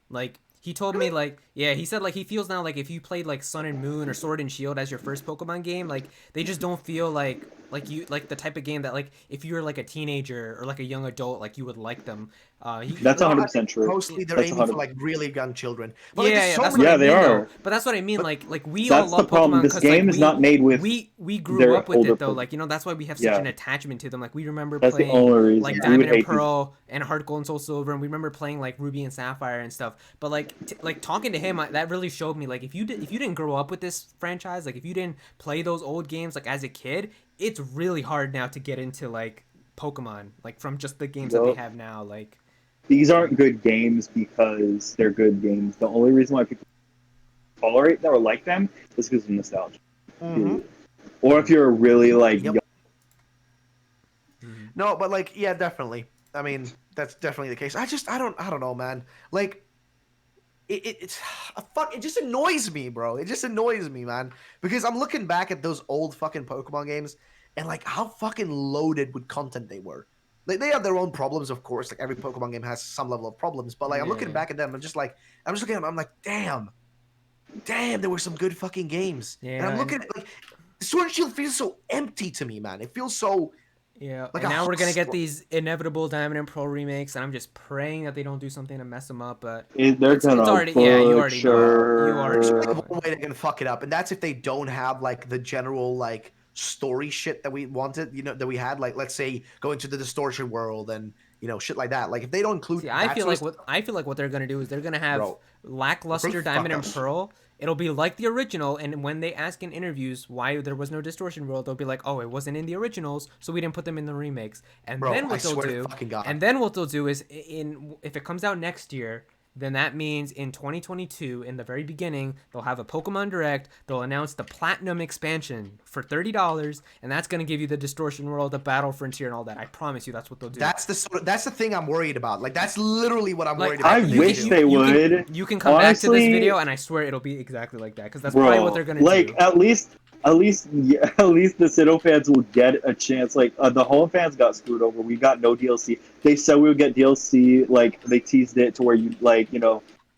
Like he told me like yeah, he said like he feels now like if you played like Sun and Moon or Sword and Shield as your first Pokemon game, like they just don't feel like you like the type of game that like if you were like a teenager or like a young adult like you would like them. That's like, 100% true. Mostly they're That's aiming 100. for like really young children. But like, yeah, there's yeah, so that's many. what I Yeah, they mean, are. though. But that's what I mean. Like we all That's the love problem. Pokemon This because game like is not made with we grew their up with older it though. Pokemon. Like that's why we have such Yeah. an attachment to them. Like we remember That's the playing only reason. like We would Diamond and hate these. Pearl and Heart Gold and Soul Silver, and we remember playing like Ruby and Sapphire and stuff. But like like talking to him, that really showed me like if you didn't grow up with this franchise, like if you didn't play those old games like as a kid, it's really hard now to get into like Pokemon, like from just the games that they Yup. have now. Like These aren't good games because they're good games. The only reason why people tolerate them or like them is because of nostalgia. Mhm. Or if you're really like Yep. young. No, but like, yeah, definitely. I mean, that's definitely the case. I don't know, man. Like, it's fuck. It just annoys me, bro. It just annoys me, man. Because I'm looking back at those old fucking Pokemon games and like how fucking loaded with content they were. Like, they have their own problems, of course. Like every Pokemon game has some level of problems. But like, I'm looking yeah. back at them. I'm just looking at them. I'm like, damn, there were some good fucking games. Yeah, And I'm and- looking at like, Sword and Shield feels so empty to me, man. It feels so. Yeah, Like and a now we're gonna get hostile- these inevitable Diamond and Pearl remakes, and I'm just praying that they don't do something to mess them up. But They're it's gonna already yeah, you already know. butcher. You already There's only know. one way they're gonna fuck it up, and that's if they don't have like the general like story shit that we wanted, that we had. Like, let's say going to the distortion world and shit like that. Like, if they don't include, See, I that feel sort like of what they're gonna do is they're gonna have Bro, lackluster fuck Diamond and us. Pearl. It'll be like the original, and when they ask in interviews why there was no distortion world, they'll be like, "Oh, it wasn't in the originals, so we didn't put them in the remakes." And Bro, then I what they'll swear to do, fucking God. and then what they'll do is if it comes out next year, then that means in 2022, in the very beginning, they'll have a Pokemon Direct. They'll announce the Platinum expansion for $30, and that's gonna give you the Distortion World, the Battle Frontier, and all that. I promise you, that's what they'll do. that's the thing I'm worried about. Like, that's literally what I'm Like, worried about. I that wish do. they would. You can come back to this Honestly, video, and I swear it'll be exactly like that, because that's probably what they're gonna like do. at least the Sinnoh fans will get a chance. Like the home fans got screwed over. We got no DLC. They said we would get DLC. Like they teased it to where you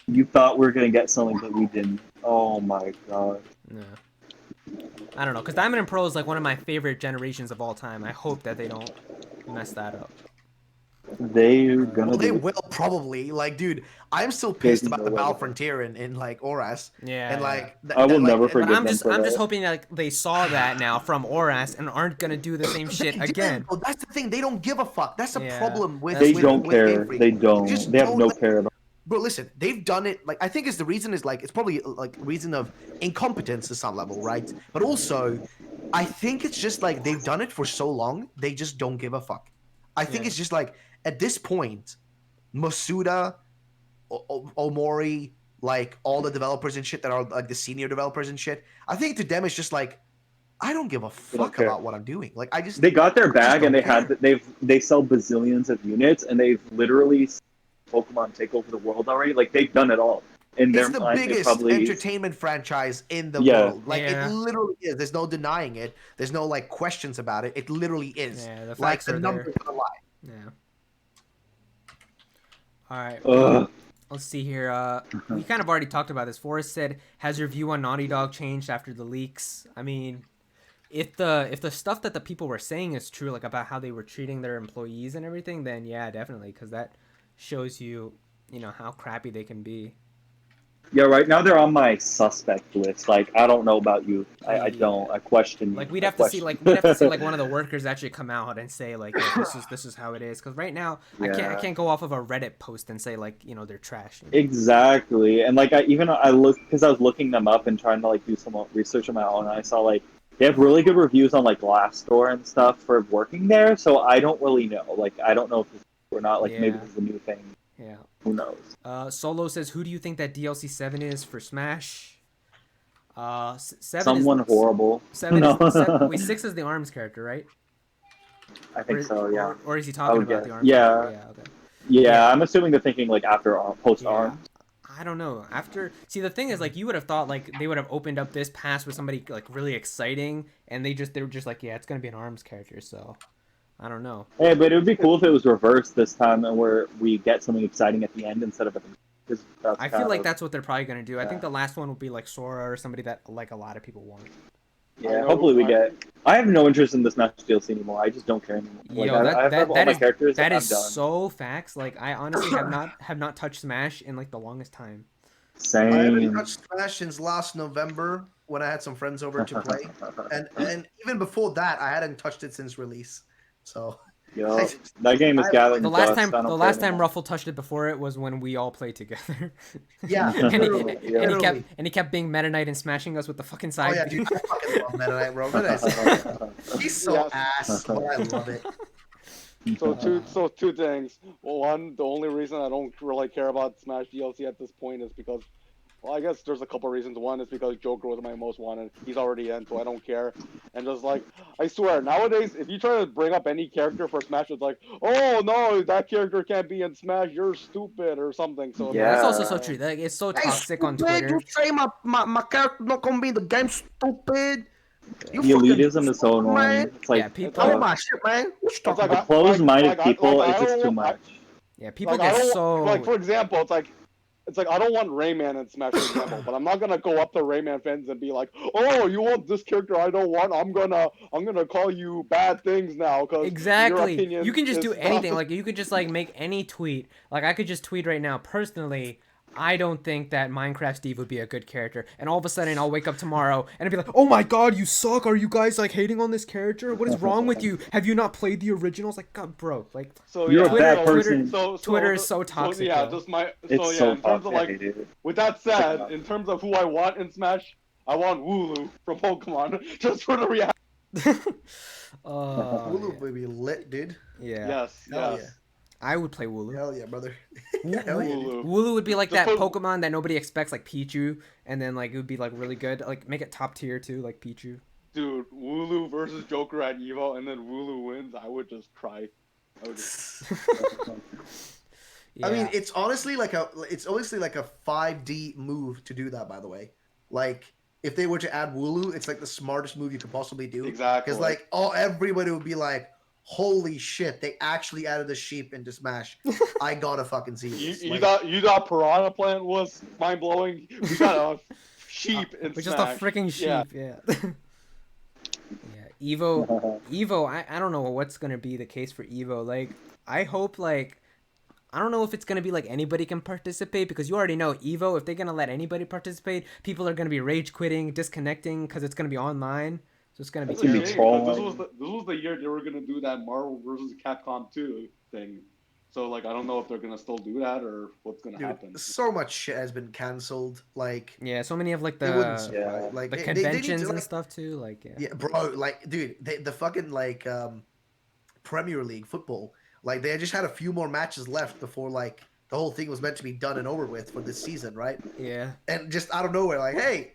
you thought we were gonna get something, but we didn't. Oh my god. Yeah. I don't know, because Diamond and Pearl is like one of my favorite generations of all time. I hope that they don't mess that up. They're gonna Well, they do. will probably. Like, dude, I'm still pissed There's about no the way. Battle Frontier in like Oras. Yeah. And yeah. like, I will never like, forget But I'm them just for I'm that. just hoping that like, they saw that now from Oras and aren't gonna do the same shit They again. did, bro. That's the thing. They don't give a fuck. That's the Yeah, problem with They that's with, don't with Game care. Freak. They don't. just They have don't no let- care at all. Bro, listen, they've done it. Like, I think the reason is like it's probably like reason of incompetence to some level, right? But also, I think it's just like they've done it for so long, they just don't give a fuck. I think Yeah. it's just like at this point, Masuda, Omori, like all the developers and shit that are like the senior developers and shit. I think to them it's just like I don't give a They don't fuck care. about what I'm doing. Like They got their I just bag and don't care. they sell bazillions of units and they've literally Pokemon take over the world already. Like they've done it all. In their It's the mind, they biggest probably entertainment franchise in the yeah. world. Like it Yeah. literally is. There's no denying it. There's no like questions about it. It literally is. Yeah, the Like facts the are there. numbers don't lie. Yeah. All right. Ugh. Let's see here. We kind of already talked about this. Forrest said, "Has your view on Naughty Dog changed after the leaks?" I mean, if the stuff that the people were saying is true, like about how they were treating their employees and everything, then yeah, definitely, because that shows you, how crappy they can be. Yeah, right now they're on my suspect list. Like I don't know about you. I don't. Yeah. I question you. Like I question. we'd have to see like one of the workers actually come out and say like, yeah, this is how it is. Because right now I Yeah. can't go off of a Reddit post and say like, they're trash. Exactly, and like I looked because I was looking them up and trying to like do some research on my own. And I saw like they have really good reviews on like Glassdoor and stuff for working there. So I don't really know. Like I don't know if this is true or not. Like maybe Yeah. this is a new thing. Yeah. Who knows? Solo says, who do you think that DLC 7 is for Smash? 7 Someone is horrible. 7 No. is 7, wait, 6 is the arms character, right? I think so. Yeah. Or is he talking would about guess. the arms Yeah. character? Yeah, okay. Yeah. Yeah. I'm assuming they're thinking like after post Yeah. arms. I don't know. See, the thing is, like, you would have thought like they would have opened up this pass with somebody like really exciting, and they were just like, yeah, it's gonna be an arms character. So, I don't know. Hey, but it would be cool if it was reversed this time, and where we get something exciting at the end instead of at the. I feel like that's what they're probably gonna do. I think Yeah. the last one will be like Sora or somebody that like a lot of people want. Yeah, hopefully we get. I have no interest in this Smash DLC anymore. I just don't care anymore. Like, Yo, I have all my characters. that I'm is done. so facts. Like, I honestly have not touched Smash in like the longest time. I haven't Same. touched Smash since last November when I had some friends over to play, and even before that, I hadn't touched it since release. So Yo, that game is gathering The last dust. time Ruffle touched it before it was when we all played together. yeah, and, literally, he, literally. and he kept being Meta Knight and smashing us with the fucking Oh side. yeah, dude, I fucking love Meta Knight, bro. Meta Knight's- He's so Yes. ass, but I love it. So two things. Well, one, the only reason I don't really care about Smash DLC at this point is because, well, I guess there's a couple reasons. One is because Joker was my most wanted. He's already in, so I don't care. And just like, I swear, nowadays, if you try to bring up any character for Smash, it's like, oh no, that character can't be in Smash. You're stupid or something. So Yeah. That's also so true. Like, it's so toxic on Twitter. You say my character not gonna be in the game, stupid. You The fucking elitism is so annoying. man. It's like Yeah, people- Tell me my shit, man. What you It's talking like, about? closed-minded like, people. like, It's I just don't- too much. Yeah, people like, I get don't, so like, for example, it's like I don't want Rayman in Smash, for example, but I'm not gonna go up to Rayman fans and be like, "Oh, you want this character I don't want? I'm gonna call you bad things now because exactly. your opinion You can just is do not anything. the-" Like you could just like make any tweet. Like I could just tweet right now. Personally, I don't think that Minecraft Steve would be a good character. And all of a sudden, I'll wake up tomorrow and I'd be like, "Oh my God, you suck! Are you guys like hating on this character? What is wrong with you? Have you not played the originals?" Like, God, bro, like So You're yeah, a bad so- person. Twitter is so toxic, yeah, bro. just my. It's So yeah, so in terms of toxic, like, dude. with that said, in terms of who I want in Smash, I want Wooloo from Pokemon, just for the reaction. Wooloo would be lit, dude. yeah. Yes, Hell yes. I would play Wooloo. Hell yeah, brother. Hell yeah. Wooloo. Wooloo would be like Just that put- Pokemon that nobody expects, like Pichu, and then like it would be like really good. Like make it top tier too, like Pichu. Dude, Wooloo versus Joker at Evo, and then Wooloo wins. I would just cry. I would just... Yeah. I mean, it's honestly like a 5D move to do that. By the way, like if they were to add Wooloo, it's like the smartest move you could possibly do. Exactly. Because like, everybody would be like, "Holy shit! They actually added the sheep into Smash. I gotta fucking see this." You Like, thought Piranha Plant was mind blowing. We got a sheep in Which Smash. is a freaking sheep, Yeah. yeah. Yeah, Evo, I don't know what's gonna be the case for Evo. Like, I hope like, I don't know if it's gonna be like anybody can participate because you already know Evo. If they're gonna let anybody participate, people are gonna be rage quitting, disconnecting because it's gonna be online. So it's gonna be That's a It's gonna be shame, 'cause trolling. this was the year they were gonna do that Marvel versus Capcom 2 thing. So like I don't know if they're gonna still do that or what's gonna happen. dude, so much shit has been canceled. Like, Yeah, so many of like it wouldn't the surprise. Like the they need to, conventions and like, stuff too. Like, yeah. Yeah, bro. Like, dude, the fucking like Premier League football. Like they just had a few more matches left before like the whole thing was meant to be done and over with for this season, right? Yeah. And just out of nowhere, like, hey,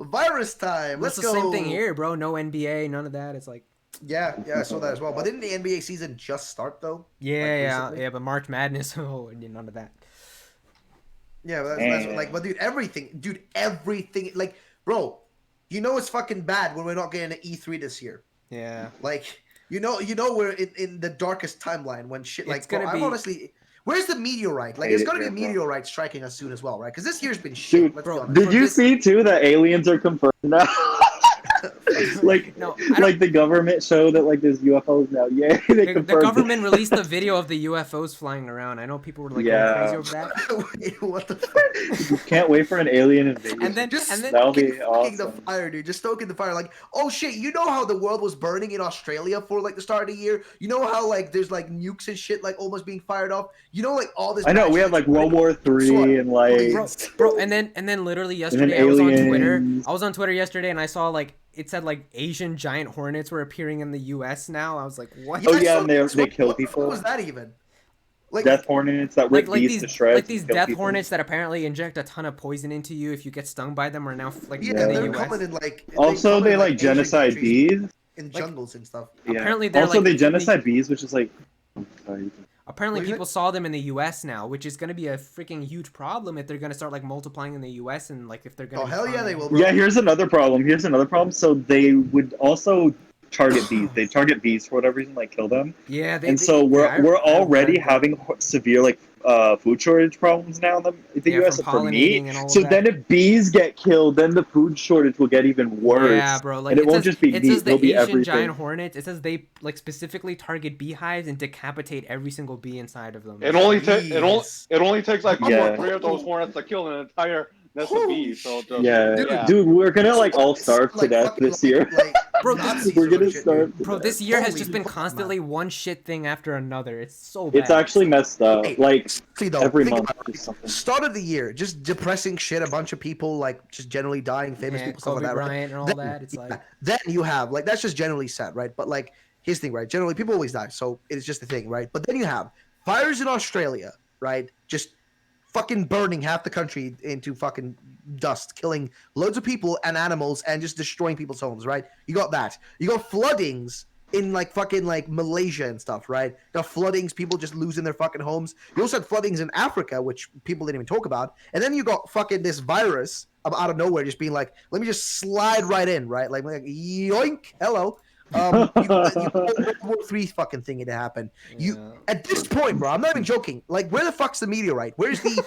virus time. Let's That's go. the same thing here, bro. No NBA, none of that. It's like Yeah, I saw that as well. But didn't the NBA season just start though? yeah. But March Madness, oh, none of that. Yeah, but that's like, but dude, everything, like, bro, you know it's fucking bad when we're not getting an E3 this year. Yeah. Like, you know, we're in the darkest timeline when shit like. It's gonna I'm be- honestly, where's the meteorite? Like, Hate there's it gonna be here, a bro. meteorite striking us soon as well, right? Because this year's been shit. Dude, Let's bro, be honest. Did you see too that aliens are confirmed now? Like, No, I don't- like the government showed that like there's UFOs now. Yeah, they The confirmed government released a video of the UFOs flying around. I know people were like Yeah. going crazy over that. Wait, what the fuck? Can't wait for an alien invasion. And then That'll be stoking the awesome. fire, dude. Just stoking the fire. Like, oh shit, you know how the world was burning in Australia for like the start of the year? You know how like there's like nukes and shit like almost being fired off? You know, like all this. I know bad we shit had like that's World War Sure. III and like bro, and then literally yesterday I was on Twitter. aliens. I was on Twitter yesterday and I saw like it said like Asian giant hornets were appearing in the U.S. now. I was like, what? Oh, I yeah, saw and they this. kill What the people. fuck was that even? Like, death hornets that rip beasts to shreds. like these and kill death people. hornets that apparently inject a ton of poison into you if you get stung by them are now like yeah, in the they're U.S. coming in like. Also, come they in, like Asian genocide countries bees. in Like- jungles and stuff. Yeah. Apparently they're, also like, they in the- genocide bees, which is like. Sorry. Apparently What do you people saw them in the U.S. now, which is going to be a freaking huge problem if they're going to start like multiplying in the U.S. and like if they're going to. Oh hell yeah, they will, bro. Yeah, here's another problem. So they would also target bees. They target bees for whatever reason, like kill them. Yeah, And so we're I already read that. having severe like food shortage problems now in the Yeah, U.S. from for meat. pollinating and all of So that. then if bees get killed, then the food shortage will get even worse. Yeah, bro. Like and it won't says, just be it meat; says the it'll be Asian everything. giant hornets. It says they like specifically target beehives and decapitate every single bee inside of them. It only takes Jeez. it only takes like Yeah. 2 or 3 of those hornets to kill an entire nest of Holy bees. So just, Yeah. Dude, we're gonna like all starve to Like, death fucking, this year. Like, Bro, Nazis We're or gonna shit, starve. dude. to Bro, death. this year has Holy just been fuck, constantly one shit thing after another. It's so bad. It's actually messed up. Hey, Like seriously, though, every think month about or it. something. Start of the year, just depressing shit. A bunch of people like just generally dying, famous yeah, people, stuff Kobe like that. Right? Bryant and all Then- that. It's yeah, like then you have like that's just generally sad, right? But like here's the thing, right? Generally, people always die, so it's just a thing, right? But then you have fires in Australia, right? Just fucking burning half the country into fucking dust, killing loads of people and animals, and just destroying people's homes, right? You got that. You got floodings in like fucking like Malaysia and stuff, right? You got floodings, people just losing their fucking homes. You also had floodings in Africa, which people didn't even talk about. And then you got fucking this virus out of nowhere just being like, let me just slide right in, right? Like yoink, hello. You got World War III fucking thing to happen. You yeah. at this point, bro, I'm not even joking. Like, where the fuck's the meteorite? Where's the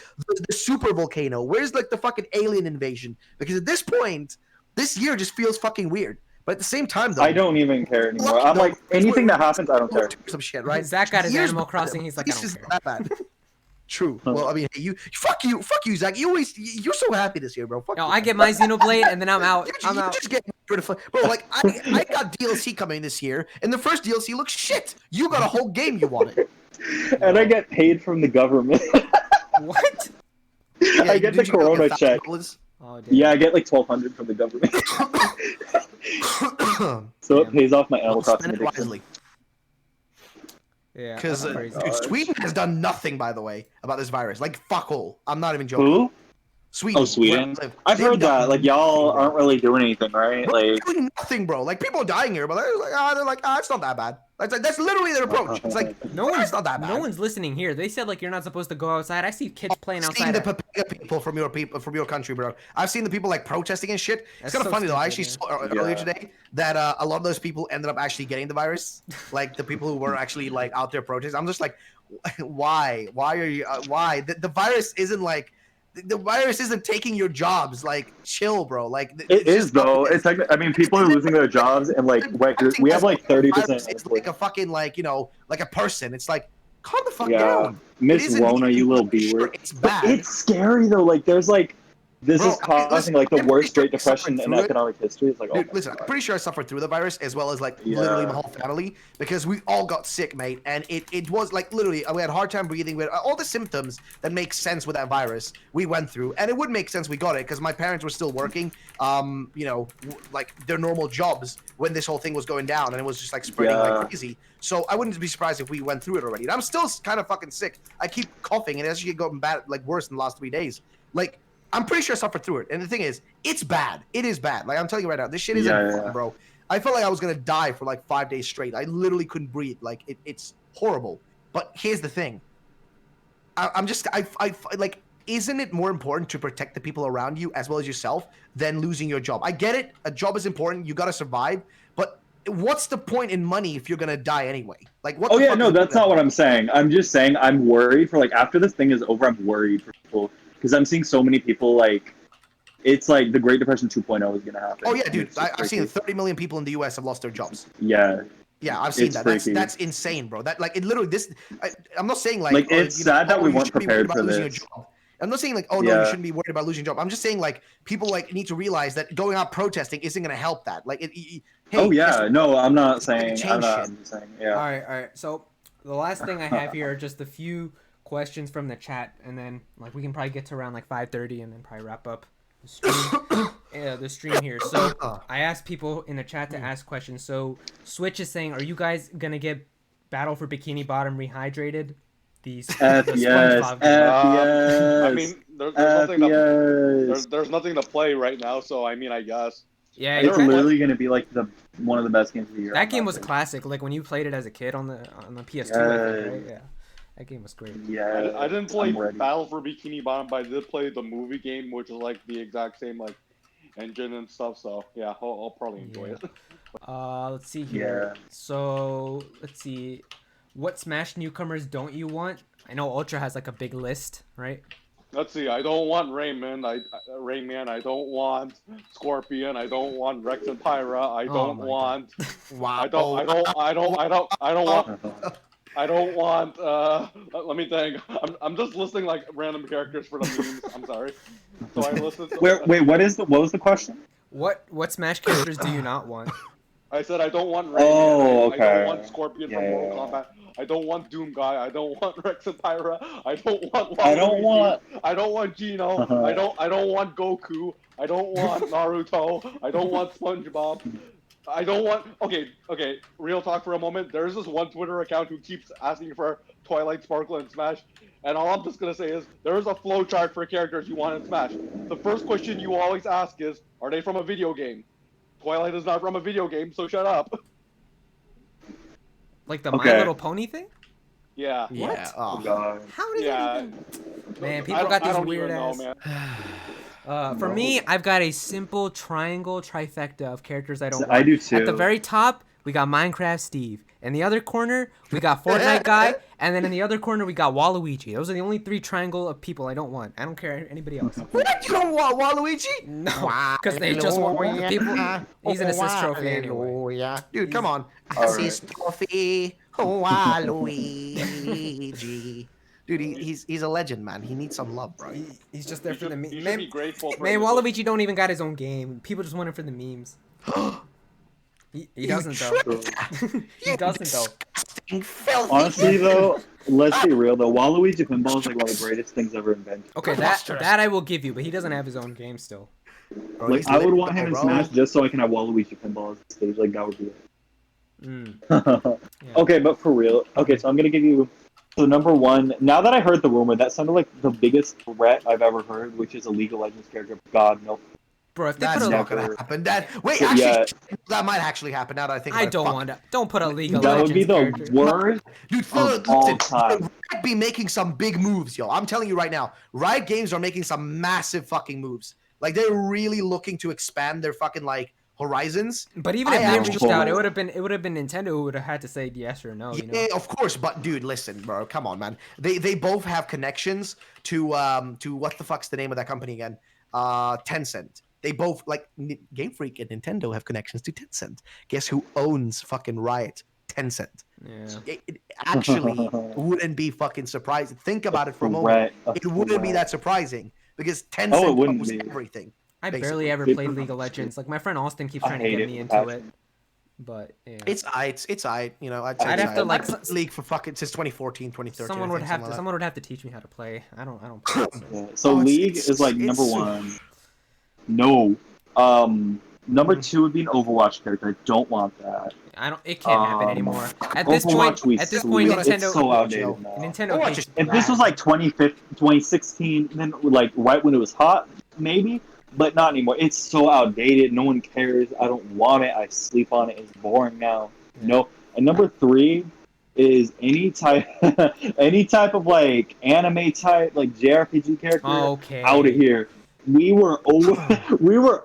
super volcano? Where's like the fucking alien invasion? Because at this point, this year just feels fucking weird. But at the same time, though, I don't even care anymore. Lucky, I'm though, like anything that happens, I don't care. some shit, right? Zach got his Years Animal bad, Crossing. but He's like, this I don't isn't care. that bad. True. Well, I mean, hey, fuck you, Zach. You're so happy this year, bro. Fuck No, you. I get my Xenoblade and then I'm out. I'm You out. just get rid of bro. Like I got DLC coming this year, and the first DLC looks shit. You got a whole game you wanted. And I get paid from the government. What? I get the did you get, like, Corona check. $1,000? Oh, damn. Yeah, I get like 1,200 from the government. So Damn. it pays off my Animal Well, Crossing spend it addiction. wisely. Yeah. Because that's crazy. God. Sweden has done nothing, by the way, about this virus. Like fuck all. I'm not even joking. Who? Sweden. Oh, Sweden? where I live, I've they've heard done that. Like y'all aren't really doing anything, right? We're Like doing nothing, bro. Like people are dying here, but they're like, it's not that bad. That's literally their approach. It's like No one's it's not that bad. No one's listening here. They said like you're not supposed to go outside. I see kids playing I've seen outside. the Papega people from your country, bro. I've seen the people like protesting and shit. It's That's kind of so funny though. I actually stupid, saw earlier today that a lot of those people ended up actually getting the virus. Like the people who were actually like out there protesting. I'm just like, why? Why are you? Why? The virus isn't like. The virus isn't taking your jobs. Like, chill, bro. Like, it is though. It's like I mean, people are losing their jobs, and like we have like 30%. It's like a fucking like like a person. It's like calm the fuck Yeah, down. Miss It isn't- Wona, you little B Sure, word. It's But bad. it's scary though. Like there's like this Bro, is causing listen, like the I'm pretty worst sure Great I suffered Depression in through it. economic history. It's like, oh Dude, my listen, I'm god. pretty sure I suffered through the virus as well as like literally my Yeah. whole family because we all got sick, mate. And it was like literally we had a hard time breathing. We had all the symptoms that make sense with that virus we went through, and it would make sense we got it because my parents were still working, like their normal jobs when this whole thing was going down, and it was just like spreading like Yeah. crazy. So I wouldn't be surprised if we went through it already. And I'm still kind of fucking sick. I keep coughing, and it's actually gotten bad, like worse in the last 3 days. Like I'm pretty sure I suffered through it. And the thing is, it's bad. It is bad. Like I'm telling you right now, this shit isn't Yeah, fun, bro. I felt like I was gonna die for like 5 days straight. I literally couldn't breathe. Like it's horrible. But here's the thing. I'm just I like. Isn't it more important to protect the people around you as well as yourself than losing your job? I get it. A job is important. You gotta survive. But what's the point in money if you're gonna die anyway? Like what? Oh the yeah, fuck no, is the that's point not of what that? I'm saying. I'm just saying I'm worried for like after this thing is over. I'm worried for people because I'm seeing so many people like it's like the Great Depression 2.0 is gonna happen. Oh yeah, and dude. it's just I've seen freaky. 30 million people in the U.S. have lost their jobs. Yeah, Yeah, I've seen it's that. freaky. That's insane, bro. That like it literally this. I'm not saying like Like it's sad that we you weren't shouldn't be worried prepared about for losing your this. job. I'm not saying like oh no you Yeah. shouldn't be worried about losing your job. I'm just saying like people like need to realize that going out protesting isn't going to help that. Like hey, Oh guess yeah, what? no, I'm not It's not gonna saying. change shit. I'm just saying. All Yeah. right, all right. So the last thing I have here are just a few questions from the chat, and then like we can probably get to around like 5:30, and then probably wrap up the stream. The stream here. So I asked people in the chat to ask questions. So Switch is saying, are you guys gonna get Battle for Bikini Bottom rehydrated? The F the yes, SpongeBob game. F I yes, mean, there's F nothing to yes. there's nothing to play right now, so I mean, I guess. Yeah, I It's never played- literally gonna be like the one of the best games of the year. that I'm game not was kidding. classic. Like when you played it as a kid on the PS2, I think, right? Yes. Yeah, that game was great. Yeah, I didn't play I'm ready. Battle for Bikini Bottom, but I did play the movie game, which is like the exact same like engine and stuff. So yeah, I'll probably enjoy Yeah. it. Let's see here. Yeah. So let's see, what Smash newcomers don't you want? I know Ultra has like a big list, right? Let's see. I don't want Rayman. Rayman. I don't want Scorpion. I don't want Rex and Pyra. I Oh don't my want. Wow. I don't want. I don't want. Let me think. I'm just listing like random characters for the memes. I'm sorry. So I listed. Wait, what was the question? What Smash characters do you not want? I said I don't want Rayman. Oh, I okay. don't want Scorpion from Yeah, Mortal yeah, yeah. Kombat. I don't want Doom Guy. I don't want Rex and Pyra. I don't want. I don't Waluigi. want- I don't want Gino. I don't want Goku. I don't want Naruto. I don't want SpongeBob. I don't want. Okay. Real talk for a moment. There's this one Twitter account who keeps asking for Twilight Sparkle and Smash, and all I'm just gonna say is there is a flowchart for characters you want in Smash. The first question you always ask is, are they from a video game? Twilight is not from a video game, so shut up. Like the My Okay. Little Pony thing? Yeah. Yeah. Oh Oh. god. How does Yeah. that even? Man, I people don't- got I these don't weird even know, ass. man. For me, I've got a simple triangle trifecta of characters I don't want. I do too. At the very top, we got Minecraft Steve. In the other corner, we got Fortnite guy, and then in the other corner, we got Waluigi. Those are the only three triangle of people I don't want. I don't care anybody else. What? You don't want Waluigi? No, because they just want the people. He's an assist trophy anyway. Hallelujah. Dude, come on. Alright. Assist trophy. Waluigi. Dude, he's a legend, man. He needs some love, bro. He's just there You for the should, memes. you should Man, be grateful for man, this. Waluigi don't even got his own game. People just want him for the memes. He doesn't though. He doesn't though. Disgusting, filthy. Honestly though, let's be real though. Waluigi Pinball is like one of the greatest things ever invented. Okay, that I will give you, but he doesn't have his own game still. Bro, Like he's I would lit, want him in bro. Smash just so I can have Waluigi Pinball as the stage. Like that would be it. Mm. Okay, but for real. Okay, so I'm gonna give you. So number one, now that I heard the rumor, that sounded like the biggest threat I've ever heard, which is a League of Legends character. God, no. Bro, if they That's put a, not gonna never- happen. Wait, Yeah. actually, that might actually happen. Now that I think, I about it. don't Fuck. want to. Don't put a League of That would be Legends the character. worst. Dude, of all listen, time. Riot be making some big moves, yo. I'm telling you right now, Riot Games are making some massive fucking moves. Like they're really looking to expand their fucking like horizons. But even I if they actually- reached out, it would have been Nintendo who would have had to say yes or no. You know. Yeah, of course, but dude, listen, bro, come on, man. They both have connections to what the fuck's the name of that company again? Tencent. They both like Game Freak and Nintendo have connections to Tencent. Guess who owns fucking Riot? Tencent. Yeah. It actually wouldn't be fucking surprising. Think about it for a moment. Threat of It wouldn't be threat. that surprising. because Oh, it Tencent wouldn't owns be. everything. I barely Basically. ever They- played League of Legends. Like my friend Austin keeps I trying to hate get it me with into it, passion. but yeah. It's aight. You know, I'd say I'd it's have to, aight. like, I've played League for fucking since 2014, 2013. Someone I would think, have something to like someone would have to teach me how to play. I don't play. So. Yeah. So Oh, League is like number it's- one. No. Number two would be an Overwatch character. I don't want that. I don't. It can't happen anymore. At this Overwatch point, we sleep. Nintendo- It's so outdated now. Nintendo Overwatch hates. is- If this was like 2016, then like right when it was hot, maybe, but not anymore. It's so outdated. No one cares. I don't want it. I sleep on it. It's boring now. Yeah. No. And number three is any type, any type of like anime type, like JRPG character. Okay. Out of here. We were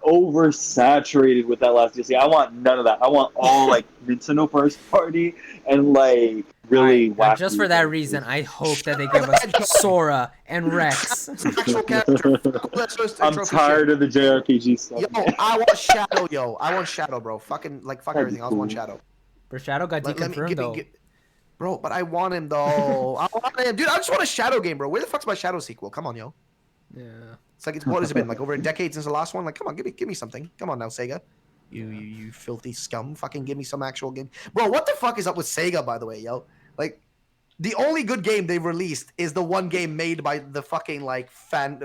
oversaturated with that last DLC. I want none of that. I want all like Nintendo first party and like really Alright, now wacky just for that characters. reason, I hope that they give us Sora and Rex. Actual character. Fuck all that sort of I'm trophy tired shit. of the JRPG stuff. Yo, I want Shadow, yo. I want Shadow, bro. Fucking like fuck That'd be everything. I just want cool. Shadow. But Shadow got deconfirmed though. Bro, but I want him though. I want him, dude. I just want a Shadow game, bro. Where the fuck's my Shadow sequel? Come on, yo. Yeah. It's like what has it been like over a decade since the last one? Like, come on, give me something. Come on now, Sega. You filthy scum. Fucking give me some actual game, bro. What the fuck is up with Sega, by the way, yo? Like, the only good game they've released is the one game made by the fucking like fan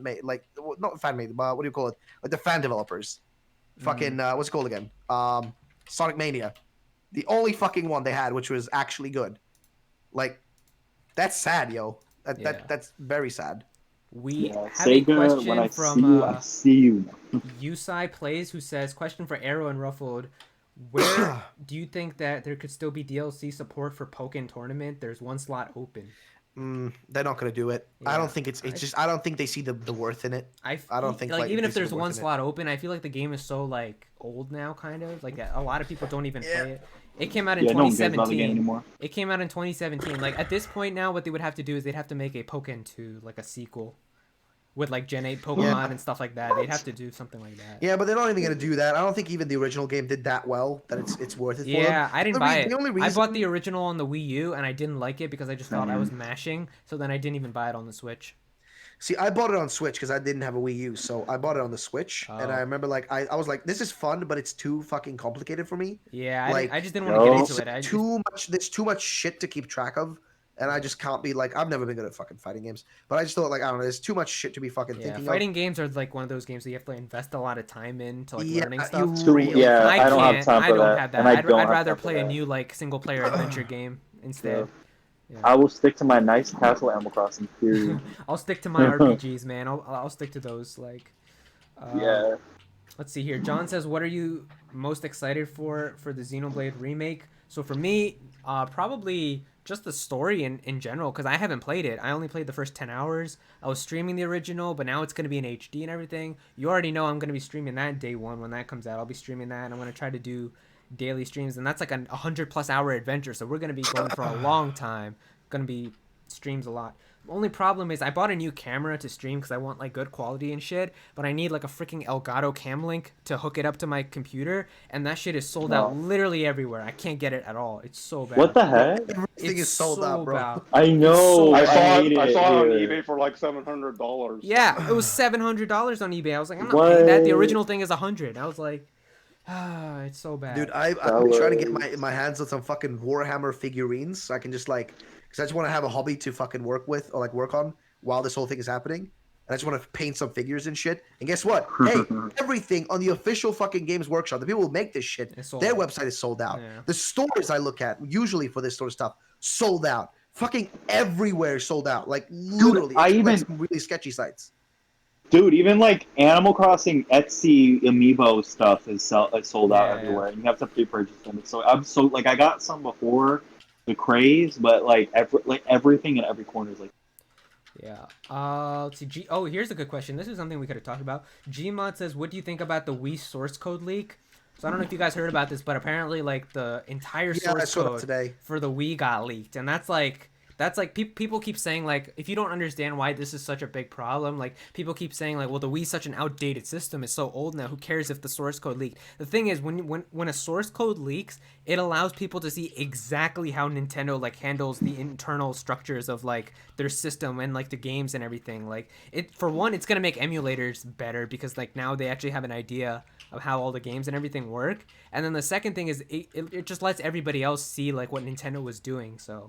made, like not fan made, but what do you call it? Like the fan developers. Fucking what's it called again? Sonic Mania. The only fucking one they had, which was actually good. Like, that's sad, yo. That's very sad. We Yeah, have a Sega, when I question see you, from I see you. Yusai Plays, who says, question for Arrow and Ruffled. Where do you think that there could still be DLC support for Pokken Tournament? There's one slot open. They're not gonna do it. I Yeah, don't think it's just. I don't think they see the worth in it. I don't think like even they if see there's the worth one in it. slot open, I feel like the game is so like old now, kind of like a lot of people don't even play it. It came out in Yeah, no one cares about the 2017. game anymore. It came out in 2017. Like at this point now, what they would have to do is they'd have to make a Pokken 2, like a sequel, with like Gen 8 Pokemon and stuff like that. They'd have to do something like that. Yeah, but they're not even gonna do that. I don't think even the original game did that well that it's worth it for them. Yeah, I didn't buy it. The only I bought reason- the original on the Wii U and I didn't like it because I just thought I was mashing. So then I didn't even buy it on the Switch. See, I bought it on Switch because I didn't have a Wii U, so I bought it on the Switch, and Oh. I remember like I was like, this is fun, but it's too fucking complicated for me. Yeah, Like, I just didn't want to get It's into it. I just, too much. There's too much shit to keep track of, and I just can't be like. I've never been good at fucking fighting games, but I just thought like I don't know. There's too much shit to be fucking yeah, thinking fighting games are like one of those games that you have to invest a lot of time in to like Yeah, learning you stuff. really- Yeah, I I don't can't. have time for I don't that. have that. And I I'd don't have rather time for play a that. new like single player adventure game instead. I will stick to my nice casual Animal Crossing. Period. I'll stick to my RPGs, man. I'll stick to those. Like, Yeah. let's see here. John says, "What are you most excited for the Xenoblade remake?" So for me, probably just the story in general, because I haven't played it. I only played the first 10 hours. I was streaming the original, but now it's going to be in HD and everything. You already know I'm going to be streaming that day one when that comes out. I'll be streaming that, and I'm going to try to do daily streams, and that's like a 100+ hour adventure, so we're going to be going for a long time. Going to be streams a lot. The only problem is I bought a new camera to stream because I want like good quality and shit, but I need like a freaking Elgato cam link to hook it up to my computer, and that shit is sold out literally everywhere. I can't get it at all. It's so bad. What the heck? Everything It's is sold so out, bro. bad. I know. It's so I hate I it saw it on here. eBay for like $700. Yeah, it was $700 on eBay. I was like, I'm not paying that. The What? original thing is $100. I was like, it's so bad. Dude, I've been trying to get my hands on some fucking Warhammer figurines so I can just like, because I just want to have a hobby to fucking work with or like work on while this whole thing is happening. And I just want to paint some figures and shit. And guess what? Hey, everything on the official fucking Games Workshop, the people who make this shit, It's sold their out. website is sold out. Yeah. The stores I look at, usually for this sort of stuff, sold out. Fucking everywhere sold out. Like literally. I except, like, even- some really sketchy sites. Dude, even like Animal Crossing Etsy amiibo stuff is sold out Yeah, everywhere. And you have to pre-purchase them. So I'm so like I got some before the craze, but like everything in every corner is like. Yeah. Let's see. Oh, here's a good question. This is something we could have talked about. Gmod says, "What do you think about the Wii source code leak?" So I don't know if you guys heard about this, but apparently, like the entire Yeah, I source saw that code today. for the Wii got leaked, and that's like That's like people keep saying like if you don't understand why this is such a big problem, like people keep saying like, well, the Wii's such an outdated system, it's so old now, who cares if the source code leaked? The thing is, when a source code leaks, it allows people to see exactly how Nintendo like handles the internal structures of like their system and like the games and everything. Like it, for one, it's gonna make emulators better because like now they actually have an idea of how all the games and everything work. And then the second thing is it just lets everybody else see like what Nintendo was doing. So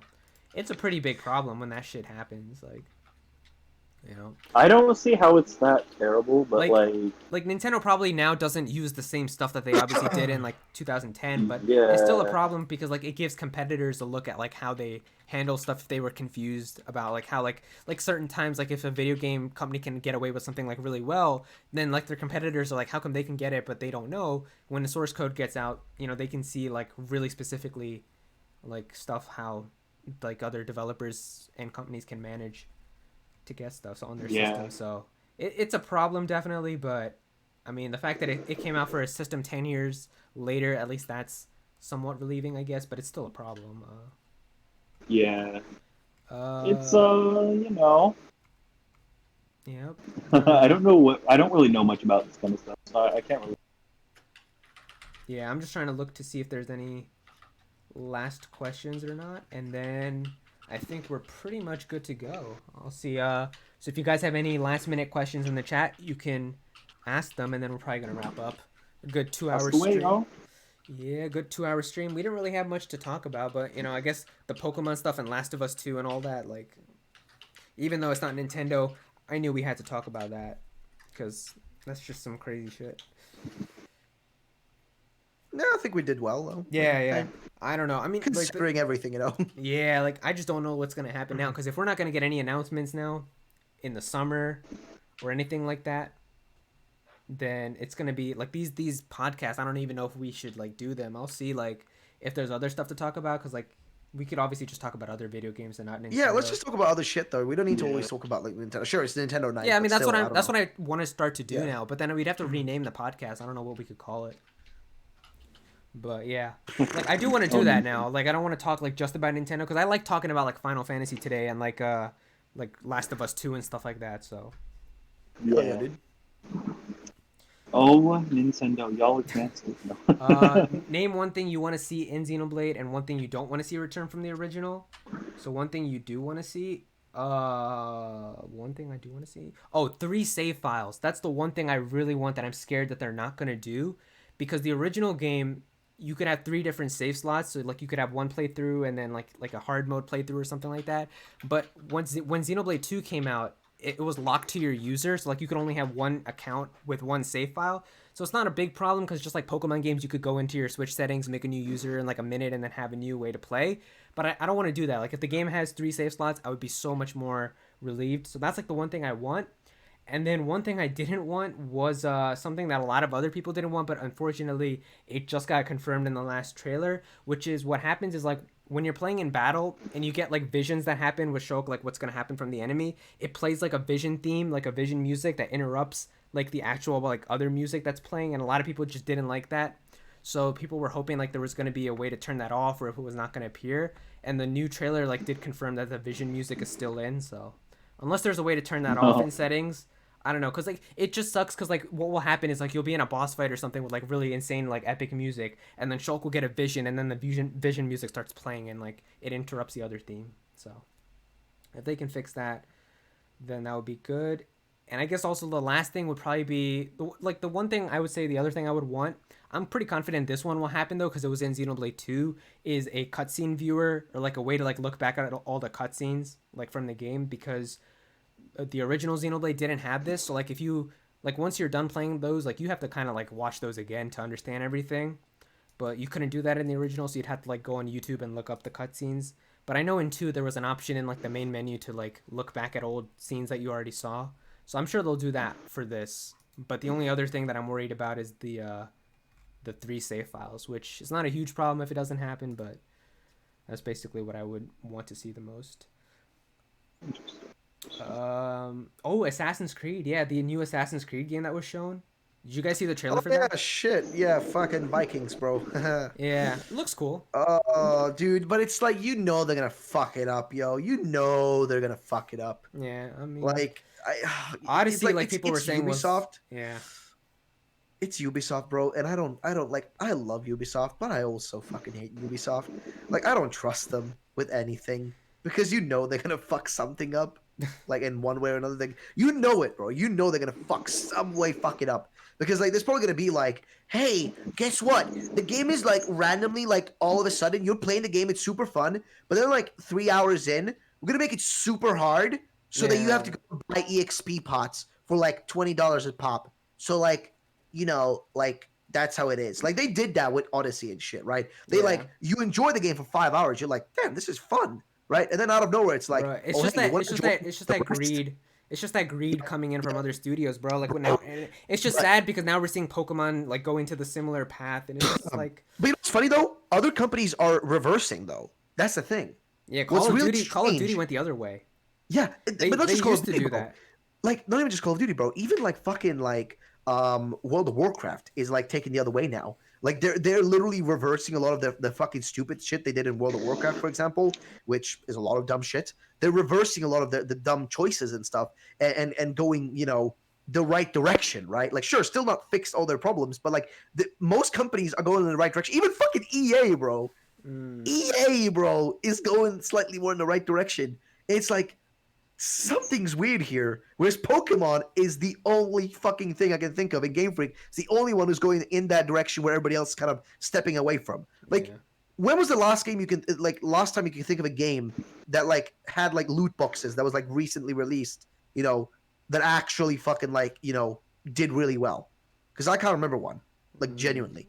it's a pretty big problem when that shit happens. Like, you know, I don't see how it's that terrible, but like like, like Nintendo probably now doesn't use the same stuff that they obviously did in like 2010, but it's still a yeah, problem because like it gives competitors a look at like how they handle stuff if they were confused about like how like certain times like if a video game company can get away with something like really well, then like their competitors are like how come they can get it but they don't know. When the source code gets out, you know, they can see like really specifically like stuff how like other developers and companies can manage to get stuff on their yeah. system. So it's a problem definitely, but I mean the fact that it came out for a system 10 years later, at least that's somewhat relieving, I guess, but it's still a problem. Yeah, it's Uh, you know, yep. I don't know what I don't really know much about this kind of stuff, so I can't really. Yeah, I'm just trying to look to see if there's any last questions or not, and then I think we're pretty much good to go. I'll see. So if you guys have any last minute questions in the chat, you can ask them, and then we're probably gonna wrap up. A good 2 hour Ask away, stream. yo. Yeah, good 2 hour stream. We didn't really have much to talk about, but you know, I guess the Pokemon stuff and Last of Us 2 and all that, like, even though it's not Nintendo, I knew we had to talk about that because that's just some crazy shit. No, I think we did well though. Yeah, yeah. Hey, I don't know. I mean, like, considering everything, you know. yeah, like I just don't know what's gonna happen now because if we're not gonna get any announcements now in the summer or anything like that, then it's gonna be like these podcasts. I don't even know if we should like do them. I'll see like if there's other stuff to talk about because like we could obviously just talk about other video games and not Nintendo. Yeah, let's just talk about other shit though. We don't need to Yeah. always talk about like Nintendo. Sure, it's Nintendo Night. Yeah, I mean but that's still, what don't that's know. what I want to start to do Yeah. now. But then we'd have to rename the podcast. I don't know what we could call it. But yeah, like I do want to do that now. Like I don't want to talk like just about Nintendo because I like talking about like Final Fantasy today and like Last of Us 2 and stuff like that. So Oh, Yeah. dude. Oh, Nintendo, y'all are canceled. No. name one thing you want to see in Xenoblade and one thing you don't want to see return from the original. So one thing you do want to see. One thing I do want to see. Oh, 3 save files. That's the one thing I really want that I'm scared that they're not gonna do, because the original game you could have 3 different save slots. So like you could have one playthrough and then like a hard mode playthrough or something like that. But once when Xenoblade 2 came out, it was locked to your user, so like you could only have one account with one save file. So it's not a big problem because just like Pokemon games, you could go into your Switch settings, make a new user in like a minute, and then have a new way to play. But I don't want to do that. Like if the game has 3 save slots, I would be so much more relieved. So that's like the one thing I want. And then one thing I didn't want was something that a lot of other people didn't want, but unfortunately it just got confirmed in the last trailer, which is what happens is like when you're playing in battle and you get like visions that happen which show like what's going to happen from the enemy, it plays like a vision theme, like a vision music that interrupts like the actual like other music that's playing, and a lot of people just didn't like that. So people were hoping like there was going to be a way to turn that off or if it was not going to appear, and the new trailer like did confirm that the vision music is still in. So unless there's a way to turn that off No. in settings, I don't know, because like it just sucks because like what will happen is like you'll be in a boss fight or something with like really insane like epic music, and then Shulk will get a vision, and then the vision music starts playing and like it interrupts the other theme. So if they can fix that, then that would be good. And I guess also the last thing would probably be the one thing I would say, the other thing I would want. I'm pretty confident this one will happen though because it was in Xenoblade 2, is a cutscene viewer or like a way to like look back at all the cutscenes like from the game, because the original Xenoblade didn't have this. So like if you like once you're done playing those, like you have to kind of like watch those again to understand everything. But you couldn't do that in the original, so you'd have to like go on YouTube and look up the cutscenes. But I know in 2 there was an option in like the main menu to like look back at old scenes that you already saw. So I'm sure they'll do that for this. But the only other thing that I'm worried about is the 3 save files, which is not a huge problem if it doesn't happen, but that's basically what I would want to see the most. Oh, Assassin's Creed. Yeah, the new Assassin's Creed game that was shown. Did you guys see the trailer Oh for yeah, that? shit. Yeah, fucking Vikings, bro. Yeah, it looks cool. Oh, dude, but it's like they're gonna fuck it up, yo. You know they're gonna fuck it up. Yeah, I mean, Like, it's Odyssey, like like people were it's saying, was Ubisoft. yeah, It's Ubisoft, bro, and I don't like. I love Ubisoft, but I also fucking hate Ubisoft. Like, I don't trust them with anything because they're gonna fuck something up, like in one way or another. Thing, you know it, bro. You know they're gonna fuck it up because like there's probably gonna be like, hey, guess what? The game is like randomly like all of a sudden you're playing the game, it's super fun, but then like 3 hours in, we're gonna make it super hard so that you have yeah, to go buy EXP pots for like $20 a pop. So like like that's how it is. Like they did that with Odyssey and shit, right? They yeah. like you enjoy the game for 5 hours, you're like, damn, this is fun, right? And then out of nowhere, it's like, Bro, it's oh hey, just you that want it's to just join that it's just the that rest? greed. It's just that greed coming in from other studios, bro. Like now, No, and it's just but sad because now we're seeing Pokemon like going to the similar path, and it's just like, but you know what's funny though? Other companies are reversing though. That's the thing. yeah, What's really Call of Duty strange? went the other way. Yeah, but not They just Call of used to Duty, do bro. that. Like not even just Call of Duty, bro. Even like fucking like World of Warcraft is like taking the other way now. Like they're literally reversing a lot of the fucking stupid shit they did in World of Warcraft, for example, which is a lot of dumb shit. They're reversing a lot of the dumb choices and stuff and going, the right direction, right? Like sure, still not fixed all their problems, but like most companies are going in the right direction. Even fucking EA, bro. Mm, EA, bro, is going slightly more in the right direction. It's like something's weird here. Whereas Pokemon is the only fucking thing I can think of in Game Freak. It's the only one who's going in that direction where everybody else is kind of stepping away from. Like, yeah. when was the last game last time you can think of a game that like had like loot boxes that was like recently released, that actually fucking like, did really well? Because I can't remember one, like Mm, genuinely.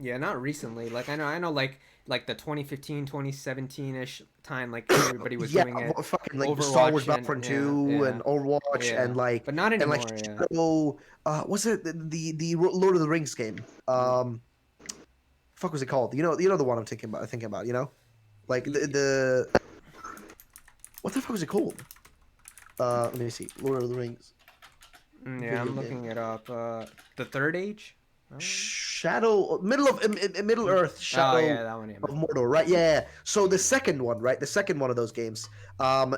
yeah, not recently. Like I know, like the 2015, 2017-ish time, like everybody was Yeah, doing it. fucking like the Star Wars Overwatch and Battlefront yeah, 2 yeah, and Overwatch yeah, but not and like anymore. Yeah. Shadow what's it the Lord of the Rings game? Fuck was it called? You know the one I'm thinking about, Like Y- the what the fuck was it called? Let me see. Lord of the Rings Yeah, video I'm game. looking it up. The Third Age. That one? Shadow Middle of Middle Earth Oh Shadow yeah, that one. Yeah, of Middle Earth. Mordor, right? Yeah. So the second one, right? The second one of those games,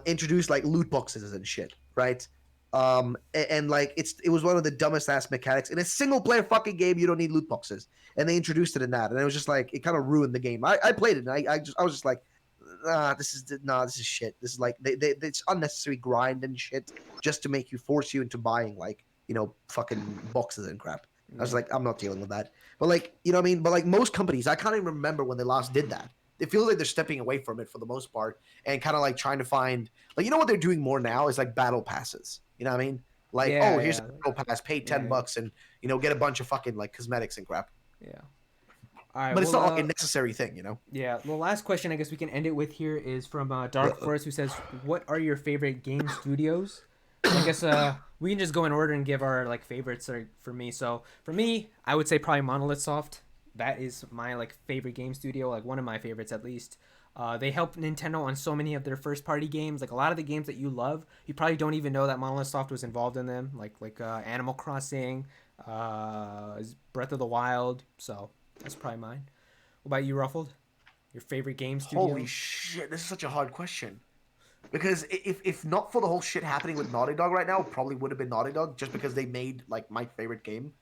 introduced like loot boxes and shit, right? And like it was one of the dumbest ass mechanics in a single player fucking game. You don't need loot boxes, and they introduced it in that, and it was just like it kind of ruined the game. I played it, and I was just like, this is shit. This is like it's unnecessary grind and shit just to force you into buying like fucking boxes and crap. I was Yeah. like, I'm not dealing with that. But like, you know what I mean? But like most companies, I can't even remember when they last did that. It feels like they're stepping away from it for the most part and kind of like trying to find like what they're doing more now is like battle passes. You know what I mean? Like, oh, Yeah, here's a yeah, battle pass, pay ten yeah, bucks and get a bunch of fucking like cosmetics and crap. yeah. All right. But it's Well, not like a necessary thing. yeah. The last question I guess we can end it with here is from Dark Forest, who says, "What are your favorite game studios?" And I guess we can just go in order and give our like favorites for me. So for me, I would say probably Monolith Soft. That is my like favorite game studio, like one of my favorites at least. They help Nintendo on so many of their first party games. Like a lot of the games that you love, you probably don't even know that Monolith Soft was involved in them. Like Animal Crossing, Breath of the Wild. So that's probably mine. What about you, Ruffled? Your favorite game Holy studio? shit, this is such a hard question. Because if not for the whole shit happening with Naughty Dog right now, it probably would have been Naughty Dog just because they made like my favorite game,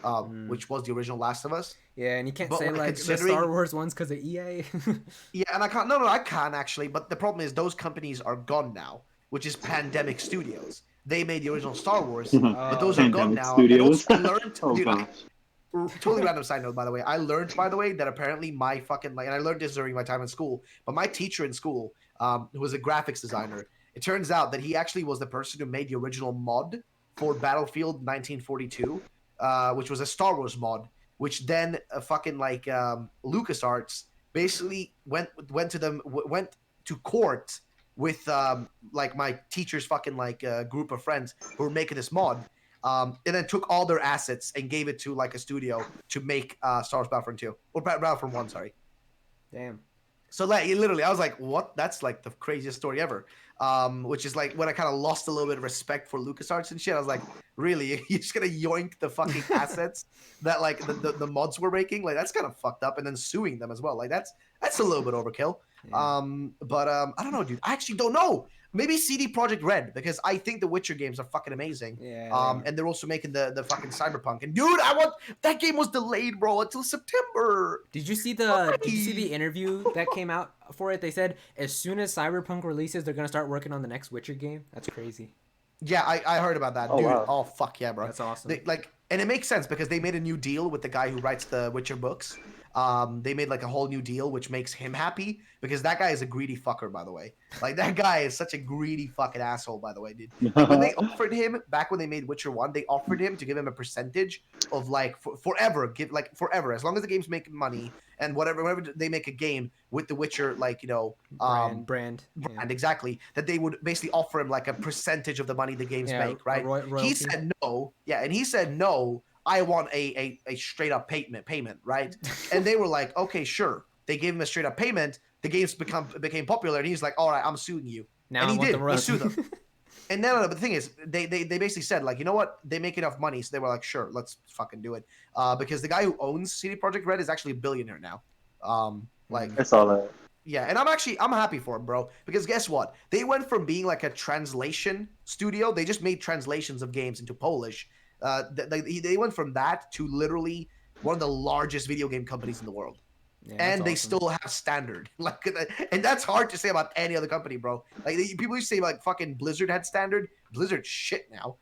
Mm. which was the original Last of Us. Yeah, and you can't But say like like the Star considering, Wars ones because of EA. yeah, and I can't. No, I can actually. But the problem is those companies are gone now, which is Pandemic Studios. They made the original Star Wars, but those are gone Pandemic now. And also, Studios. I learned, Oh dude. gosh. Totally random side note, by the way. I learned, by the way, that apparently my fucking like, and I learned this during my time in school. But my teacher in school, who was a graphics designer, it turns out that he actually was the person who made the original mod for Battlefield 1942, which was a Star Wars mod. Which then fucking like LucasArts basically went to court with like my teacher's fucking like group of friends who were making this mod and then took all their assets and gave it to like a studio to make Star Wars Battlefront 2 or Battlefront 1, sorry. Damn. So like literally, I was like, "What? That's like the craziest story ever." Which is like when I kind of lost a little bit of respect for LucasArts and shit. I was like, "Really? You're just gonna yoink the fucking assets that like the mods were making? Like that's kind of fucked up." And then suing them as well. Like that's a little bit overkill. Yeah. But I don't know, dude. I actually don't know. Maybe CD Projekt Red, because I think the Witcher games are fucking amazing. Yeah. And they're also making the fucking Cyberpunk. And dude, I want that game was delayed, bro, until September. Did you see the interview that came out for it? They said as soon as Cyberpunk releases, they're gonna start working on the next Witcher game. That's crazy. Yeah, I heard about that, Oh, dude. wow. Oh fuck yeah, bro. That's awesome. And it makes sense because they made a new deal with the guy who writes the Witcher books. They made like a whole new deal, which makes him happy because that guy is a greedy fucker, by the way. Like that guy is such a greedy fucking asshole, by the way, dude. Like, when they offered him back when they made Witcher 1, they offered him to give him a percentage of like forever, forever, as long as the game's making money and whenever they make a game with the Witcher, like Brand. and exactly that they would basically offer him like a percentage of the money the games make, right? Royalty. He said no. Yeah, and he said no. I want a straight up payment, right? And they were like, okay, sure. They gave him a straight up payment. The games became popular, and he's like, all right, I'm suing you. Now And I he want did. the He royalty. sued them. And no, but the thing is, they basically said like, you know what? They make enough money, so they were like, sure, let's fucking do it. Because the guy who owns CD Projekt Red is actually a billionaire now. Like I saw that. yeah, and I'm happy for him, bro. Because guess what? They went from being like a translation studio. They just made translations of games into Polish. They went from that to literally one of the largest video game companies in the world. Yeah, And that's they awesome. still have standard. Like, and that's hard to say about any other company, bro. Like people used to say like fucking Blizzard had standard. Blizzard's shit now.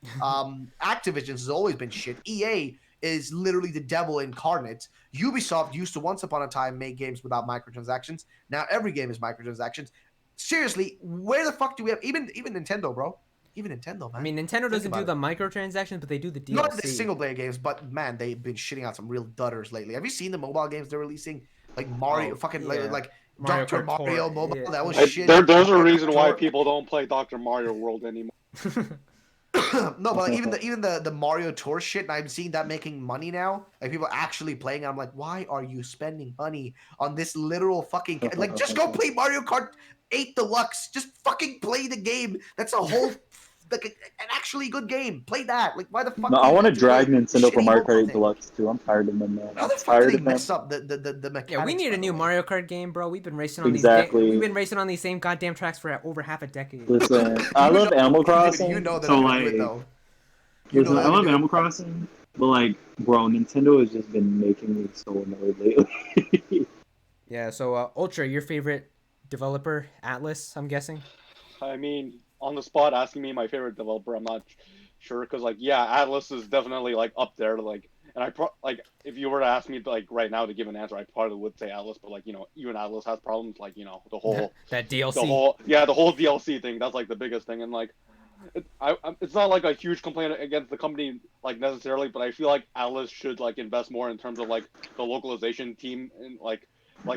Activision's has always been shit. EA is literally the devil incarnate. Ubisoft used to once upon a time make games without microtransactions. Now every game is microtransactions. Seriously, where the fuck do we have even Nintendo, bro? Even Nintendo, man. I mean, Nintendo doesn't do about the microtransactions, but they do the DLC. Not the single player games, but man, they've been shitting out some real dudders lately. Have you seen the mobile games they're releasing? Like Mario, Oh, fucking yeah. like Mario Dr. Kart Mario Tour, mobile. yeah. That was I, shit. there's a reason why Tour- people don't play Dr. Mario World anymore. No, but like, even the Mario Tour shit, and I'm seeing that making money now. Like people are actually playing. I'm like, why are you spending money on this literal fucking like? Just go play Mario Kart 8 Deluxe. Just fucking play the game. That's a whole like an actually good game. Play that. Like why the fuck? No, do I you want to do drag Nintendo for shitty Mario mobile Kart 8 thing? Deluxe too. I'm tired of them, man. How I'm the fuck do tired they of them. mess up the mechanics? Yeah, we need by a the new way? Mario Kart game, bro. We've been racing on Exactly. we've been racing on these same goddamn tracks for over half a decade. Listen, I You love know- Animal Crossing. You know that so I'm like, gonna do it though. You listen, know that I I'm love gonna do Animal Crossing, but like, bro, Nintendo has just been making me so annoyed lately. Yeah, so Ultra, your favorite developer, Atlas, I'm guessing. I mean, on the spot, asking me my favorite developer, I'm not sure because, like, yeah, Atlas is definitely like up there. Like, and like if you were to ask me like right now to give an answer, I probably would say Atlas. But like, even Atlas has problems. Like, the whole That DLC. the whole DLC thing. That's like the biggest thing. And like, it's not like a huge complaint against the company like necessarily, but I feel like Atlas should like invest more in terms of like the localization team and like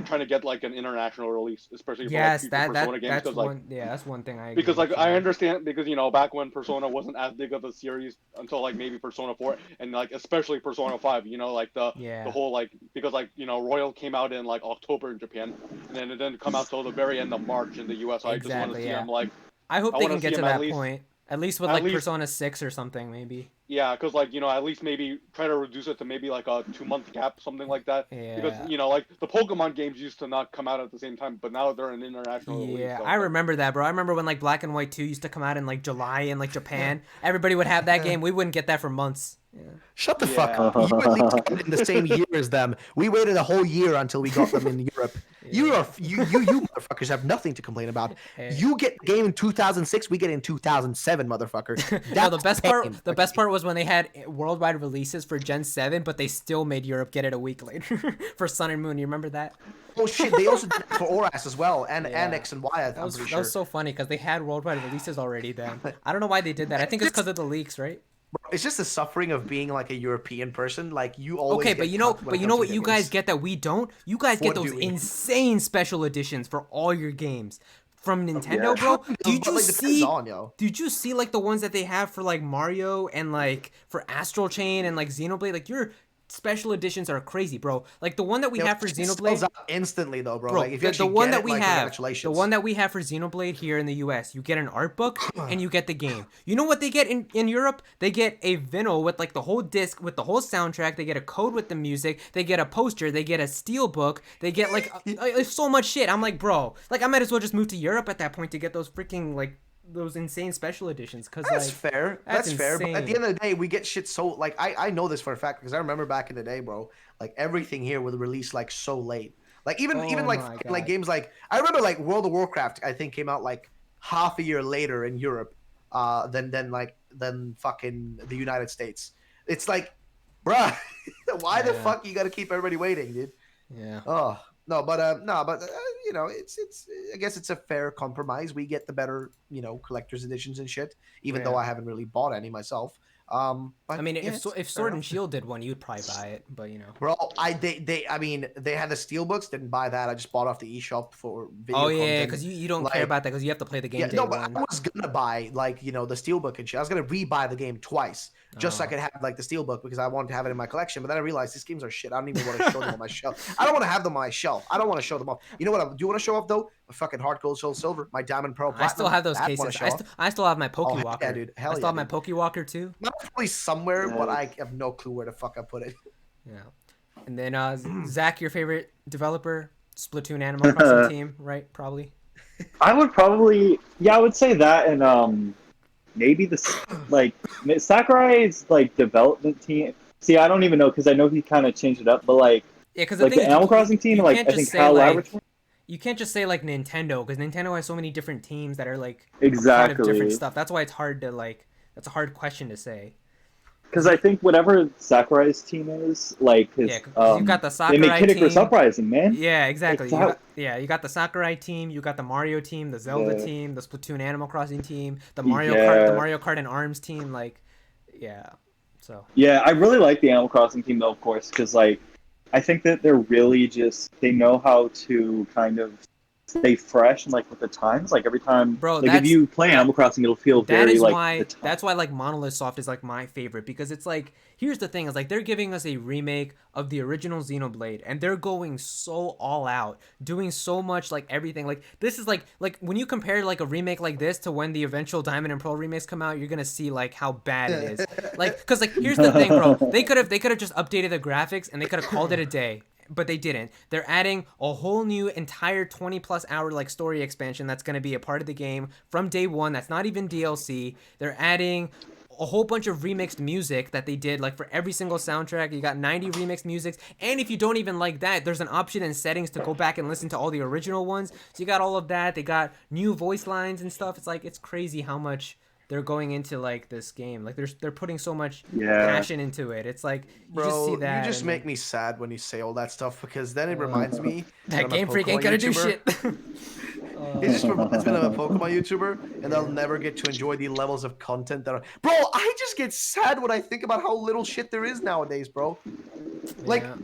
trying to get like an international release, especially for like Yes, future Persona games. that's Because like one. Yeah, that's one thing I. Agree because like with, I yeah. understand because back when Persona wasn't as big of a series until like maybe Persona 4 and like especially Persona 5, like the whole like because like Royal came out in like October in Japan and then it didn't come out till the very end of March in the US. So I just want to see them like I hope I they wanna can get see to them that point. At least with at like least- Persona 6 or something, maybe. yeah, because like at least maybe try to reduce it to maybe like a 2-month gap, something like that. Yeah. Because like the Pokemon games used to not come out at the same time, but now they're an international release. Yeah, So, I remember that, bro. I remember when like Black and White 2 used to come out in like July in like Japan. Everybody would have that game. We wouldn't get that for months. Yeah. Shut the Yeah. fuck up. You at least got it in the same year as them. We waited a whole year until we got them in Europe. You motherfuckers have nothing to complain about. Hey. You get the game in 2006, we get it in 2007, motherfucker. No, the That's best part was when they had worldwide releases for Gen 7, but they still made Europe get it a week later for Sun and Moon. You remember that? Oh shit, they also did it for ORAS as well, and Yeah. X and Y, I'm That was pretty that sure. was so funny because they had worldwide releases already then. I don't know why they did that. I think it's because of the leaks, right? It's just the suffering of being like a European person. Like you always Okay, get but you know, cucked when it comes to what you video guys games. get that we don't. You guys get What those do we? insane special editions for all your games from Nintendo, Yeah. bro. But, Did you like, depends see? on, yo. Did you see like the ones that they have for like Mario and like for Astral Chain and like Xenoblade? Like you're special editions are crazy, bro. Like the one that we Yeah, have for it sells Xenoblade, out instantly though, bro. bro. Like if you The actually one get that it, we like have, congratulations. the one that we have for Xenoblade here in the U.S., you get an art book and you get the game. You know what they get in Europe? They get a vinyl with like the whole disc with the whole soundtrack. They get a code with the music. They get a poster. They get a steel book. They get like so much shit. I'm like, bro, like I might as well just move to Europe at that point to get those freaking like those insane special editions. Cause That's like fair. that's That's fair. But at the insane. end of the day, we get shit so like I know this for a fact because I remember back in the day, bro. Like everything here was released like so late. Like even Oh like my like God. games like I remember like World of Warcraft. I think came out like half a year later in Europe, than fucking the United States. It's like, bruh, why the Yeah. fuck you got to keep everybody waiting, dude? Yeah. Oh no, but you know, it's I guess it's a fair compromise. We get the better, you know, collector's editions and shit. Even though Yeah. I haven't really bought any myself. I But mean, yeah, if it's if fair Sword and enough. Shield did one, you'd probably buy it. But you know. Bro, I mean, they had the steel books. Didn't buy that. I just bought off the eShop for Oh video yeah, content. because you don't care Like, about that because you have to play the game yeah, day no, but one. I was gonna buy like you know the steelbook and shit. I was gonna rebuy the game twice just so I Oh. could have like the steelbook because I wanted to have it in my collection. But then I realized these games are shit. I don't even want to show them on my shelf. I don't want to have them on my shelf. I don't want to show them off. You know what I do want to show off though? My fucking hard gold, soul, silver, my diamond, pearl, I still platinum. have those That I want cases. to show off. I still have my Oh hell Pokewalker. yeah, dude! I Hell still yeah, have my dude! Pokewalker too. Mine's probably somewhere, but Yeah. I have no clue where the fuck I put it. Yeah. And then Zach, your favorite developer, Splatoon Animal Crossing team, right? Probably. I would probably, yeah, I would say that, and maybe like Sakurai's like development team. See, I don't even know because I know he kind of changed it up, but Yeah, because the like thing the is, Animal Crossing team, you like can't I just think say HAL like Laboratory. you can't just say like Nintendo because Nintendo has so many different teams that are like kind of different Exactly. stuff. That's why it's hard to like. That's a hard question to say. Because I think whatever Sakurai's team is, like his, Yeah, 'cause you got the they make Sakurai Kid Icarus team. Uprising, man. Yeah, exactly. Like, You got the Sakurai team, you got the Mario team, the Zelda Yeah. team, the Splatoon Animal Crossing team, the Yeah. Mario Kart and Arms team. Like, yeah. So Yeah, I really like the Animal Crossing team though, of course, because like I think that they're really just they know how to kind of stay fresh and like with the times. Like every time, Bro, like if you play Animal Crossing, it'll feel that very is like why the time. that's why like Monolith Soft is like my favorite because it's like here's the thing is like they're giving us a remake of the original Xenoblade and they're going so all out doing so much like everything like this is like when you compare like a remake like this to when the eventual Diamond and Pearl remakes come out you're gonna see like how bad it is like because like here's the thing bro they could have just updated the graphics and they could have called it a day but they didn't. They're adding a whole new entire 20 plus hour like story expansion that's going to be a part of the game from day one. That's not even DLC. They're adding a whole bunch of remixed music that they did like for every single soundtrack. You got 90 remixed musics. And if you don't even like that, there's an option in settings to go back and listen to all the original ones. So you got all of that. They got new voice lines and stuff. It's like it's crazy how much they're going into like this game. Like they're putting so much passion into it. It's like you just see Bro, that. you just and make me sad when you say all that stuff because then it reminds me that I'm a Game Freak ain't Pokemon gonna do YouTuber. shit. It just reminds me that I'm a Pokemon YouTuber and they'll never get to enjoy the levels of content that are. Bro, I just get sad when I think about how little shit there is nowadays, bro. Like, Yeah.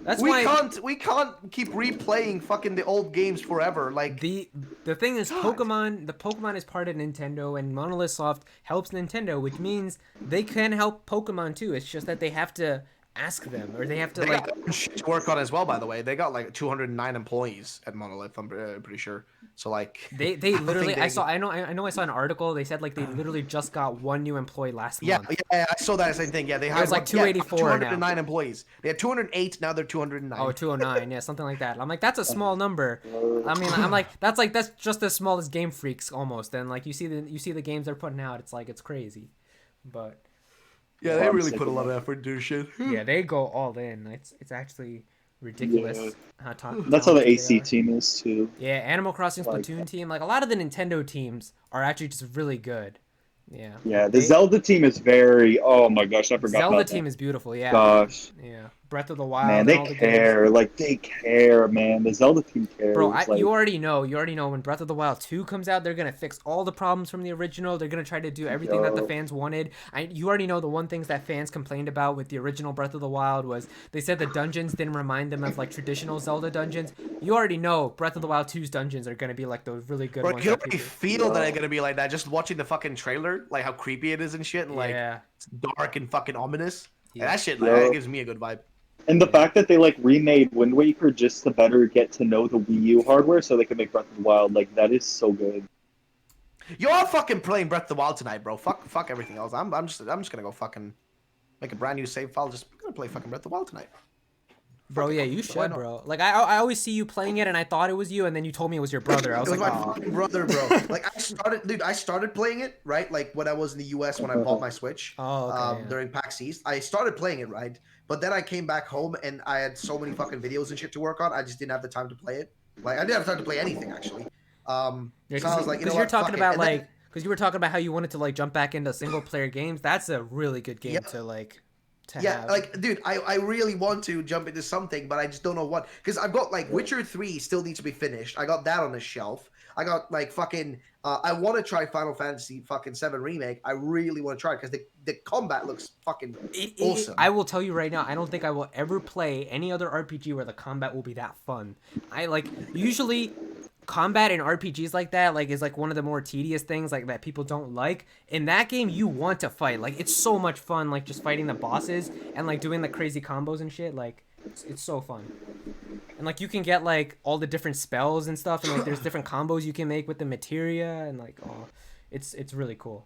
That's we why can't keep replaying fucking the old games forever. Like the thing is God. the Pokemon is part of Nintendo and Monolith Soft helps Nintendo, which means they can help Pokemon too. It's just that they have to ask them or they have to they like got shit to work on as well. By the way, they got like 209 employees at Monolith. I'm pretty sure. So like they I literally think I know I saw an article. They said like they literally just got one new employee last Yeah, month. yeah, I saw that same thing. Yeah, they hired was like 284 now. 209 employees. They had 208, now they're 209. Oh, 209, yeah, something like that. I'm like, that's a small number. I mean, I'm like, that's just as small as Game Freaks almost. And like, you see the games they're putting out, it's like it's crazy. But Yeah, they I'm really sick put a of lot that. of effort into shit. yeah, they go all in. It's actually ridiculous Yeah. how That's how the talented they AC are. team is too. Yeah, Animal Crossing Like- Splatoon team, like a lot of the Nintendo teams are actually just really good. Yeah. Yeah, the They- Zelda team is very. Oh my gosh, I forgot Zelda about team that. is beautiful. Yeah. Gosh, Yeah. Breath of the Wild. man, and they all the games. care. Like they care, man. The Zelda team cares. Bro, like, you already know when Breath of the Wild 2 comes out, they're going to fix all the problems from the original. They're going to try to do everything that the Yo. fans wanted. You already know the one things that fans complained about with the original Breath of the Wild was they said the dungeons didn't remind them of like traditional Zelda dungeons. You already know Breath of the Wild 2's dungeons are going to be like those really good Bro, ones. you that already people- feel that it's gonna be like that just watching the fucking trailer, like how creepy it is and shit, and like Yeah. it's dark and fucking ominous. Yeah. And that shit, Yo. that gives me a good vibe. And the Yeah. fact that they like remade Wind Waker just to better get to know the Wii U hardware, so they could make Breath of the Wild, like that is so good. You're all fucking playing Breath of the Wild tonight, bro. Fuck everything else. I'm just gonna go fucking make a brand new save file. Just gonna play fucking Breath of the Wild tonight. Bro, Fuck it, yeah, you why should, not? bro. Like I always see you playing it, and I thought it was you, and then you told me it was your brother. I was It was like, my oh, fucking brother, bro. Like I started playing it right, like when I was in the U.S. when I bought my Switch, oh, okay, yeah. during PAX East. I started playing it right, but then I came back home and I had so many fucking videos and shit to work on. I just didn't have the time to play it. Like I didn't have time to play anything actually. Yeah, So I was like, you know you're what, talking fuck it. about And then, like, because you were talking about how you wanted to like jump back into single player games. That's a really good game Yep. to like to yeah, have. like, dude, I really want to jump into something, but I just don't know what. Because I've got like Witcher 3 still needs to be finished. I got that on the shelf. I got like fucking. I want to try Final Fantasy fucking 7 remake. I really want to try it because the combat looks fucking awesome. I will tell you right now, I don't think I will ever play any other RPG where the combat will be that fun. I like usually combat in RPGs like that like is like one of the more tedious things like that people don't like. In that game, you want to fight. Like it's so much fun, like just fighting the bosses and like doing the crazy combos and shit. Like it's so fun. And like you can get like all the different spells and stuff, and like there's different combos you can make with the materia, and like oh, it's really cool.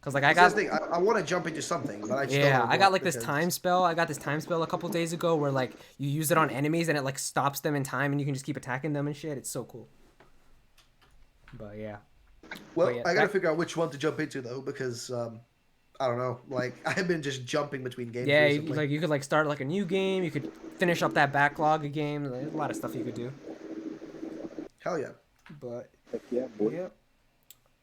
Cause like I got Thing, I want to jump into something, but I just don't yeah, know I got what, like this because- time spell. I got this time spell a couple days ago where like you use it on enemies and it like stops them in time and you can just keep attacking them and shit. It's so cool. But yeah. Well, But yeah, I gotta that- figure out which one to jump into though, because I don't know. Like I've been just jumping between games Yeah, recently. like you could like start like a new game. You could finish up that backlog of games. There's a lot of stuff you could do. Hell yeah. But Heck yeah, boy. yeah.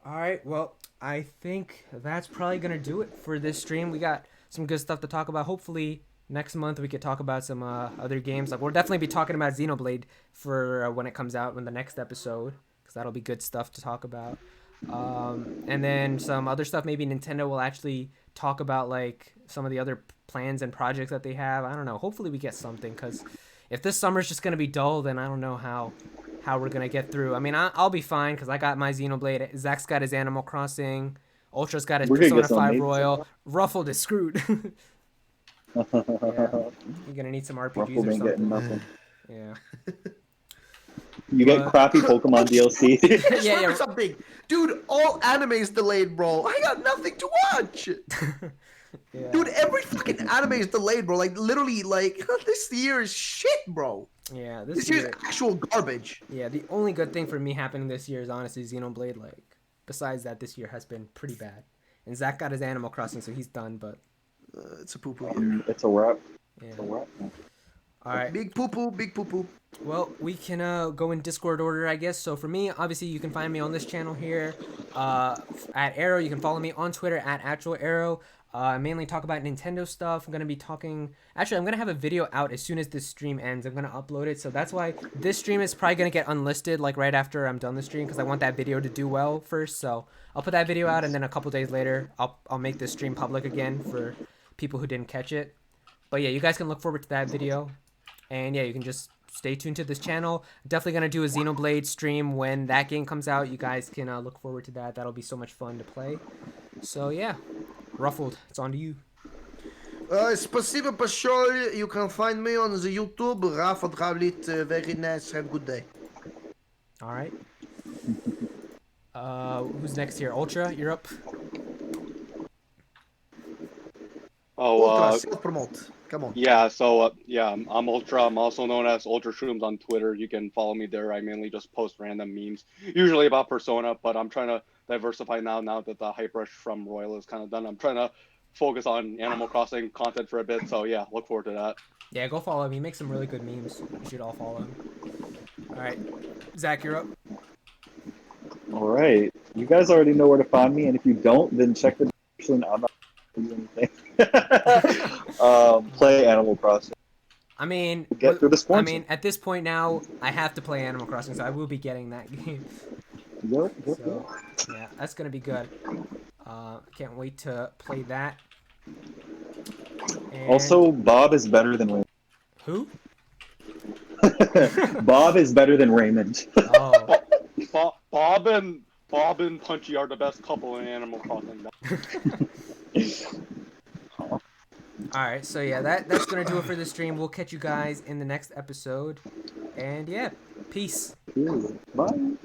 All right. Well, I think that's probably gonna do it for this stream. We got some good stuff to talk about. Hopefully next month we could talk about some other games. Like we'll definitely be talking about Xenoblade for when it comes out in the next episode, because that'll be good stuff to talk about. And then some other stuff. Maybe Nintendo will actually talk about like some of the other plans and projects that they have. I don't know. Hopefully we get something, because if this summer's just gonna be dull, then I don't know how we're gonna get through. I mean, I'll be fine because I got my Xenoblade. Zach's got his Animal Crossing. Ultra's got his We're gonna Persona get some 5 mates Royal. Ruffled is screwed. Yeah. Ruffled You're gonna need some RPGs or ain't getting something. nothing. Yeah. You get crappy Pokemon DLC. Yeah, Remember yeah. something, dude. All anime's delayed, bro. I got nothing to watch. Yeah. Dude, every fucking anime is delayed, bro. Like literally, like this year is shit, bro. Yeah. This year's actual garbage. Yeah. The only good thing for me happening this year is honestly Xenoblade. Like, besides that, this year has been pretty bad. And Zach got his Animal Crossing, so he's done. But It's a poo poo year. It's a wrap. yeah. It's a wrap. All right. Big poo poo, big poo poo. Well, we can go in Discord order, I guess. So for me, obviously, you can find me on this channel here at Arrow. You can follow me on Twitter at Actual Arrow. I mainly talk about Nintendo stuff. I'm going to be talking... Actually, I'm going to have a video out as soon as this stream ends. I'm going to upload it. So that's why this stream is probably going to get unlisted like right after I'm done the stream, because I want that video to do well first. So I'll put that video out, and then a couple days later, I'll make this stream public again for people who didn't catch it. But yeah, you guys can look forward to that video. And yeah, you can just stay tuned to this channel. Definitely going to do a Xenoblade stream when that game comes out. You guys can look forward to that. That'll be so much fun to play. So yeah, Ruffled, it's on to you. Спасибо большое. You can find me on the YouTube. Rafa Dravlit. Very nice. Have a good day. All right. Who's next here? Ultra, you're up. Ultra, self-promote. Come on. Yeah, so yeah, I'm Ultra. I'm also known as Ultra Shrooms on Twitter. You can follow me there. I mainly just post random memes, usually about Persona, but I'm trying to diversify now that the hype rush from Royal is kind of done. I'm trying to focus on Animal Crossing content for a bit, so yeah, look forward to that. Yeah, go follow him. He makes some really good memes. You should all follow him. All right. Zach, you're up. All right. You guys already know where to find me, and if you don't, then check the description. I'm not going to do anything. Play Animal Crossing. I mean, Get through this I point. mean, at this point now, I have to play Animal Crossing, so I will be getting that game. Yep. So, yeah, that's gonna be good. Can't wait to play that. And Also, Bob is better than Raymond. who? Bob is better than Raymond. Oh, Bob and Punchy are the best couple in Animal Crossing. All right, so yeah, that's gonna do it for the stream. We'll catch you guys in the next episode, and yeah, peace. Bye.